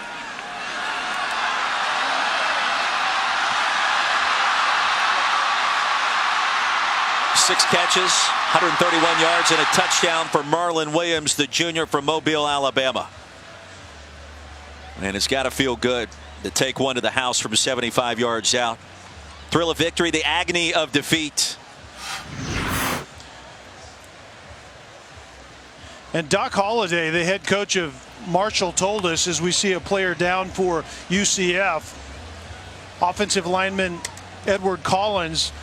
Six catches, 131 yards, and a touchdown for Marlon Williams, the junior from Mobile, Alabama. And it's got to feel good to take one to the house from 75 yards out. Thrill of victory, the agony of defeat. And Doc Holliday, the head coach of Marshall, told us as we see a player down for UCF, offensive lineman Edward Collins,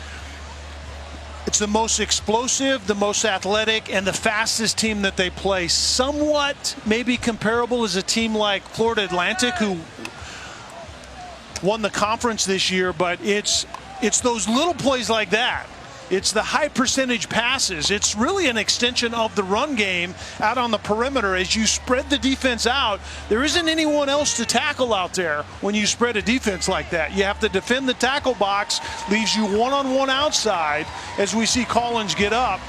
it's the most explosive, the most athletic, and the fastest team that they play. Somewhat maybe comparable as a team like Florida Atlantic, who won the conference this year, but it's those little plays like that. It's the high percentage passes. It's really an extension of the run game out on the perimeter. As you spread the defense out, there isn't anyone else to tackle out there when you spread a defense like that. You have to defend the tackle box, leaves you one-on-one outside as we see Collins get up.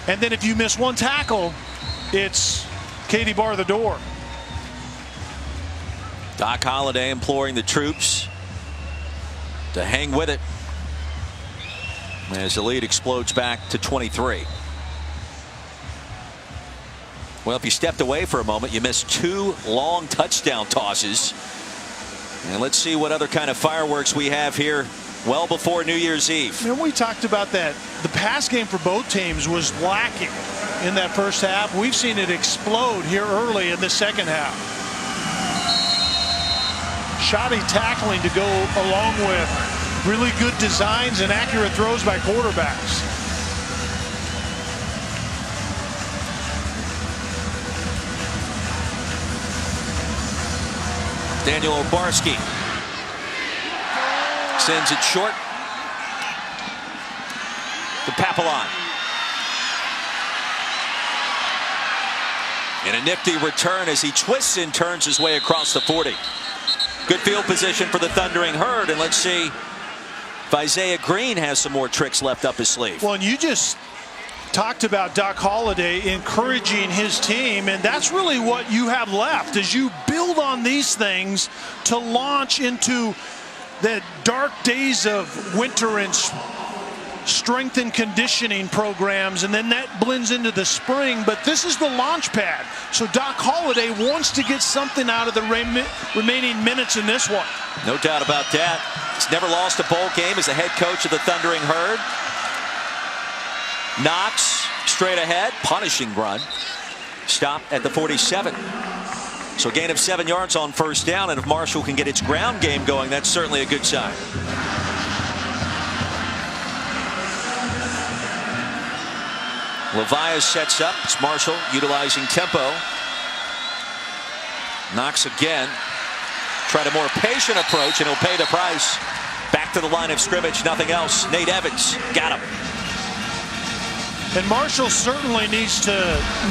And then if you miss one tackle, it's Katie bar the door. Doc Holliday imploring the troops to hang with it as the lead explodes back to 23. Well, if you stepped away for a moment, you missed 2 long touchdown tosses. And let's see what other kind of fireworks we have here well before New Year's Eve. And we talked about that. The pass game for both teams was lacking in that first half. We've seen it explode here early in the second half. Shoddy tackling to go along with really good designs and accurate throws by quarterbacks. Daniel Obarski sends it short to Papillon. And a nifty return as he twists and turns his way across the 40. Good field position for the Thundering Herd, and let's see if Isaiah Green has some more tricks left up his sleeve. Well, and you just talked about Doc Holliday encouraging his team, and that's really what you have left as you build on these things to launch into the dark days of winter and strength and conditioning programs, and then that blends into the spring. But this is the launch pad, so Doc Holliday wants to get something out of the remaining minutes in this one. No doubt about that. He's never lost a bowl game as the head coach of the Thundering Herd. Knox straight ahead, punishing run. Stop at the 47. So a gain of 7 yards on first down, and if Marshall can get its ground game going, that's certainly a good sign. Levias sets up. It's Marshall utilizing tempo. Knox again. Tried a more patient approach, and he'll pay the price. Back to the line of scrimmage, nothing else. Nate Evans got him. And Marshall certainly needs to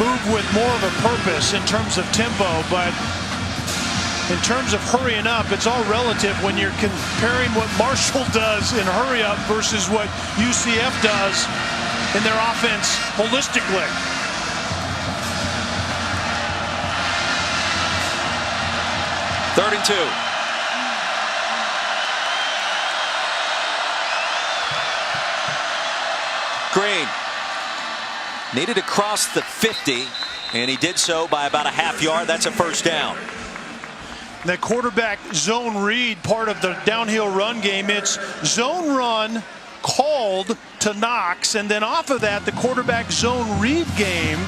move with more of a purpose in terms of tempo, but in terms of hurrying up, it's all relative when you're comparing what Marshall does in hurry up versus what UCF does in their offense holistically. Green needed to cross the 50, and he did so by about a half yard. That's a first down. The quarterback zone read, part of the downhill run game. It's zone run called to Knox, and then off of that, the quarterback zone read game.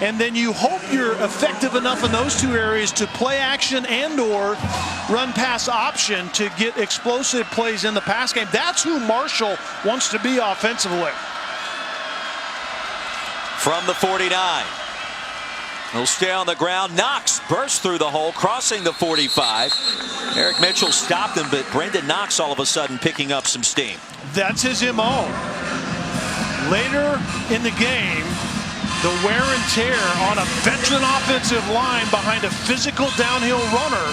And then you hope you're effective enough in those two areas to play action and or run pass option to get explosive plays in the pass game. That's who Marshall wants to be offensively. From the 49. He'll stay on the ground. Knox burst through the hole, crossing the 45. Eric Mitchell stopped him, but Brendan Knox all of a sudden picking up some steam. That's his MO. Later in the game, the wear and tear on a veteran offensive line behind a physical downhill runner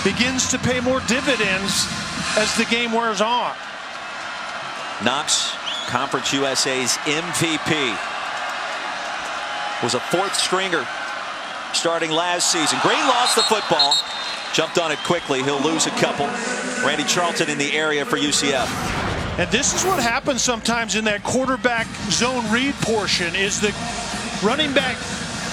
begins to pay more dividends as the game wears on. Knox, Conference USA's MVP, was a fourth stringer starting last season. Green lost the football, jumped on it quickly. He'll lose a couple. Randy Charlton in the area for UCF. And this is what happens sometimes in that quarterback zone read portion, is the running back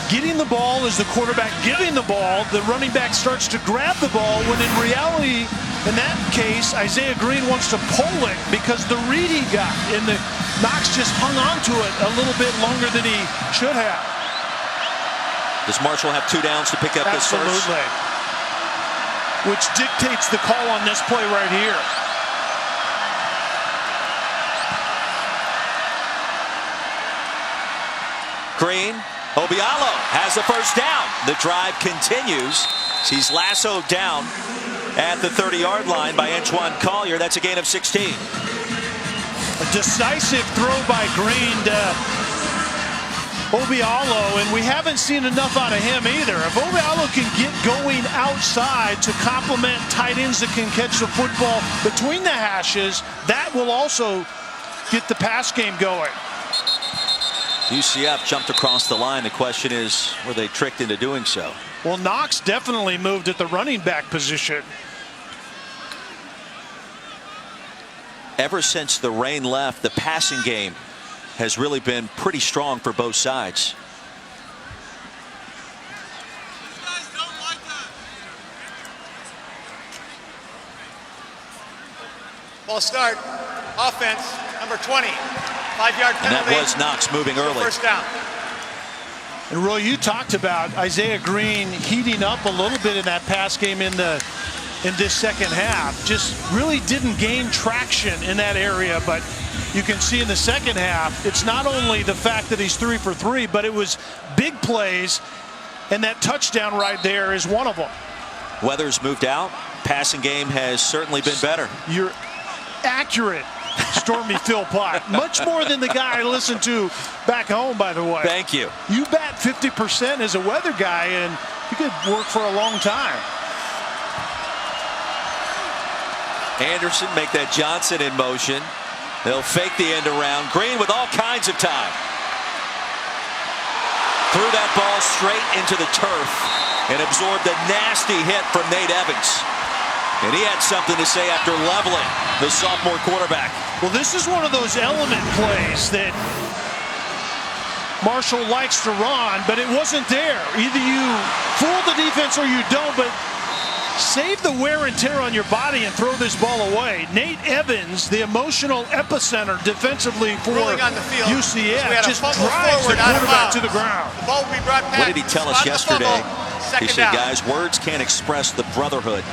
getting the ball, is the quarterback giving the ball. The running back starts to grab the ball, when in reality, in that case, Isaiah Green wants to pull it because the read he got, and the Knox just hung on to it a little bit longer than he should have. Does Marshall have 2 downs to pick up this first? Absolutely. Which dictates the call on this play right here. Green, Obialo has the first down. The drive continues. He's lassoed down at the 30-yard line by Antoine Collier. That's a gain of 16. A decisive throw by Green to Obialo, and we haven't seen enough out of him either. If Obialo can get going outside to complement tight ends that can catch the football between the hashes, that will also get the pass game going. UCF jumped across the line. The question is, were they tricked into doing so? Well, Knox definitely moved at the running back position. Ever since the rain left, the passing game has really been pretty strong for both sides. Ball start. Offense, number 20. 5-yard penalty. And that was Knox moving early. First down. And Roy, you talked about Isaiah Green heating up a little bit in that pass game in this second half. Just really didn't gain traction in that area, but you can see in the second half, it's not only the fact that he's 3 for 3, but it was big plays, and that touchdown right there is one of them. Weather's moved out. Passing game has certainly been better. You're accurate, Stormy Philpott. Much more than the guy I listened to back home, by the way. Thank you. You bat 50% as a weather guy, and you could work for a long time. Anderson make that Johnson in motion. They'll fake the end around. Green with all kinds of time. Threw that ball straight into the turf and absorbed a nasty hit from Nate Evans. And he had something to say after leveling the sophomore quarterback. Well, this is one of those element plays that Marshall likes to run, but it wasn't there. Either you fool the defense or you don't, but save the wear and tear on your body and throw this ball away. Nate Evans, the emotional epicenter defensively for UCF, just drives the quarterback to the ground. The ball will be brought back. What did he tell us yesterday? He said, guys, words can't express the brotherhood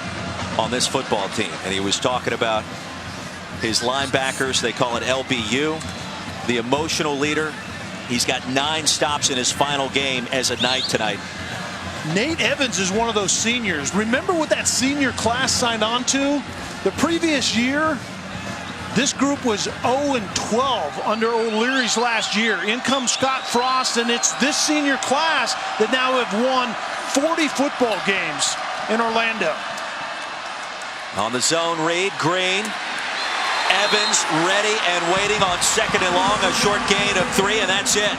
on this football team. And he was talking about his linebackers. They call it LBU. The emotional leader. He's got 9 stops in his final game as a Knight tonight. Nate Evans is one of those seniors. Remember what that senior class signed on to? The previous year, this group was 0-12 under O'Leary's last year. In comes Scott Frost, and it's this senior class that now have won 40 football games in Orlando. On the zone read, Green. Evans ready and waiting on 2nd and long. A short gain of 3, and that's it.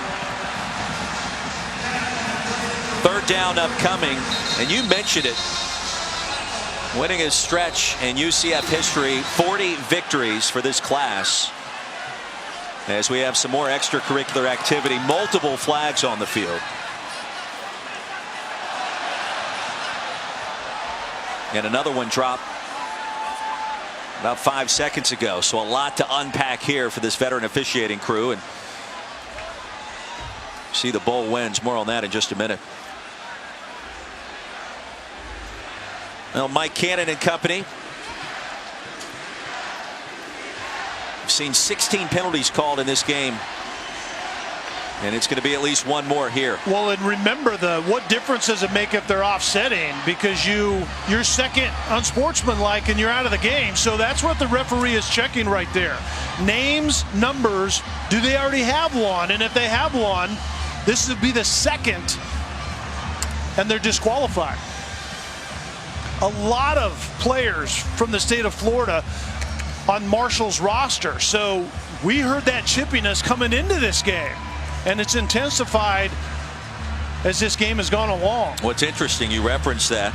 3rd down upcoming, and you mentioned it. Winning a stretch in UCF history, 40 victories for this class. as we have some more extracurricular activity, multiple flags on the field. And another one dropped about 5 seconds ago. So a lot to unpack here for this veteran officiating crew. And see the bowl wins. More on that in just a minute. Well, Mike Cannon and company. We've seen 16 penalties called in this game. And it's going to be at least one more here. Well, and remember, what difference does it make if they're offsetting? Because you're second unsportsmanlike and you're out of the game. So that's what the referee is checking right there. Names, numbers, do they already have one? And if they have one, this would be the second, and they're disqualified. A lot of players from the state of Florida on Marshall's roster. So we heard that chippiness coming into this game. And it's intensified as this game has gone along. What's interesting, you referenced that.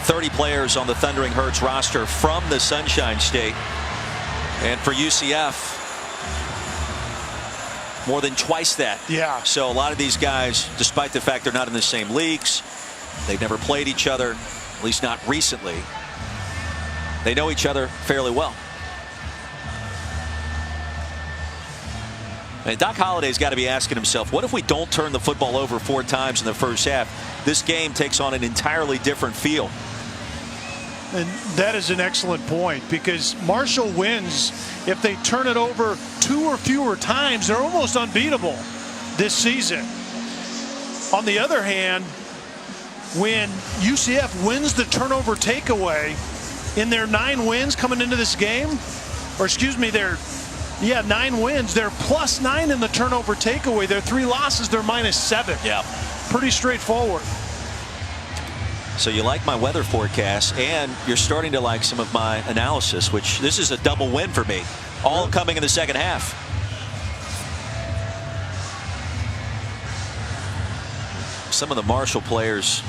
30 players on the Thundering Herds roster from the Sunshine State. And for UCF, more than twice that. Yeah. So a lot of these guys, despite the fact they're not in the same leagues, they've never played each other, at least not recently. They know each other fairly well. And Doc Holliday's got to be asking himself, what if we don't turn the football over 4 times in the first half? This game takes on an entirely different feel. And that is an excellent point, because Marshall wins if they turn it over 2 or fewer times. They're almost unbeatable this season. On the other hand, when UCF wins the turnover takeaway in their 9 wins coming into this game, or excuse me, their 9 wins, they're +9 in the turnover takeaway. Their 3 losses, they're -7. Yeah. Pretty straightforward. So you like my weather forecast, and you're starting to like some of my analysis, which this is a double win for me. All coming in the second half. Some of the Marshall players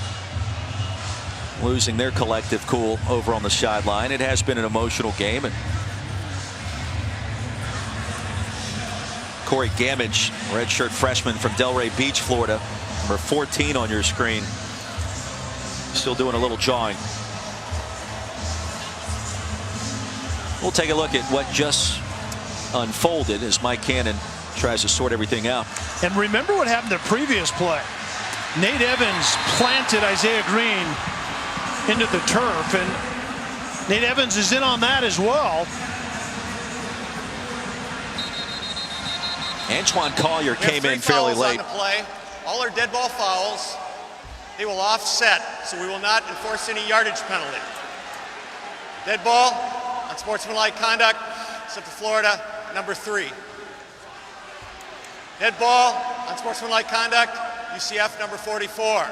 losing their collective cool over on the sideline. It has been an emotional game. And Corey Gamage, redshirt freshman from Delray Beach, Florida, number 14 on your screen, still doing a little jawing. We'll take a look at what just unfolded as Mike Cannon tries to sort everything out. And remember what happened the previous play. Nate Evans planted Isaiah Green into the turf, and Nate Evans is in on that as well. Antoine Collier came in fairly late. On the play. All are dead ball fouls. They will offset, so we will not enforce any yardage penalty. Dead ball, unsportsmanlike conduct, sent to Florida, number 3. Dead ball, unsportsmanlike conduct, UCF, number 44.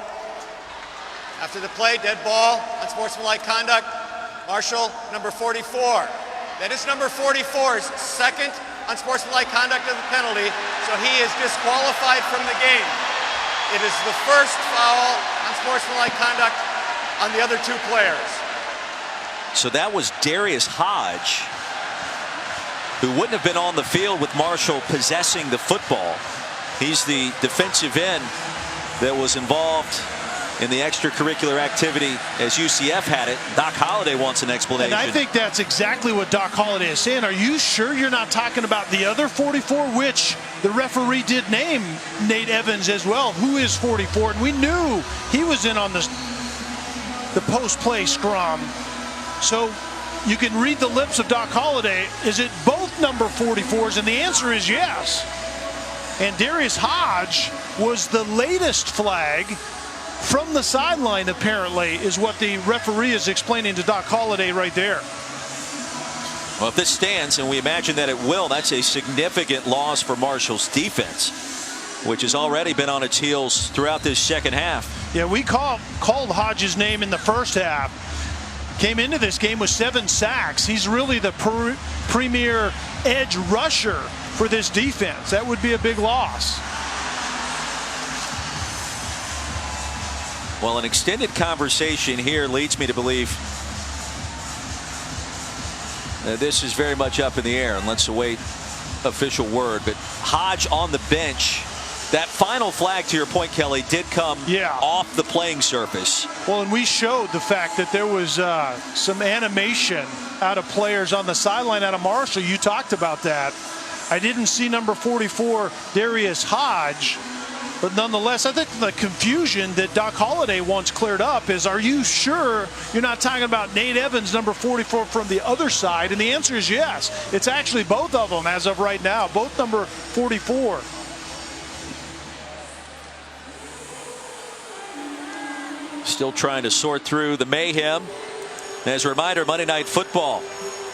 After the play, dead ball, unsportsmanlike conduct, Marshall, number 44. That is number 44's second unsportsmanlike conduct of the penalty, so he is disqualified from the game. It is the first foul, unsportsmanlike conduct, on the other 2 players. So that was Darius Hodge, who wouldn't have been on the field with Marshall possessing the football. He's the defensive end that was involved in the extracurricular activity as UCF had it. Doc Holliday wants an explanation. And I think that's exactly what Doc Holliday is saying. Are you sure you're not talking about the other 44, which the referee did name Nate Evans as well, who is 44, and we knew he was in on the post-play scrum. So you can read the lips of Doc Holliday. Is it both number 44s? And the answer is yes. And Darius Hodge was the latest flag from the sideline, apparently, is what the referee is explaining to Doc Holliday right there. Well, if this stands, and we imagine that it will, that's a significant loss for Marshall's defense, which has already been on its heels throughout this second half. Yeah, we called Hodge's name in the first half. Came into this game with 7 sacks. He's really the premier edge rusher for this defense. That would be a big loss. Well, an extended conversation here leads me to believe that this is very much up in the air, and let's await official word, but Hodge on the bench. That final flag, to your point, Kelly, did come off the playing surface. Well, and we showed the fact that there was some animation out of players on the sideline out of Marshall. You talked about that. I didn't see number 44, Darius Hodge, but nonetheless, I think the confusion that Doc Holliday wants cleared up is, are you sure you're not talking about Nate Evans, number 44, from the other side? And the answer is yes. It's actually both of them as of right now, both number 44. Still trying to sort through the mayhem. As a reminder, Monday Night Football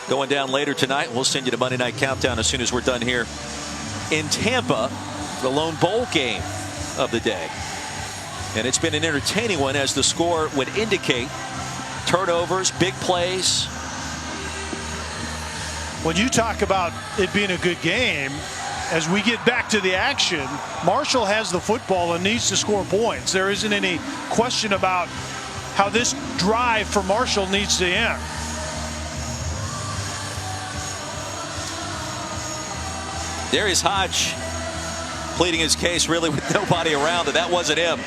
going down later tonight. We'll send you the Monday Night Countdown as soon as we're done here in Tampa, the lone bowl game of the day. And it's been an entertaining one, as the score would indicate. Turnovers, big plays. When you talk about it being a good game, as we get back to the action, Marshall has the football and needs to score points. There isn't any question about how this drive for Marshall needs to end. Darius Hodge pleading his case really with nobody around, and that wasn't him.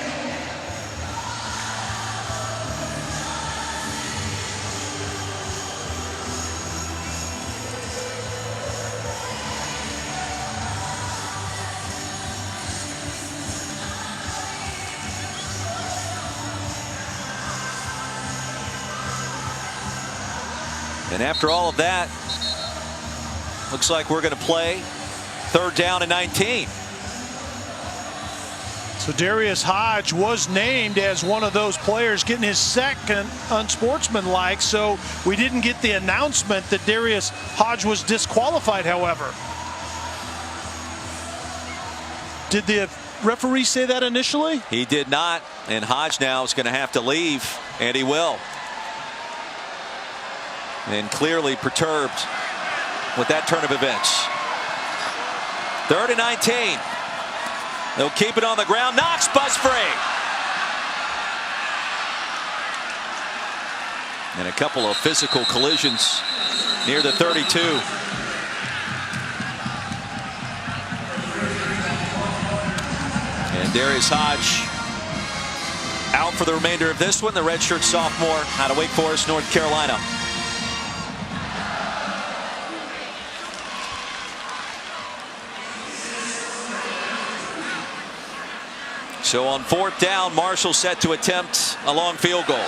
And after all of that, looks like we're going to play 3rd down and 19. So Darius Hodge was named as one of those players getting his second unsportsmanlike. So we didn't get the announcement that Darius Hodge was disqualified, however. Did the referee say that initially? He did not. And Hodge now is going to have to leave, and he will. And clearly perturbed with that turn of events. 3rd and 19. They'll keep it on the ground. Knox bust free. And a couple of physical collisions near the 32. And Darius Hodge out for the remainder of this one. The redshirt sophomore out of Wake Forest, North Carolina. So on 4th down, Marshall set to attempt a long field goal.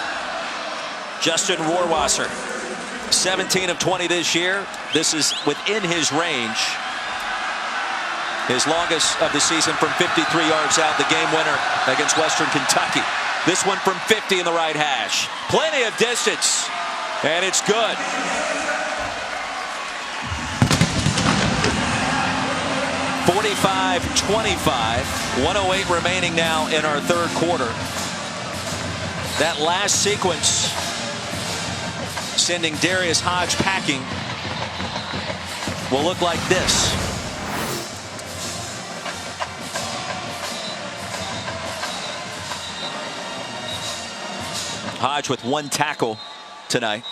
Justin Rohrwasser, 17 of 20 this year. This is within his range. His longest of the season from 53 yards out, the game winner against Western Kentucky. This one from 50 in the right hash. Plenty of distance, and it's good. 45-25, 1:08 remaining now in our 3rd quarter. That last sequence sending Darius Hodge packing will look like this. Hodge with 1 tackle tonight.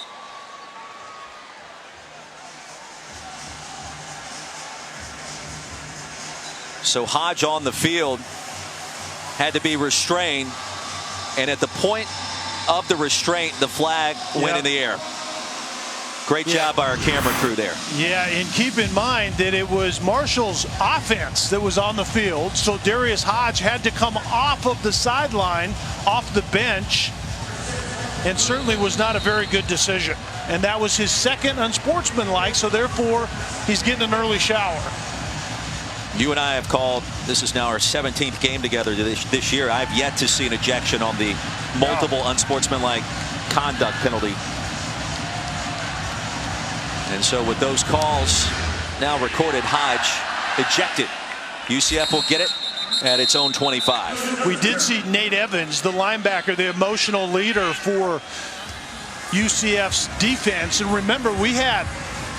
So Hodge on the field had to be restrained, and at the point of the restraint, the flag went in the air. Great job by our camera crew there. Yeah, and keep in mind that it was Marshall's offense that was on the field, so Darius Hodge had to come off of the sideline, off the bench, and certainly was not a very good decision. And that was his second unsportsmanlike, so therefore he's getting an early shower. You and I have called, this is now our 17th game together this year. I've yet to see an ejection on the multiple unsportsmanlike conduct penalty. And so with those calls now recorded, Hodge ejected. UCF will get it at its own 25. We did see Nate Evans, the linebacker, the emotional leader for UCF's defense. And remember, we had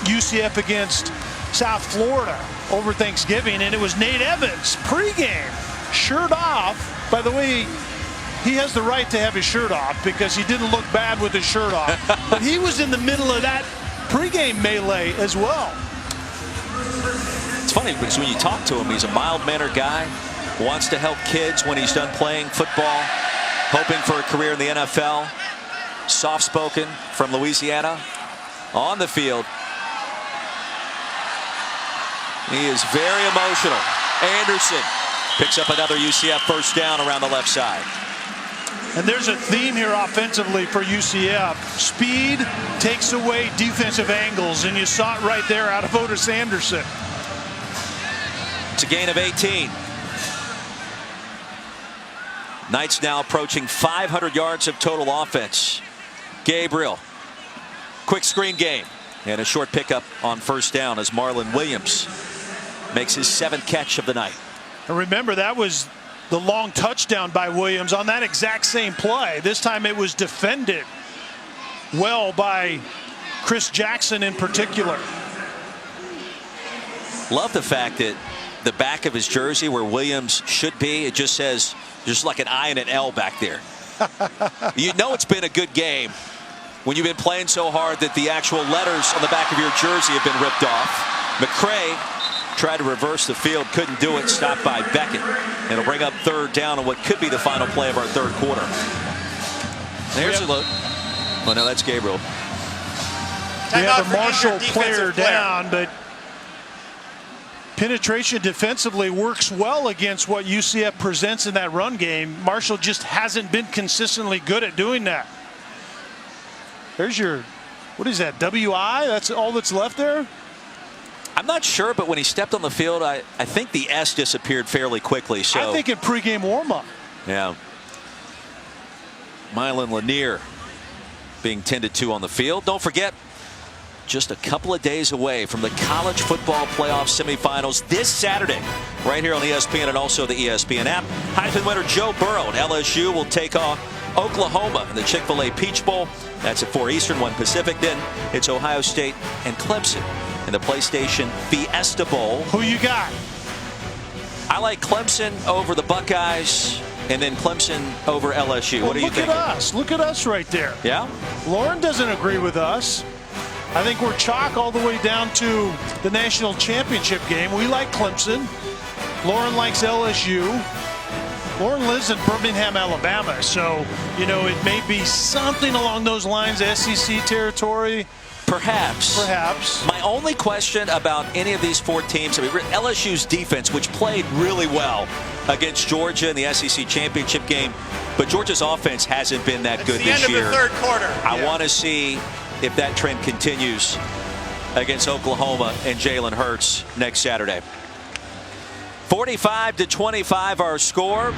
UCF against South Florida over Thanksgiving, and it was Nate Evans pregame, shirt off. By the way, he has the right to have his shirt off because he didn't look bad with his shirt off. But he was in the middle of that pregame melee as well. It's funny because when you talk to him, he's a mild-mannered guy, wants to help kids when he's done playing football, hoping for a career in the NFL, soft-spoken from Louisiana. On the field, he is very emotional. Anderson picks up another UCF first down around the left side. And there's a theme here offensively for UCF. Speed takes away defensive angles, and you saw it right there out of Otis Anderson. It's a gain of 18. Knights now approaching 500 yards of total offense. Gabriel, quick screen game, and a short pickup on first down as Marlon Williams makes his 7th catch of the night. And remember, that was the long touchdown by Williams on that exact same play. This time it was defended well by Chris Jackson in particular. Love the fact that the back of his jersey where Williams should be, it just says, just like an I and an L back there. You know it's been a good game when you've been playing so hard that the actual letters on the back of your jersey have been ripped off. McCray tried to reverse the field, couldn't do it, stopped by Beckett. It'll bring up third down on what could be the final play of our third quarter. There's a look. Oh, no, that's Gabriel. We have a Marshall player down, but penetration defensively works well against what UCF presents in that run game. Marshall just hasn't been consistently good at doing that. There's your, what is that, WI? That's all that's left there? I'm not sure, but when he stepped on the field, I think the S disappeared fairly quickly. So I think in pregame warm-up. Yeah. Mylan Lanier being tended to on the field. Don't forget, just a couple of days away from the college football playoff semifinals this Saturday, right here on ESPN and also the ESPN app. Heisman winner Joe Burrow and LSU will take on Oklahoma in the Chick-fil-A Peach Bowl. That's at 4 Eastern, 1 Pacific. Then it's Ohio State and Clemson in the PlayStation Fiesta Bowl. Who you got? I like Clemson over the Buckeyes, and then Clemson over LSU. Well, what do you think? Look at us. Look at us right there. Yeah? Lauren doesn't agree with us. I think we're chalk all the way down to the national championship game. We like Clemson. Lauren likes LSU. Lauren lives in Birmingham, Alabama, so, you know, it may be something along those lines, SEC territory. Perhaps. Perhaps. My only question about any of these 4 teams, I mean, LSU's defense, which played really well against Georgia in the SEC championship game, but Georgia's offense hasn't been that good this year. It's the end of the third quarter. I want to see if that trend continues against Oklahoma and Jalen Hurts next Saturday. 45-25 our score.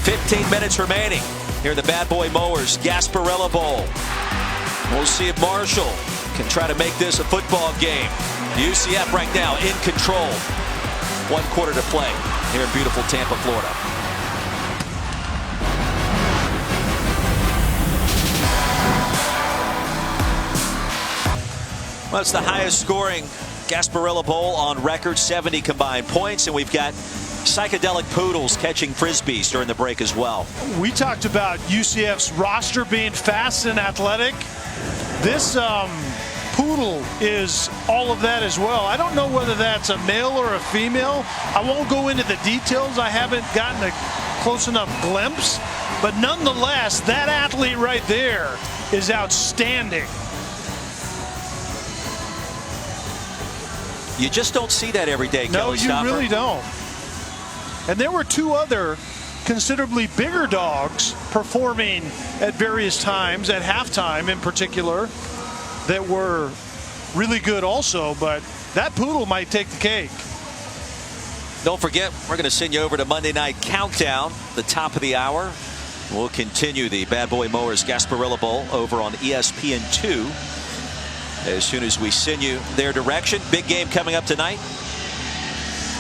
15 minutes remaining here in the Bad Boy Mowers Gasparilla Bowl. We'll see if Marshall can try to make this a football game. UCF right now in control. 1 quarter to play here in beautiful Tampa, Florida. Well, it's the highest scoring Gasparilla Bowl on record, 70 combined points, and we've got psychedelic poodles catching frisbees during the break as well. We talked about UCF's roster being fast and athletic. This poodle is all of that as well. I don't know whether that's a male or a female. I won't go into the details. I haven't gotten a close enough glimpse. But nonetheless, that athlete right there is outstanding. You just don't see that every day, No, Kelly you Stopper. really don't. And there were 2 other considerably bigger dogs performing at various times, at halftime in particular, that were really good also, but that poodle might take the cake. Don't forget, we're going to send you over to Monday Night Countdown, the top of the hour. We'll continue the Bad Boy Mowers Gasparilla Bowl over on ESPN2 as soon as we send you their direction. Big game coming up tonight.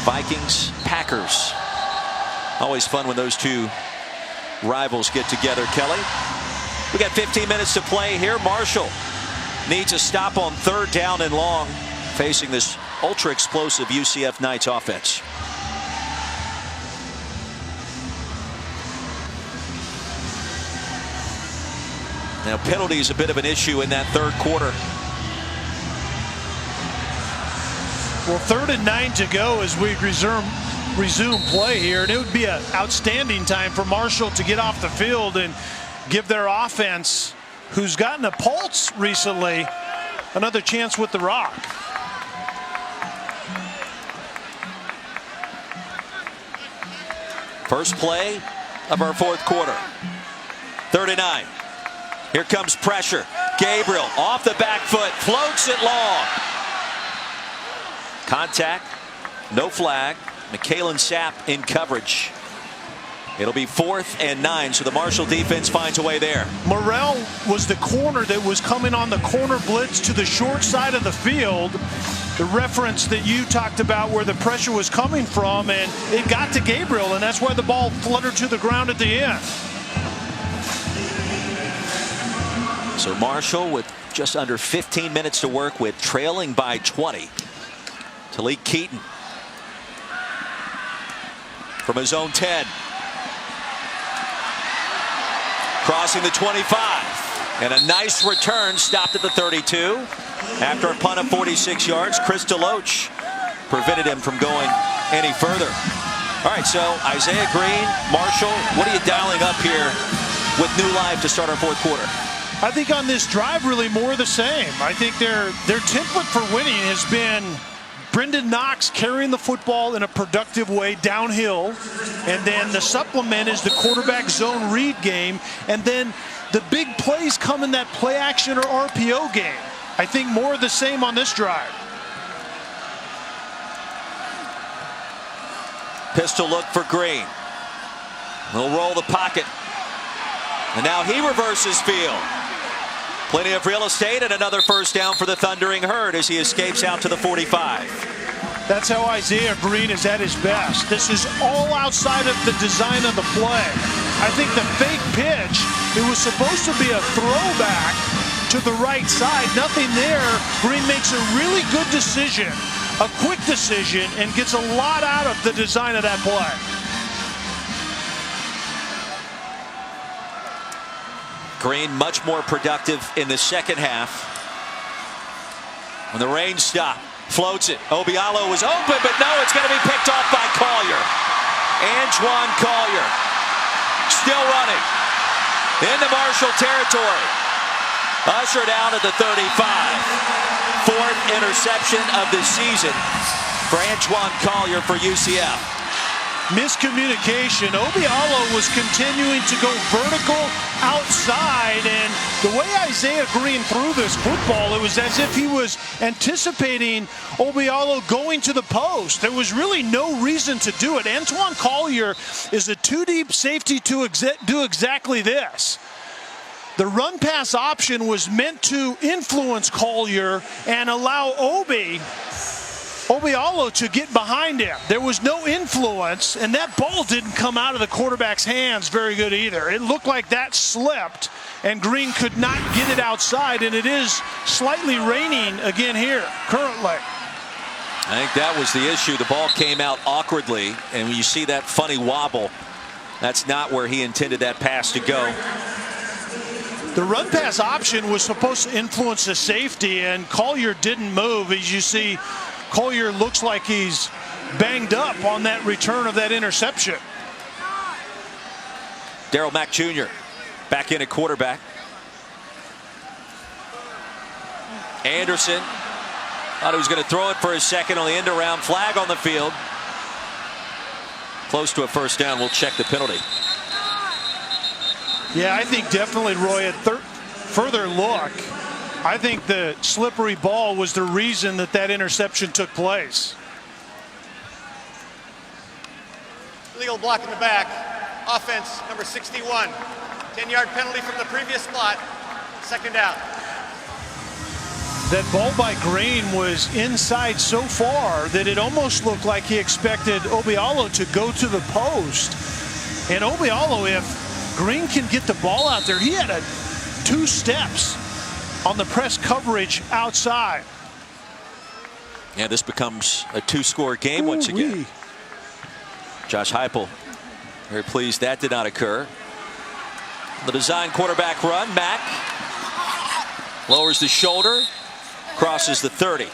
Vikings, Packers. Always fun when those 2 rivals get together, Kelly. We got 15 minutes to play here. Marshall needs a stop on 3rd down and long, facing this ultra-explosive UCF Knights offense. Now, penalties a bit of an issue in that 3rd quarter. Well, 3rd and 9 to go as we resume play here, and it would be an outstanding time for Marshall to get off the field and give their offense, who's gotten a pulse recently, another chance with the rock. First play of our 4th quarter. 3rd and 9. Here comes pressure. Gabriel off the back foot, floats it long. Contact, no flag. McKalen Sapp in coverage. It'll be 4th and 9, so the Marshall defense finds a way there. Morrell was the corner that was coming on the corner blitz to the short side of the field. The reference that you talked about where the pressure was coming from, and it got to Gabriel, and that's why the ball fluttered to the ground at the end. So Marshall with just under 15 minutes to work with, trailing by 20. Talik Keaton from his own 10. Crossing the 25. And a nice return, stopped at the 32. After a punt of 46 yards, Chris DeLoach prevented him from going any further. All right, so Isaiah Green, Marshall, what are you dialing up here with new life to start our 4th quarter? I think on this drive, really more of the same. I think their template for winning has been Brendan Knox carrying the football in a productive way downhill, and then the supplement is the quarterback zone read game, and then the big plays come in that play action or RPO game. I think more of the same on this drive. Pistol look for Green. He'll roll the pocket. And now he reverses field. Plenty of real estate and another first down for the Thundering Herd as he escapes out to the 45. That's how Isaiah Green is at his best. This is all outside of the design of the play. I think the fake pitch, it was supposed to be a throwback to the right side. Nothing there. Green makes a really good decision, a quick decision, and gets a lot out of the design of that play. Green much more productive in the second half. When the rain stopped, floats it. Obialo was open, but no, it's going to be picked off by Collier. Antoine Collier still running into Marshall territory. Ushered out at the 35. 4th interception of the season for Antoine Collier for UCF. Miscommunication. Obialo was continuing to go vertical outside, and the way Isaiah Green threw this football, it was as if he was anticipating Obialo going to the post. There was really no reason to do it. Antoine Collier is a 2-deep safety to do exactly this. The run pass option was meant to influence Collier and allow Obialo to get behind him. There was no influence, and that ball didn't come out of the quarterback's hands very good either. It looked like that slipped, and Green could not get it outside, and it is slightly raining again here currently. I think that was the issue. The ball came out awkwardly, and when you see that funny wobble, that's not where he intended that pass to go. The run pass option was supposed to influence the safety, and Collier didn't move. As you see, Collier looks like he's banged up on that return of that interception. Darrell Mack Jr. back in at quarterback. Anderson thought he was going to throw it for a second on the end around. Flag on the field. Close to a first down. We'll check the penalty. Yeah, I think definitely, Roy, at further look, I think the slippery ball was the reason that that interception took place. Illegal block in the back. Offense number 61. 10-yard penalty from the previous spot. 2nd down. That ball by Green was inside so far that it almost looked like he expected Obialo to go to the post. And Obialo, if Green can get the ball out there, he had 2 steps on the press coverage outside. Yeah, this becomes a 2-score game once again. Josh Heupel very pleased that did not occur. The design quarterback run. Mack lowers the shoulder, crosses the 30.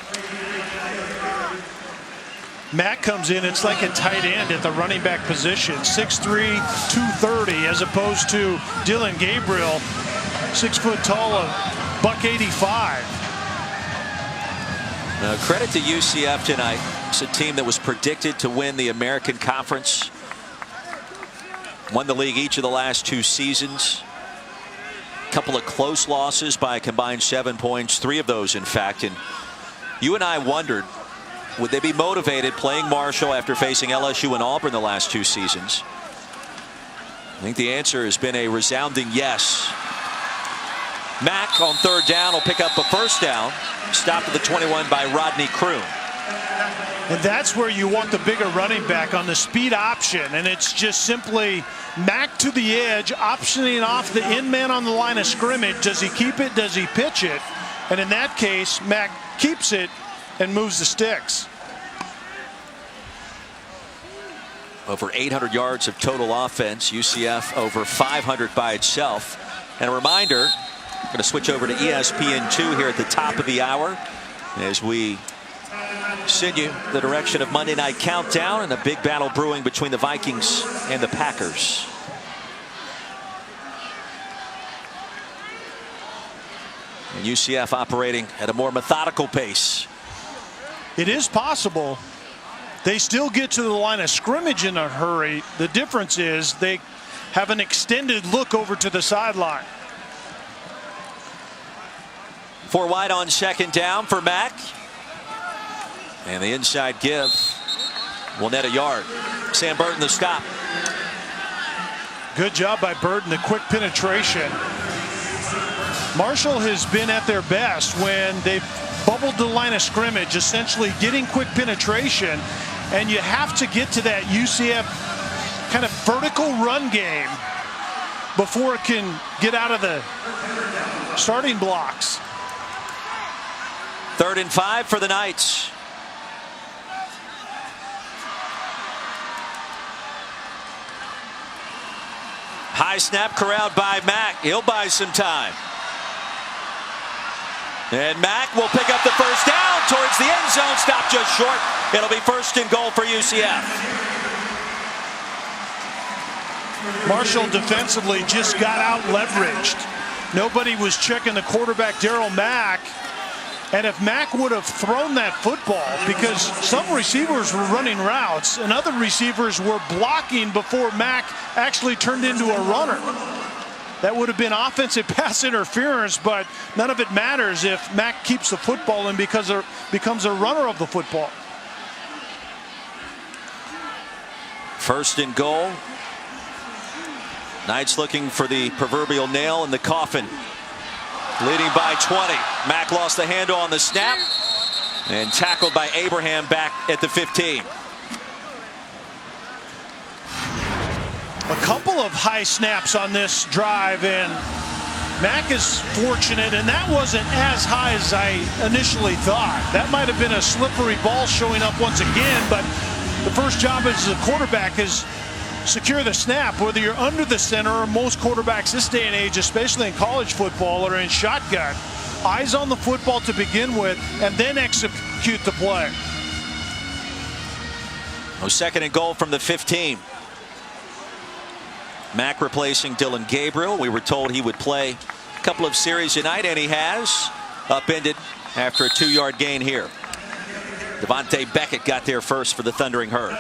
Mack comes in, it's like a tight end at the running back position. 6'3", 230, as opposed to Dylan Gabriel, 6 foot tall, $185. Credit to UCF tonight. It's a team that was predicted to win the American Conference. Won the league each of the last 2 seasons. A couple of close losses by a combined 7 points, 3 of those, in fact. And you and I wondered, would they be motivated playing Marshall after facing LSU and Auburn the last 2 seasons? I think the answer has been a resounding yes. Mack on 3rd down will pick up a 1st down. Stopped at the 21 by Rodney Kroon. And that's where you want the bigger running back on the speed option. And it's just simply Mack to the edge, optioning off the in man on the line of scrimmage. Does he keep it? Does he pitch it? And in that case, Mack keeps it and moves the sticks. Over 800 yards of total offense. UCF over 500 by itself. And a reminder, we're going to switch over to ESPN2 here at the top of the hour as we send you the direction of Monday Night Countdown and a big battle brewing between the Vikings and the Packers. And UCF operating at a more methodical pace. It is possible. They still get to the line of scrimmage in a hurry. The difference is they have an extended look over to the sideline. 4 wide on 2nd down for Mack. And the inside give will net a yard. Sam Burton the stop. Good job by Burton, the quick penetration. Marshall has been at their best when they've bubbled the line of scrimmage, essentially getting quick penetration. And you have to get to that UCF kind of vertical run game before it can get out of the starting blocks. 3rd and 5 for the Knights. High snap corralled by Mack. He'll buy some time. And Mack will pick up the 1st down towards the end zone. Stop just short. It'll be 1st and goal for UCF. Marshall defensively just got out leveraged. Nobody was checking the quarterback, Darryl Mack. And if Mack would have thrown that football, because some receivers were running routes and other receivers were blocking before Mack actually turned into a runner. That would have been offensive pass interference, but none of it matters if Mack keeps the football and becomes a runner of the football. 1st and goal. Knights looking for the proverbial nail in the coffin. Leading by 20. Mack lost the handle on the snap and tackled by Abraham back at the 15. A couple of high snaps on this drive, and Mack is fortunate, and that wasn't as high as I initially thought. That might have been a slippery ball showing up once again, but the first job as a quarterback is secure the snap, whether you're under the center or most quarterbacks this day and age, especially in college football, are in shotgun. Eyes on the football to begin with, and then execute the play. 2nd and goal from the 15. Mack replacing Dylan Gabriel. We were told he would play a couple of series tonight, and he has. Upended after a 2-yard gain here. Devontae Beckett got there first for the Thundering Herd.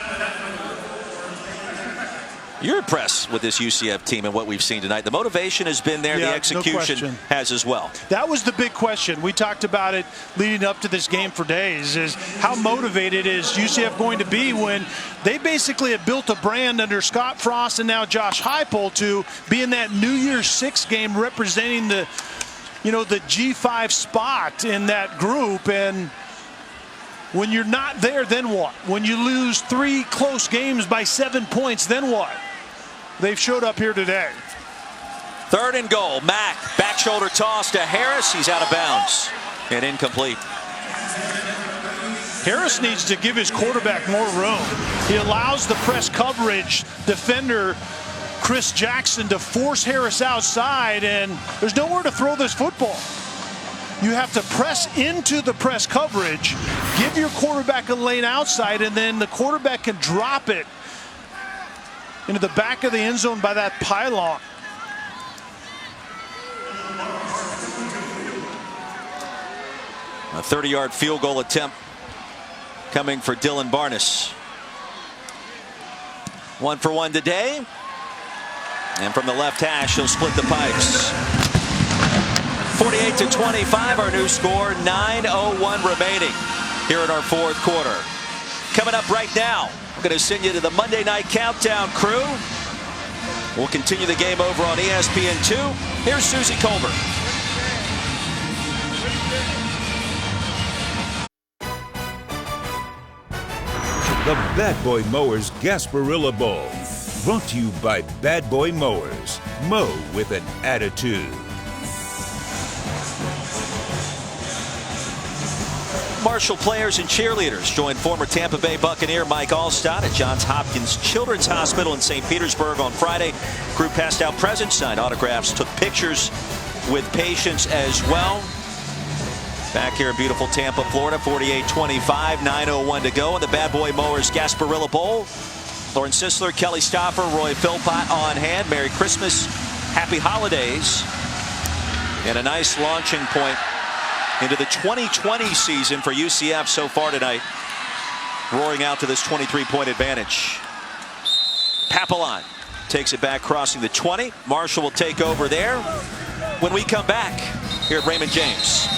You're impressed with this UCF team and what we've seen tonight. The motivation has been there. Yeah, the execution has as well. That was the big question. We talked about it leading up to this game for days, is how motivated is UCF going to be when they basically have built a brand under Scott Frost and now Josh Heupel to be in that New Year's Six game representing the G5 spot in that group. And when you're not there, then what? When you lose 3 close games by 7 points, then what? They've showed up here today. 3rd and goal. Mack, back shoulder toss to Harris. He's out of bounds and incomplete. Harris needs to give his quarterback more room. He allows the press coverage defender, Chris Jackson, to force Harris outside, and there's nowhere to throw this football. You have to press into the press coverage, give your quarterback a lane outside, and then the quarterback can drop it into the back of the end zone by that pylon. A 30-yard field goal attempt coming for Dylan Barnes. 1 for 1 today. And from the left hash, he'll split the pipes. 48-25, our new score. 9:01 remaining here in our fourth quarter. Coming up right now, I'm going to send you to the Monday Night Countdown crew. We'll continue the game over on ESPN2. Here's Susie Colbert. The Bad Boy Mowers Gasparilla Bowl. Brought to you by Bad Boy Mowers. Mow with an attitude. Marshall players and cheerleaders joined former Tampa Bay Buccaneer Mike Allstott at Johns Hopkins Children's Hospital in St. Petersburg on Friday. Crew passed out presents, signed autographs, took pictures with patients as well. Back here in beautiful Tampa, Florida, 48-25, 9:01 to go in the Bad Boy Mowers Gasparilla Bowl. Lauren Sisler, Kelly Stoffer, Roy Philpott on hand. Merry Christmas, Happy Holidays, and a nice launching point into the 2020 season for UCF so far tonight, roaring out to this 23-point advantage. Papillon takes it back, crossing the 20. Marshall will take over there when we come back here at Raymond James.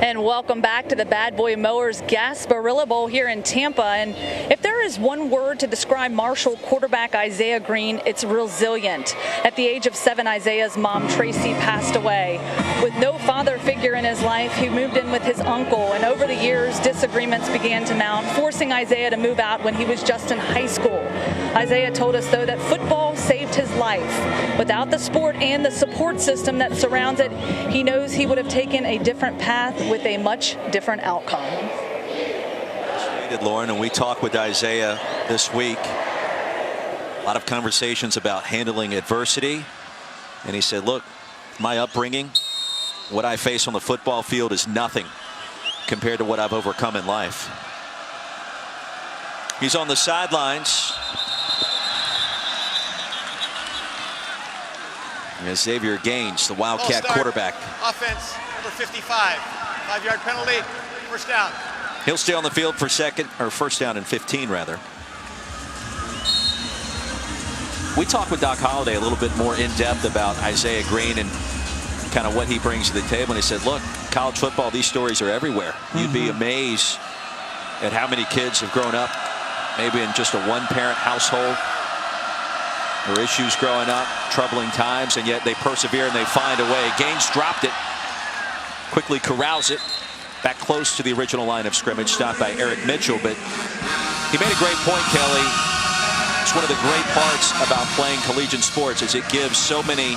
And welcome back to the Bad Boy Mowers Gasparilla Bowl here in Tampa. And if there is one word to describe Marshall quarterback Isaiah Green, it's resilient. At the age of 7, Isaiah's mom, Tracy, passed away. With no father figure in his life, he moved in with his uncle. And over the years, disagreements began to mount, forcing Isaiah to move out when he was just in high school. Isaiah told us, though, that football saved his life. Without the sport and the support system that surrounds it, he knows he would have taken a different path with a much different outcome. Lauren, and we talked with Isaiah this week. A lot of conversations about handling adversity. And he said, look, my upbringing, what I face on the football field is nothing compared to what I've overcome in life. He's on the sidelines. And Xavier Gaines, the Wildcat quarterback. Offense, number 55. 5-yard penalty, first down. He'll stay on the field for first down and 15 rather. We talked with Doc Holliday a little bit more in depth about Isaiah Green and kind of what he brings to the table. And he said, look, college football, these stories are everywhere. You'd be amazed at how many kids have grown up maybe in just a one-parent household. There are issues growing up, troubling times, and yet they persevere and they find a way. Gaines dropped it, quickly corrals it back close to the original line of scrimmage, stopped by Eric Mitchell. But he made a great point, Kelly. It's one of the great parts about playing collegiate sports is it gives so many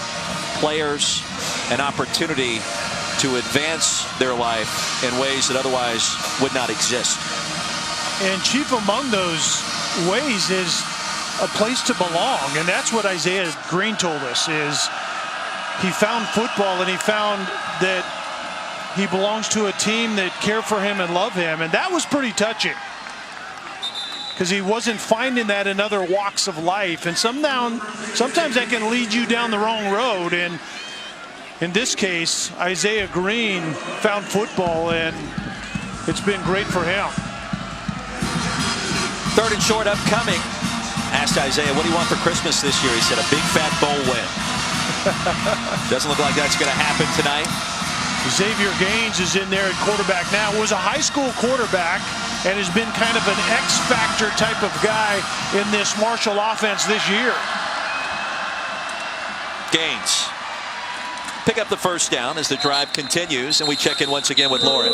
players an opportunity to advance their life in ways that otherwise would not exist. And chief among those ways is a place to belong, and that's what Isaiah Green told us, is he found football and he found that he belongs to a team that care for him and love him, and that was pretty touching because he wasn't finding that in other walks of life, and sometimes that can lead you down the wrong road. And in this case, Isaiah Green found football, and it's been great for him. 3rd and short upcoming. Asked Isaiah, what do you want for Christmas this year? He said, a big fat bowl win. Doesn't look like that's going to happen tonight. Xavier Gaines is in there at quarterback now. Was a high school quarterback and has been kind of an X-factor type of guy in this Marshall offense this year. Gaines pick up the first down as the drive continues, and we check in once again with Lauren.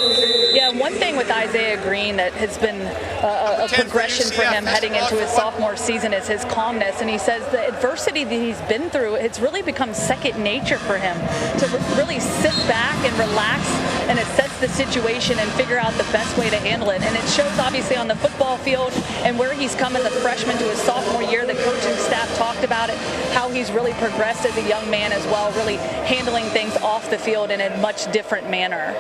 Yeah, one thing with Isaiah Green that has been a progression for him heading into his sophomore season is his calmness. And he says the adversity that he's been through, it's really become second nature for him to really sit back and relax, and it sets the situation and figure out the best way to handle it. And it shows obviously on the football field and where he's come as a freshman to his sophomore year. The coaching staff talked about it, how he's really progressed as a young man as well, really handling things off the field in a much different manner.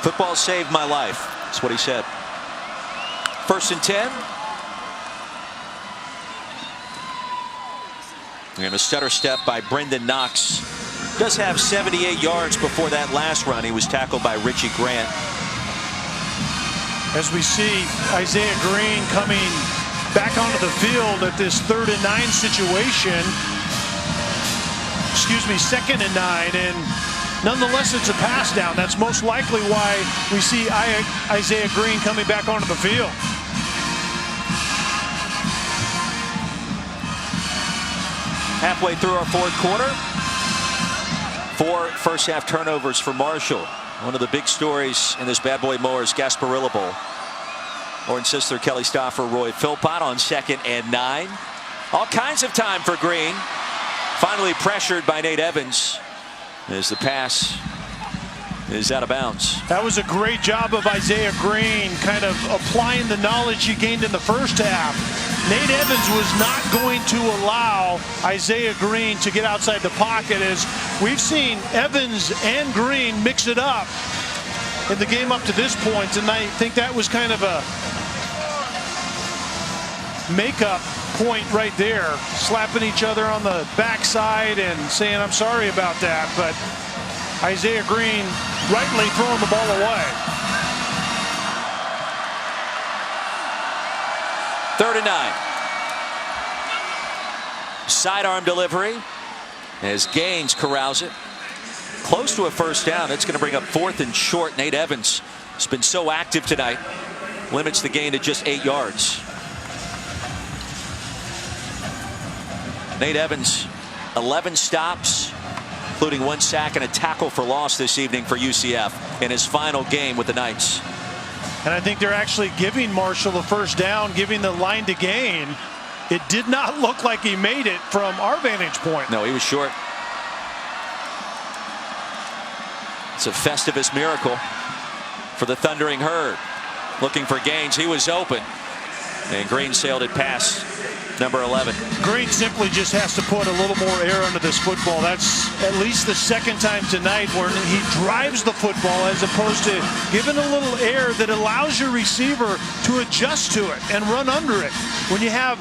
Football saved my life. That's what he said. 1st and 10. And a stutter step by Brendan Knox. Does have 78 yards before that last run. He was tackled by Richie Grant. As we see Isaiah Green coming back onto the field at this 3rd and 9 situation. Excuse me, 2nd and 9, and nonetheless it's a pass down. That's most likely why we see Isaiah Green coming back onto the field. Halfway through our 4th quarter. 4 first-half turnovers for Marshall. One of the big stories in this Bad Boy Mowers Gasparilla Bowl. Orange Sisler, Kelly Stauffer, Roy Philpott on 2nd and 9. All kinds of time for Green. Finally pressured by Nate Evans as the pass is out of bounds. That was a great job of Isaiah Green, kind of applying the knowledge he gained in the first half. Nate Evans was not going to allow Isaiah Green to get outside the pocket, as we've seen Evans and Green mix it up in the game up to this point, and I think that was kind of a makeup point right there, slapping each other on the backside and saying, I'm sorry about that, but Isaiah Green rightly throwing the ball away. 3rd and 9. Sidearm delivery as Gaines corrals it. Close to a first down. It's going to bring up 4th and short. Nate Evans has been so active tonight. Limits the gain to just 8 yards. Nate Evans, 11 stops, including 1 sack and a tackle for loss this evening for UCF in his final game with the Knights. And I think they're actually giving Marshall a first down, giving the line to gain. It did not look like he made it from our vantage point. No, he was short. It's a Festivus miracle for the Thundering Herd. Looking for Gaines. He was open. And Green sailed it past number 11. Green simply just has to put a little more air under this football. That's at least the 2nd time tonight where he drives the football as opposed to giving a little air that allows your receiver to adjust to it and run under it. When you have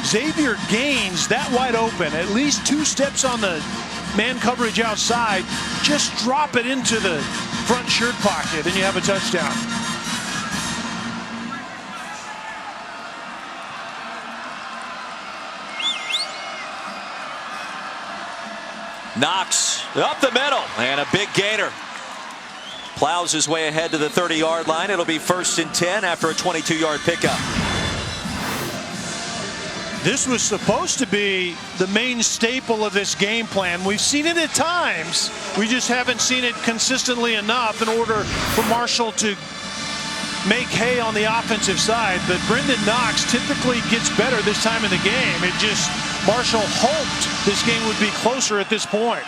Xavier Gaines that wide open, at least 2 steps on the man coverage outside, just drop it into the front shirt pocket and you have a touchdown. Knox up the middle and a big gainer. Plows his way ahead to the 30-yard line. It'll be 1st and 10 after a 22-yard pickup. This was supposed to be the main staple of this game plan. We've seen it at times. We just haven't seen it consistently enough in order for Marshall to make hay on the offensive side. But Brendan Knox typically gets better this time in the game. It just, Marshall hoped this game would be closer at this point.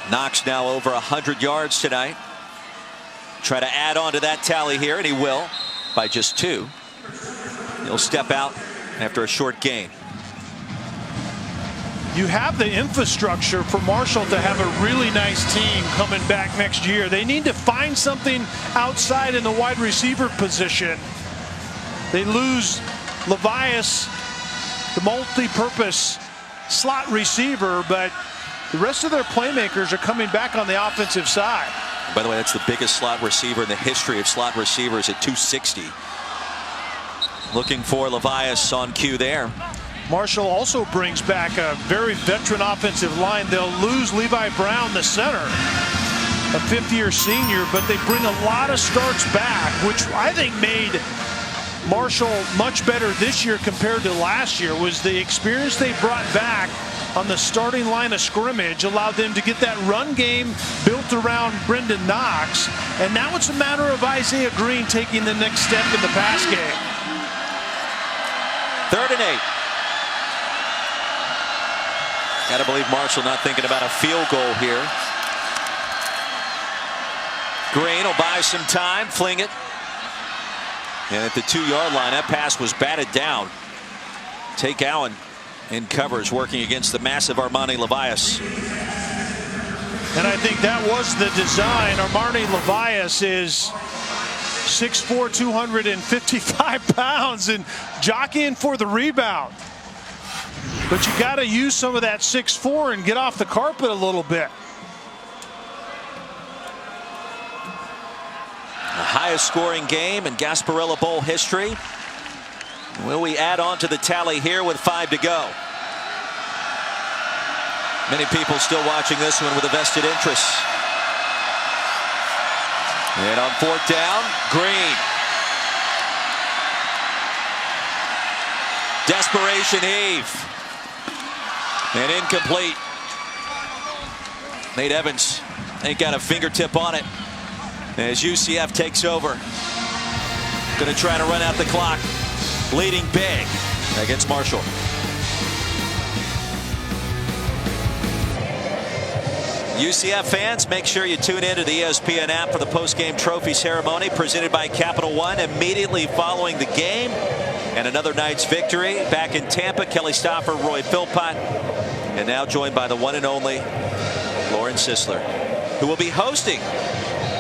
Knox now over 100 yards tonight. Try to add on to that tally here, and he will by just 2. He'll step out after a short gain. You have the infrastructure for Marshall to have a really nice team coming back next year. They need to find something outside in the wide receiver position. They lose Levias, the multi-purpose slot receiver, but the rest of their playmakers are coming back on the offensive side. By the way, that's the biggest slot receiver in the history of slot receivers at 260. Looking for Levias on cue there. Marshall also brings back a very veteran offensive line. They'll lose Levi Brown, the center, a 5th-year senior, but they bring a lot of starts back, which I think made Marshall much better this year compared to last year. Was the experience they brought back on the starting line of scrimmage allowed them to get that run game built around Brendan Knox, and now it's a matter of Isaiah Green taking the next step in the pass game. 3rd and 8. Got to believe Marshall not thinking about a field goal here. Green will buy some time, fling it. And at the 2-yard line, that pass was batted down. Take Allen in covers, working against the massive Armani Levias. And I think that was the design. Armani Levias is 6'4", 255 pounds and jockeying for the rebound. But you got to use some of that 6'4" and get off the carpet a little bit. The highest scoring game in Gasparilla Bowl history. Will we add on to the tally here with 5 to go? Many people still watching this one with a vested interest. And on 4th down, Green. Desperation heave. And incomplete. Nate Evans ain't got a fingertip on it as UCF takes over. Going to try to run out the clock. Leading big against Marshall. UCF fans, make sure you tune in to the ESPN app for the post-game trophy ceremony presented by Capital One immediately following the game. And another night's victory back in Tampa. Kelly Stoffer, Roy Philpott, and now joined by the one and only Lauren Sisler, who will be hosting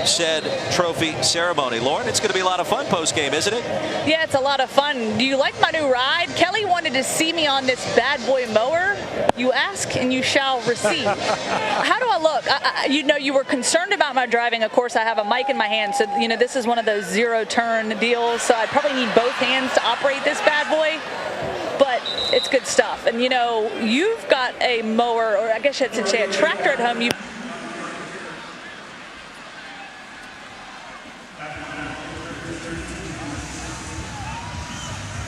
said trophy ceremony. Lauren, it's going to be a lot of fun post-game, isn't it? Yeah, it's a lot of fun. Do you like my new ride? Kelly wanted to see me on this bad boy mower. You ask and you shall receive. How do I look? You know, you were concerned about my driving. Of course, I have a mic in my hand, so you know this is one of those zero-turn deals. So I probably need both hands to operate this bad boy. But it's good stuff. And you know, you've got a mower, or I guess I should say a tractor at home.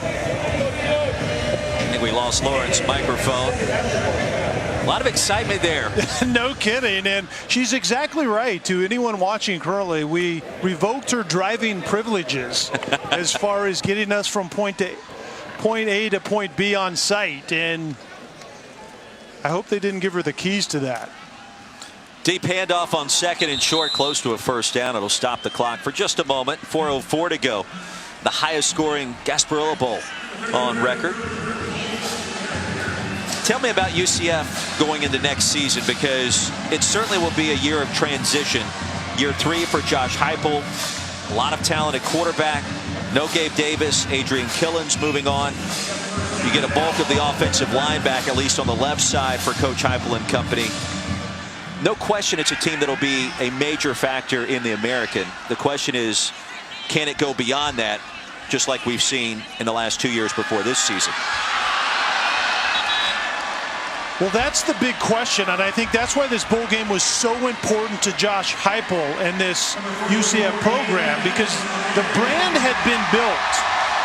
I think we lost Lauren's microphone. A lot of excitement there. No kidding. And she's exactly right. To anyone watching currently, we revoked her driving privileges as far as getting us from point A to point B on site. And I hope they didn't give her the keys to that. Deep handoff on 2nd and short, close to a 1st down. It'll stop the clock for just a moment. 4:04 to go. The highest scoring Gasparilla Bowl on record. Tell me about UCF going into next season, because it certainly will be a year of transition. Year 3 for Josh Heupel. A lot of talent at quarterback. No Gabe Davis. Adrian Killens moving on. You get a bulk of the offensive line back, at least on the left side, for Coach Heupel and company. No question it's a team that'll be a major factor in the American. The question is, can it go beyond that, just like we've seen in the last 2 years before this season? Well, that's the big question, and I think that's why this bowl game was so important to Josh Heupel and this UCF program, because the brand had been built,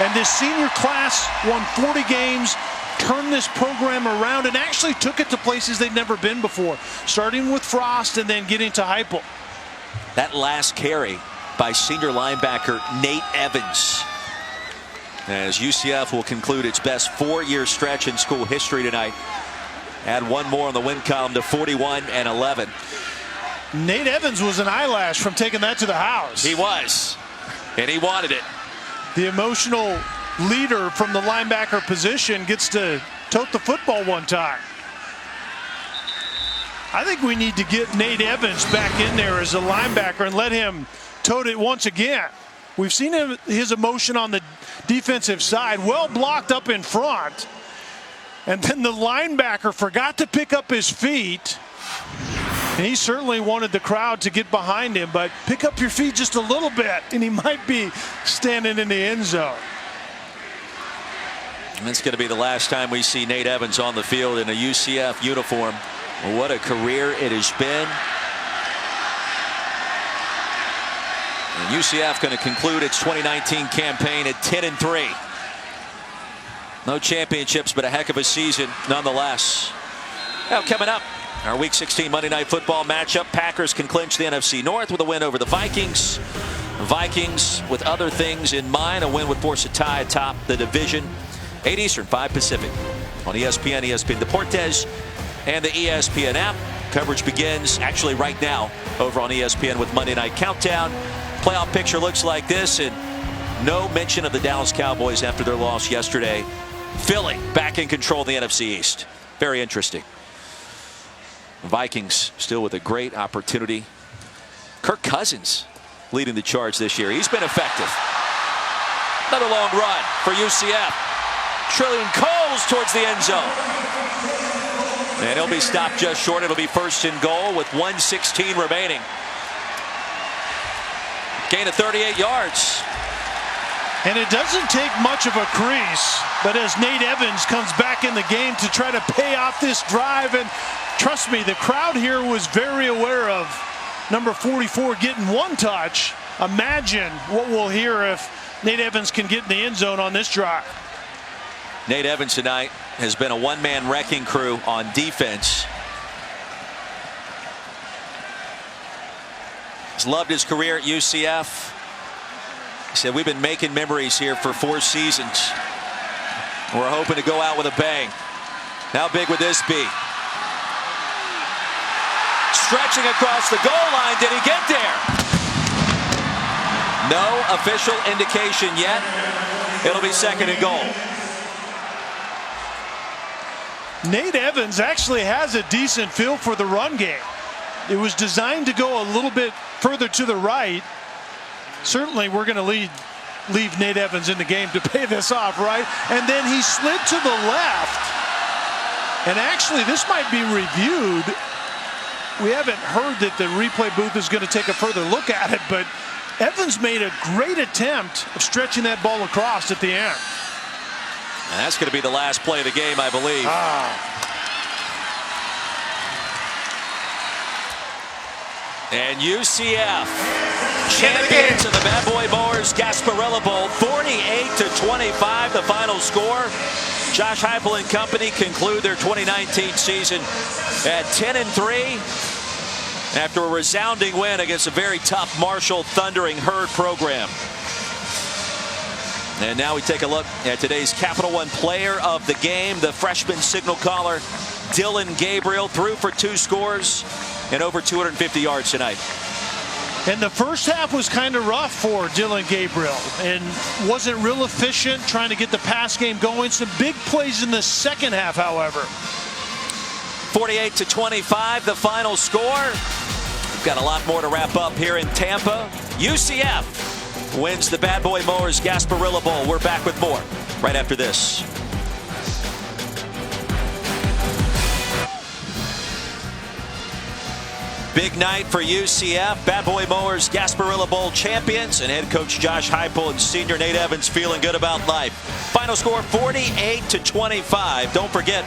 and this senior class won 40 games, turned this program around, and actually took it to places they'd never been before, starting with Frost and then getting to Heupel. That last carry by senior linebacker Nate Evans, as UCF will conclude its best 4-year stretch in school history tonight. Add one more on the win column to 41-11. Nate Evans was an eyelash from taking that to the house. He was, and he wanted it. The emotional leader from the linebacker position gets to tote the football one time. I think we need to get Nate Evans back in there as a linebacker and let him tote it once again. We've seen his emotion on the defensive side, well blocked up in front. And then the linebacker forgot to pick up his feet. And he certainly wanted the crowd to get behind him, but pick up your feet just a little bit and he might be standing in the end zone. And it's going to be the last time we see Nate Evans on the field in a UCF uniform. What a career it has been. And UCF going to conclude its 2019 campaign at 10-3. No championships, but a heck of a season nonetheless. Now coming up, our Week 16 Monday Night Football matchup. Packers can clinch the NFC North with a win over the Vikings. Vikings, with other things in mind, a win would force a tie atop the division. 8 Eastern, 5 Pacific on ESPN, ESPN Deportes, and the ESPN app. Coverage begins actually right now over on ESPN with Monday Night Countdown. Playoff picture looks like this, and no mention of the Dallas Cowboys after their loss yesterday. Philly back in control of the NFC East. Very interesting. Vikings still with a great opportunity. Kirk Cousins leading the charge this year. He's been effective. Another long run for UCF. Trillian Coles towards the end zone. And he'll be stopped just short. It'll be first and goal with 1:16 remaining. Gain of 38 yards. And it doesn't take much of a crease, but as Nate Evans comes back in the game to try to pay off this drive, and trust me, the crowd here was very aware of number 44 getting one touch. Imagine what we'll hear if Nate Evans can get in the end zone on this drive. Nate Evans tonight has been a one-man wrecking crew on defense. He's loved his career at UCF. He said, we've been making memories here for 4 seasons. We're hoping to go out with a bang. How big would this be? Stretching across the goal line. Did he get there? No official indication yet. It'll be second and goal. Nate Evans actually has a decent feel for the run game. It was designed to go a little bit further to the right. Certainly we're going to leave Nate Evans in the game to pay this off, right? And then he slid to the left. And actually this might be reviewed. We haven't heard that the replay booth is going to take a further look at it, but Evans made a great attempt of stretching that ball across at the end. And that's going to be the last play of the game, I believe. And UCF, champions of the Bad Boy Mowers Gasparilla Bowl, 48-25, the final score. Josh Heupel and company conclude their 2019 season at 10-3 after a resounding win against a very tough Marshall Thundering Herd program. And now we take a look at today's Capital One player of the game, the freshman signal caller, Dillon Gabriel, threw for 2 scores and over 250 yards tonight. And the first half was kind of rough for Dillon Gabriel and wasn't real efficient trying to get the pass game going. Some big plays in the second half, however. 48-25, the final score. We've got a lot more to wrap up here in Tampa. UCF wins the Bad Boy Mowers Gasparilla Bowl. We're back with more right after this. Big night for UCF. Bad Boy Mowers Gasparilla Bowl champions, and head coach Josh Heupel and senior Nate Evans feeling good about life. Final score 48-25. Don't forget,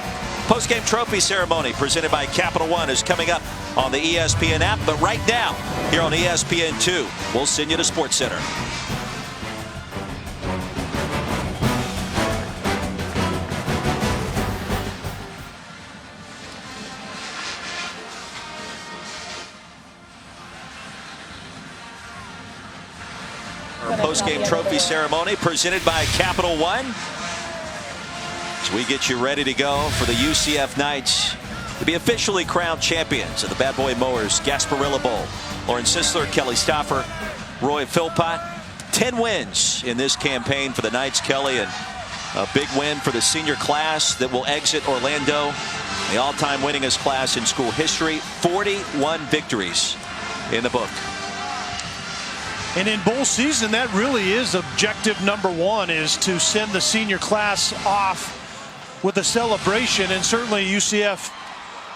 post-game trophy ceremony presented by Capital One is coming up on the ESPN app. But right now, here on ESPN2, we'll send you to SportsCenter. Our post-game trophy ceremony presented by Capital One. As we get you ready to go for the UCF Knights to be officially crowned champions of the Bad Boy Mowers Gasparilla Bowl. Lauren Sisler, Kelly Stauffer, Roy Philpott. 10 wins in this campaign for the Knights, Kelly, and a big win for the senior class that will exit Orlando, the all-time winningest class in school history. 41 victories in the book. And in bowl season, that really is objective number 1, is to send the senior class off with a celebration, and certainly UCF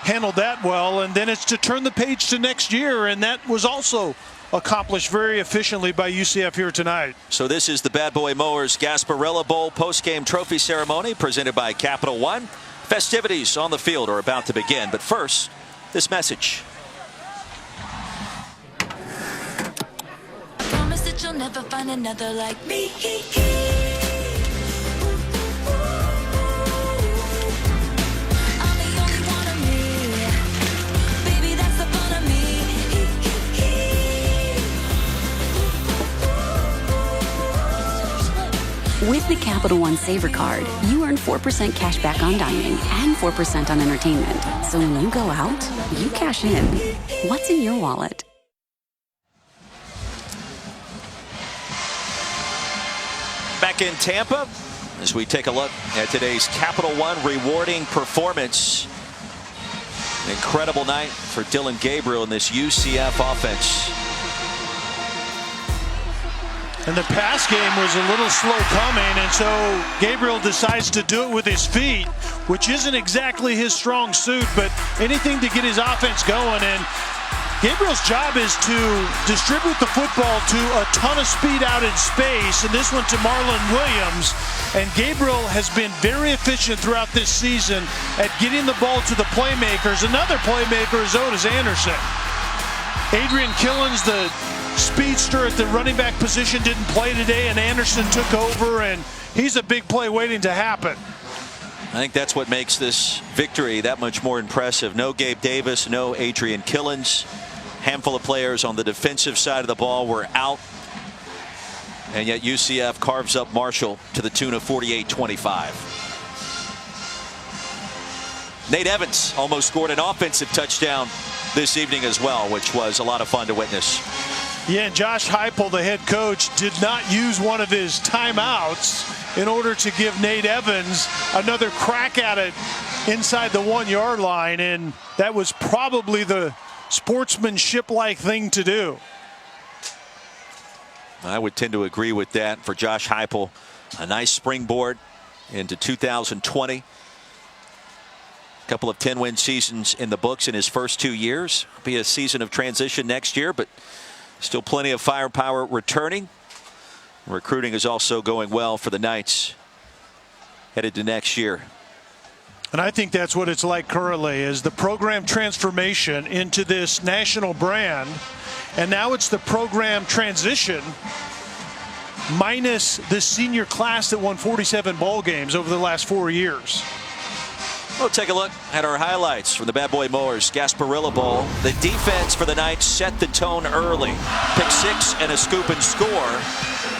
handled that well. And then it's to turn the page to next year, and that was also accomplished very efficiently by UCF here tonight. So this is the Bad Boy Mowers Gasparilla Bowl post-game trophy ceremony presented by Capital One. Festivities on the field are about to begin, but first, this message. You'll never find another like me. I'm the only one of me. Baby, that's the fun of me. With the Capital One Saver Card, you earn 4% cash back on dining and 4% on entertainment. So when you go out, you cash in. What's in your wallet? Back in Tampa, as we take a look at today's Capital One rewarding performance. An incredible night for Dylan Gabriel in this UCF offense. And the pass game was a little slow coming, and so Gabriel decides to do it with his feet, which isn't exactly his strong suit, but anything to get his offense going. And Gabriel's job is to distribute the football to a ton of speed out in space, and this one to Marlon Williams. And Gabriel has been very efficient throughout this season at getting the ball to the playmakers. Another playmaker is Otis Anderson. Adrian Killens, the speedster at the running back position, didn't play today, and Anderson took over, and he's a big play waiting to happen. I think that's what makes this victory that much more impressive. No Gabe Davis, no Adrian Killens. Handful of players on the defensive side of the ball were out, and yet UCF carves up Marshall to the tune of 48-25. Nate Evans almost scored an offensive touchdown this evening as well, which was a lot of fun to witness. Yeah, and Josh Heupel, the head coach, did not use one of his timeouts in order to give Nate Evans another crack at it inside the 1 yard line, and that was probably the sportsmanship-like thing to do. I would tend to agree with that. For Josh Heupel, a nice springboard into 2020. A couple of 10-win seasons in the books in his first 2 years. Be a season of transition next year, but still plenty of firepower returning. Recruiting is also going well for the Knights headed to next year. And I think that's what it's like currently, is the program transformation into this national brand. And now it's the program transition minus the senior class that won 47 ball games over the last 4 years. We'll take a look at our highlights from the Bad Boy Mowers Gasparilla Bowl. The defense for the Knights set the tone early. Pick six and a scoop and score.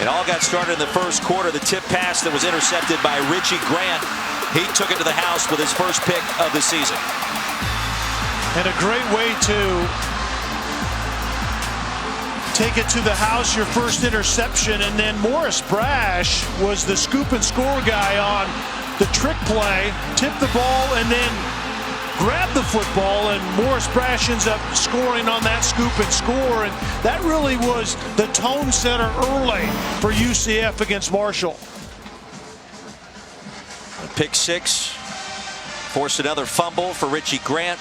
It all got started in the first quarter. The tip pass that was intercepted by Richie Grant. He took it to the house with his first pick of the season. And a great way to take it to the house, your first interception. And then Morris Brash was the scoop and score guy on the trick play, tipped the ball, and then grabbed the football, and Morris Brash ends up scoring on that scoop and score. And that really was the tone setter early for UCF against Marshall. Pick six forced another fumble for Richie Grant.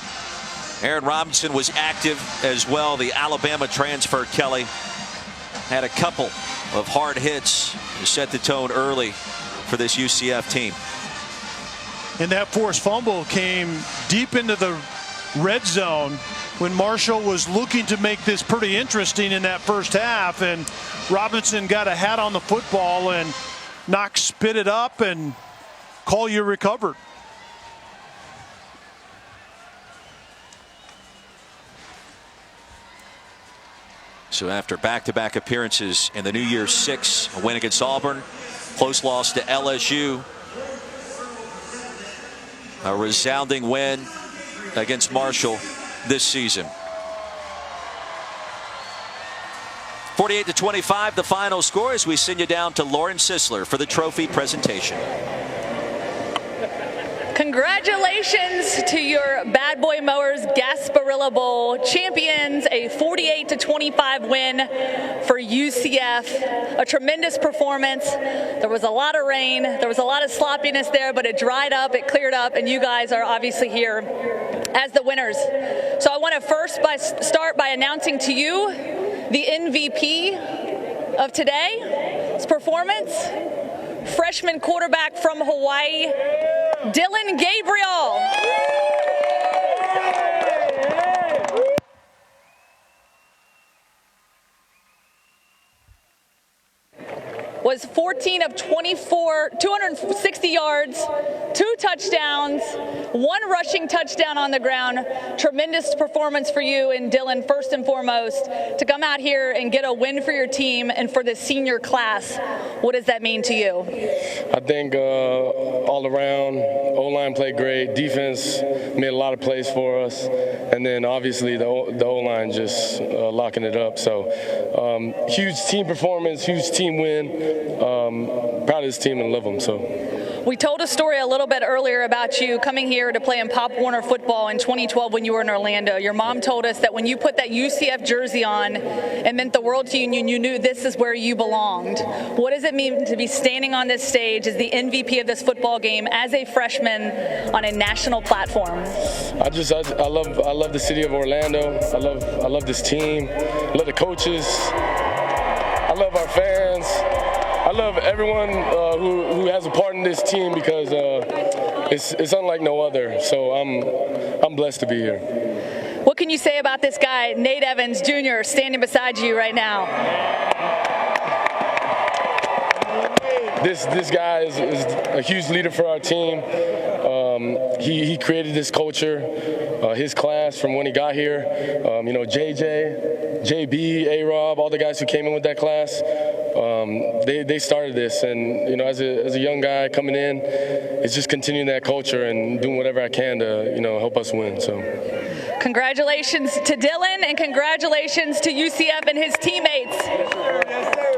Aaron Robinson was active as well. The Alabama transfer, Kelly, had a couple of hard hits to set the tone early for this UCF team. And that forced fumble came deep into the red zone when Marshall was looking to make this pretty interesting in that first half, and Robinson got a hat on the football, and Knox spit it up, and Collier recovered. So after back-to-back appearances in the New Year's Six, a win against Auburn, close loss to LSU, a resounding win against Marshall this season. 48-25 the final score as we send you down to Lauren Sisler for the trophy presentation. Congratulations to your Bad Boy Mowers Gasparilla Bowl champions, a 48-25 win for UCF. A tremendous performance. There was a lot of rain, there was a lot of sloppiness there, but it dried up, it cleared up, and you guys are obviously here as the winners. So I want to start by announcing to you the MVP of today's performance. Freshman quarterback from Hawaii, Dylan Gabriel. was 14 of 24, 260 yards, 2 touchdowns, 1 rushing touchdown on the ground. Tremendous performance for you and Dylan, first and foremost, to come out here and get a win for your team and for the senior class. What does that mean to you? I think all around, O-line played great. Defense made a lot of plays for us. And then obviously the O-line just locking it up. So huge team performance, huge team win. Proud of this team and love them. So. We told a story a little bit earlier about you coming here to play in Pop Warner football in 2012 when you were in Orlando. Your mom told us that when you put that UCF jersey on, it meant the world to you and you knew this is where you belonged. What does it mean to be standing on this stage as the MVP of this football game as a freshman on a national platform? I love the city of Orlando. I love this team. I love the coaches. I love our fans. I love everyone who has a part in this team because it's unlike no other. So I'm blessed to be here. What can you say about this guy, Nate Evans Jr., standing beside you right now? This guy is a huge leader for our team. He created this culture, his class from when he got here. JJ, JB, A-Rob, all the guys who came in with that class, they started this. And, as a young guy coming in, it's just continuing that culture and doing whatever I can to, help us win. So. Congratulations to Dylan and congratulations to UCF and his teammates.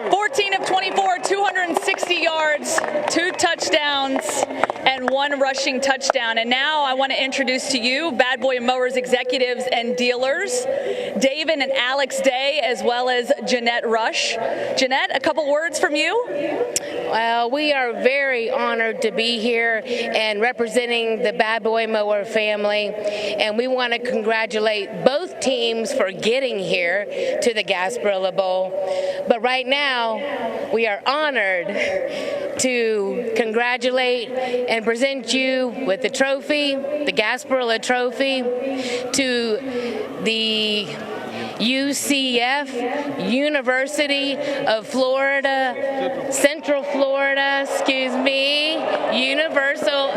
14 of 24, 260 yards, 2 touchdowns, and 1 rushing touchdown. And now I want to introduce to you Bad Boy Mowers executives and dealers, David and Alex Day, as well as Jeanette Rush. Jeanette, a couple words from you? Well, we are very honored to be here and representing the Bad Boy Mower family. And we want to congratulate both teams for getting here to the Gasparilla Bowl. But right now, we are honored to congratulate and present you with the trophy, the Gasparilla Trophy, to the UCF, University of Florida, Central Florida, Universal.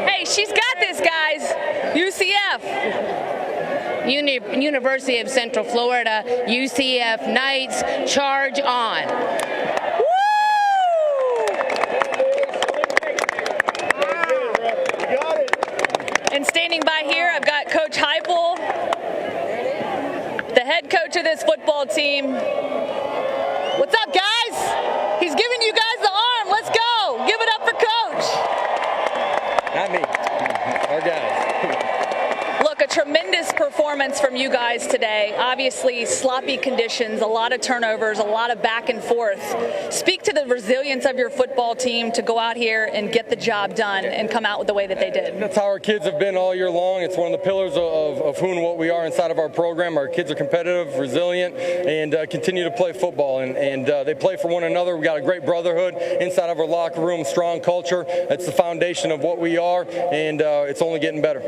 Hey, she's got this, guys. UCF. University of Central Florida, UCF Knights, charge on. And standing by here, I've got Coach Heupel, the head coach of this football team. What's up, guys? He's giving you guys the arm. Let's go. Give it up for Coach. Not me. Our guys. Look, a tremendous performance from you guys today. Obviously, sloppy conditions, a lot of turnovers, a lot of back and forth. Speak to the resilience of your football team to go out here and get the job done and come out with the way that they did. That's how our kids have been all year long. It's one of the pillars of who and what we are inside of our program. Our kids are competitive, resilient, and continue to play football. And they play for one another. We got a great brotherhood inside of our locker room, strong culture. That's the foundation of what we are, and it's only getting better.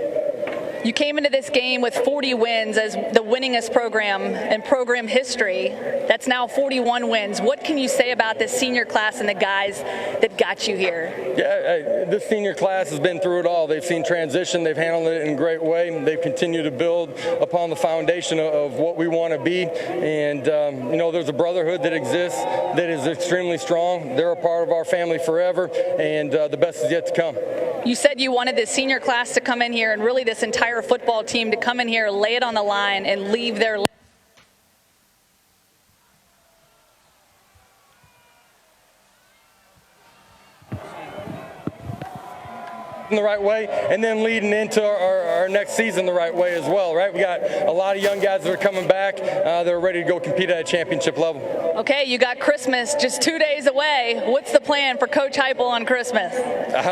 You came into this game with 40 wins as the winningest program in program history. That's now 41 wins. What can you say about this senior class and the guys that got you here? Yeah, this senior class has been through it all. They've seen transition. They've handled it in a great way. They've continued to build upon the foundation of what we want to be. And, there's a brotherhood that exists that is extremely strong. They're a part of our family forever, and the best is yet to come. You said you wanted this senior class to come in here and really this entire football team to come in here, lay it on the line, and leave their in the right way, and then leading into our next season the right way as well, right? We got a lot of young guys that are coming back that are ready to go compete at a championship level. Okay, you got Christmas just 2 days away. What's the plan for Coach Heupel on Christmas?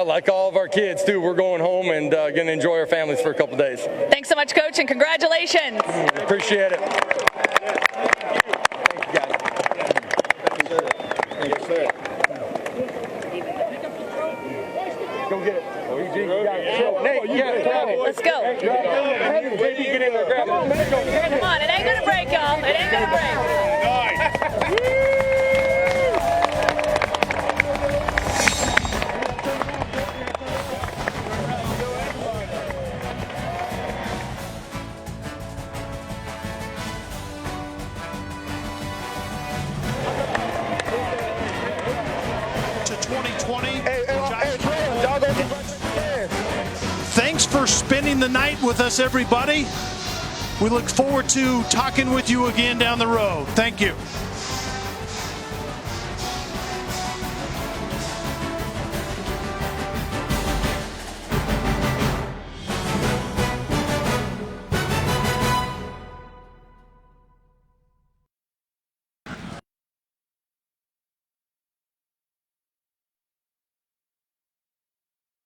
Like all of our kids, too, we're going home and going to enjoy our families for a couple days. Thanks so much, Coach, and congratulations. Appreciate it. Go get it. Let's go. Come on, it ain't going to break, y'all. It ain't going to break. spending the night with us, everybody. We look forward to talking with you again down the road. Thank you.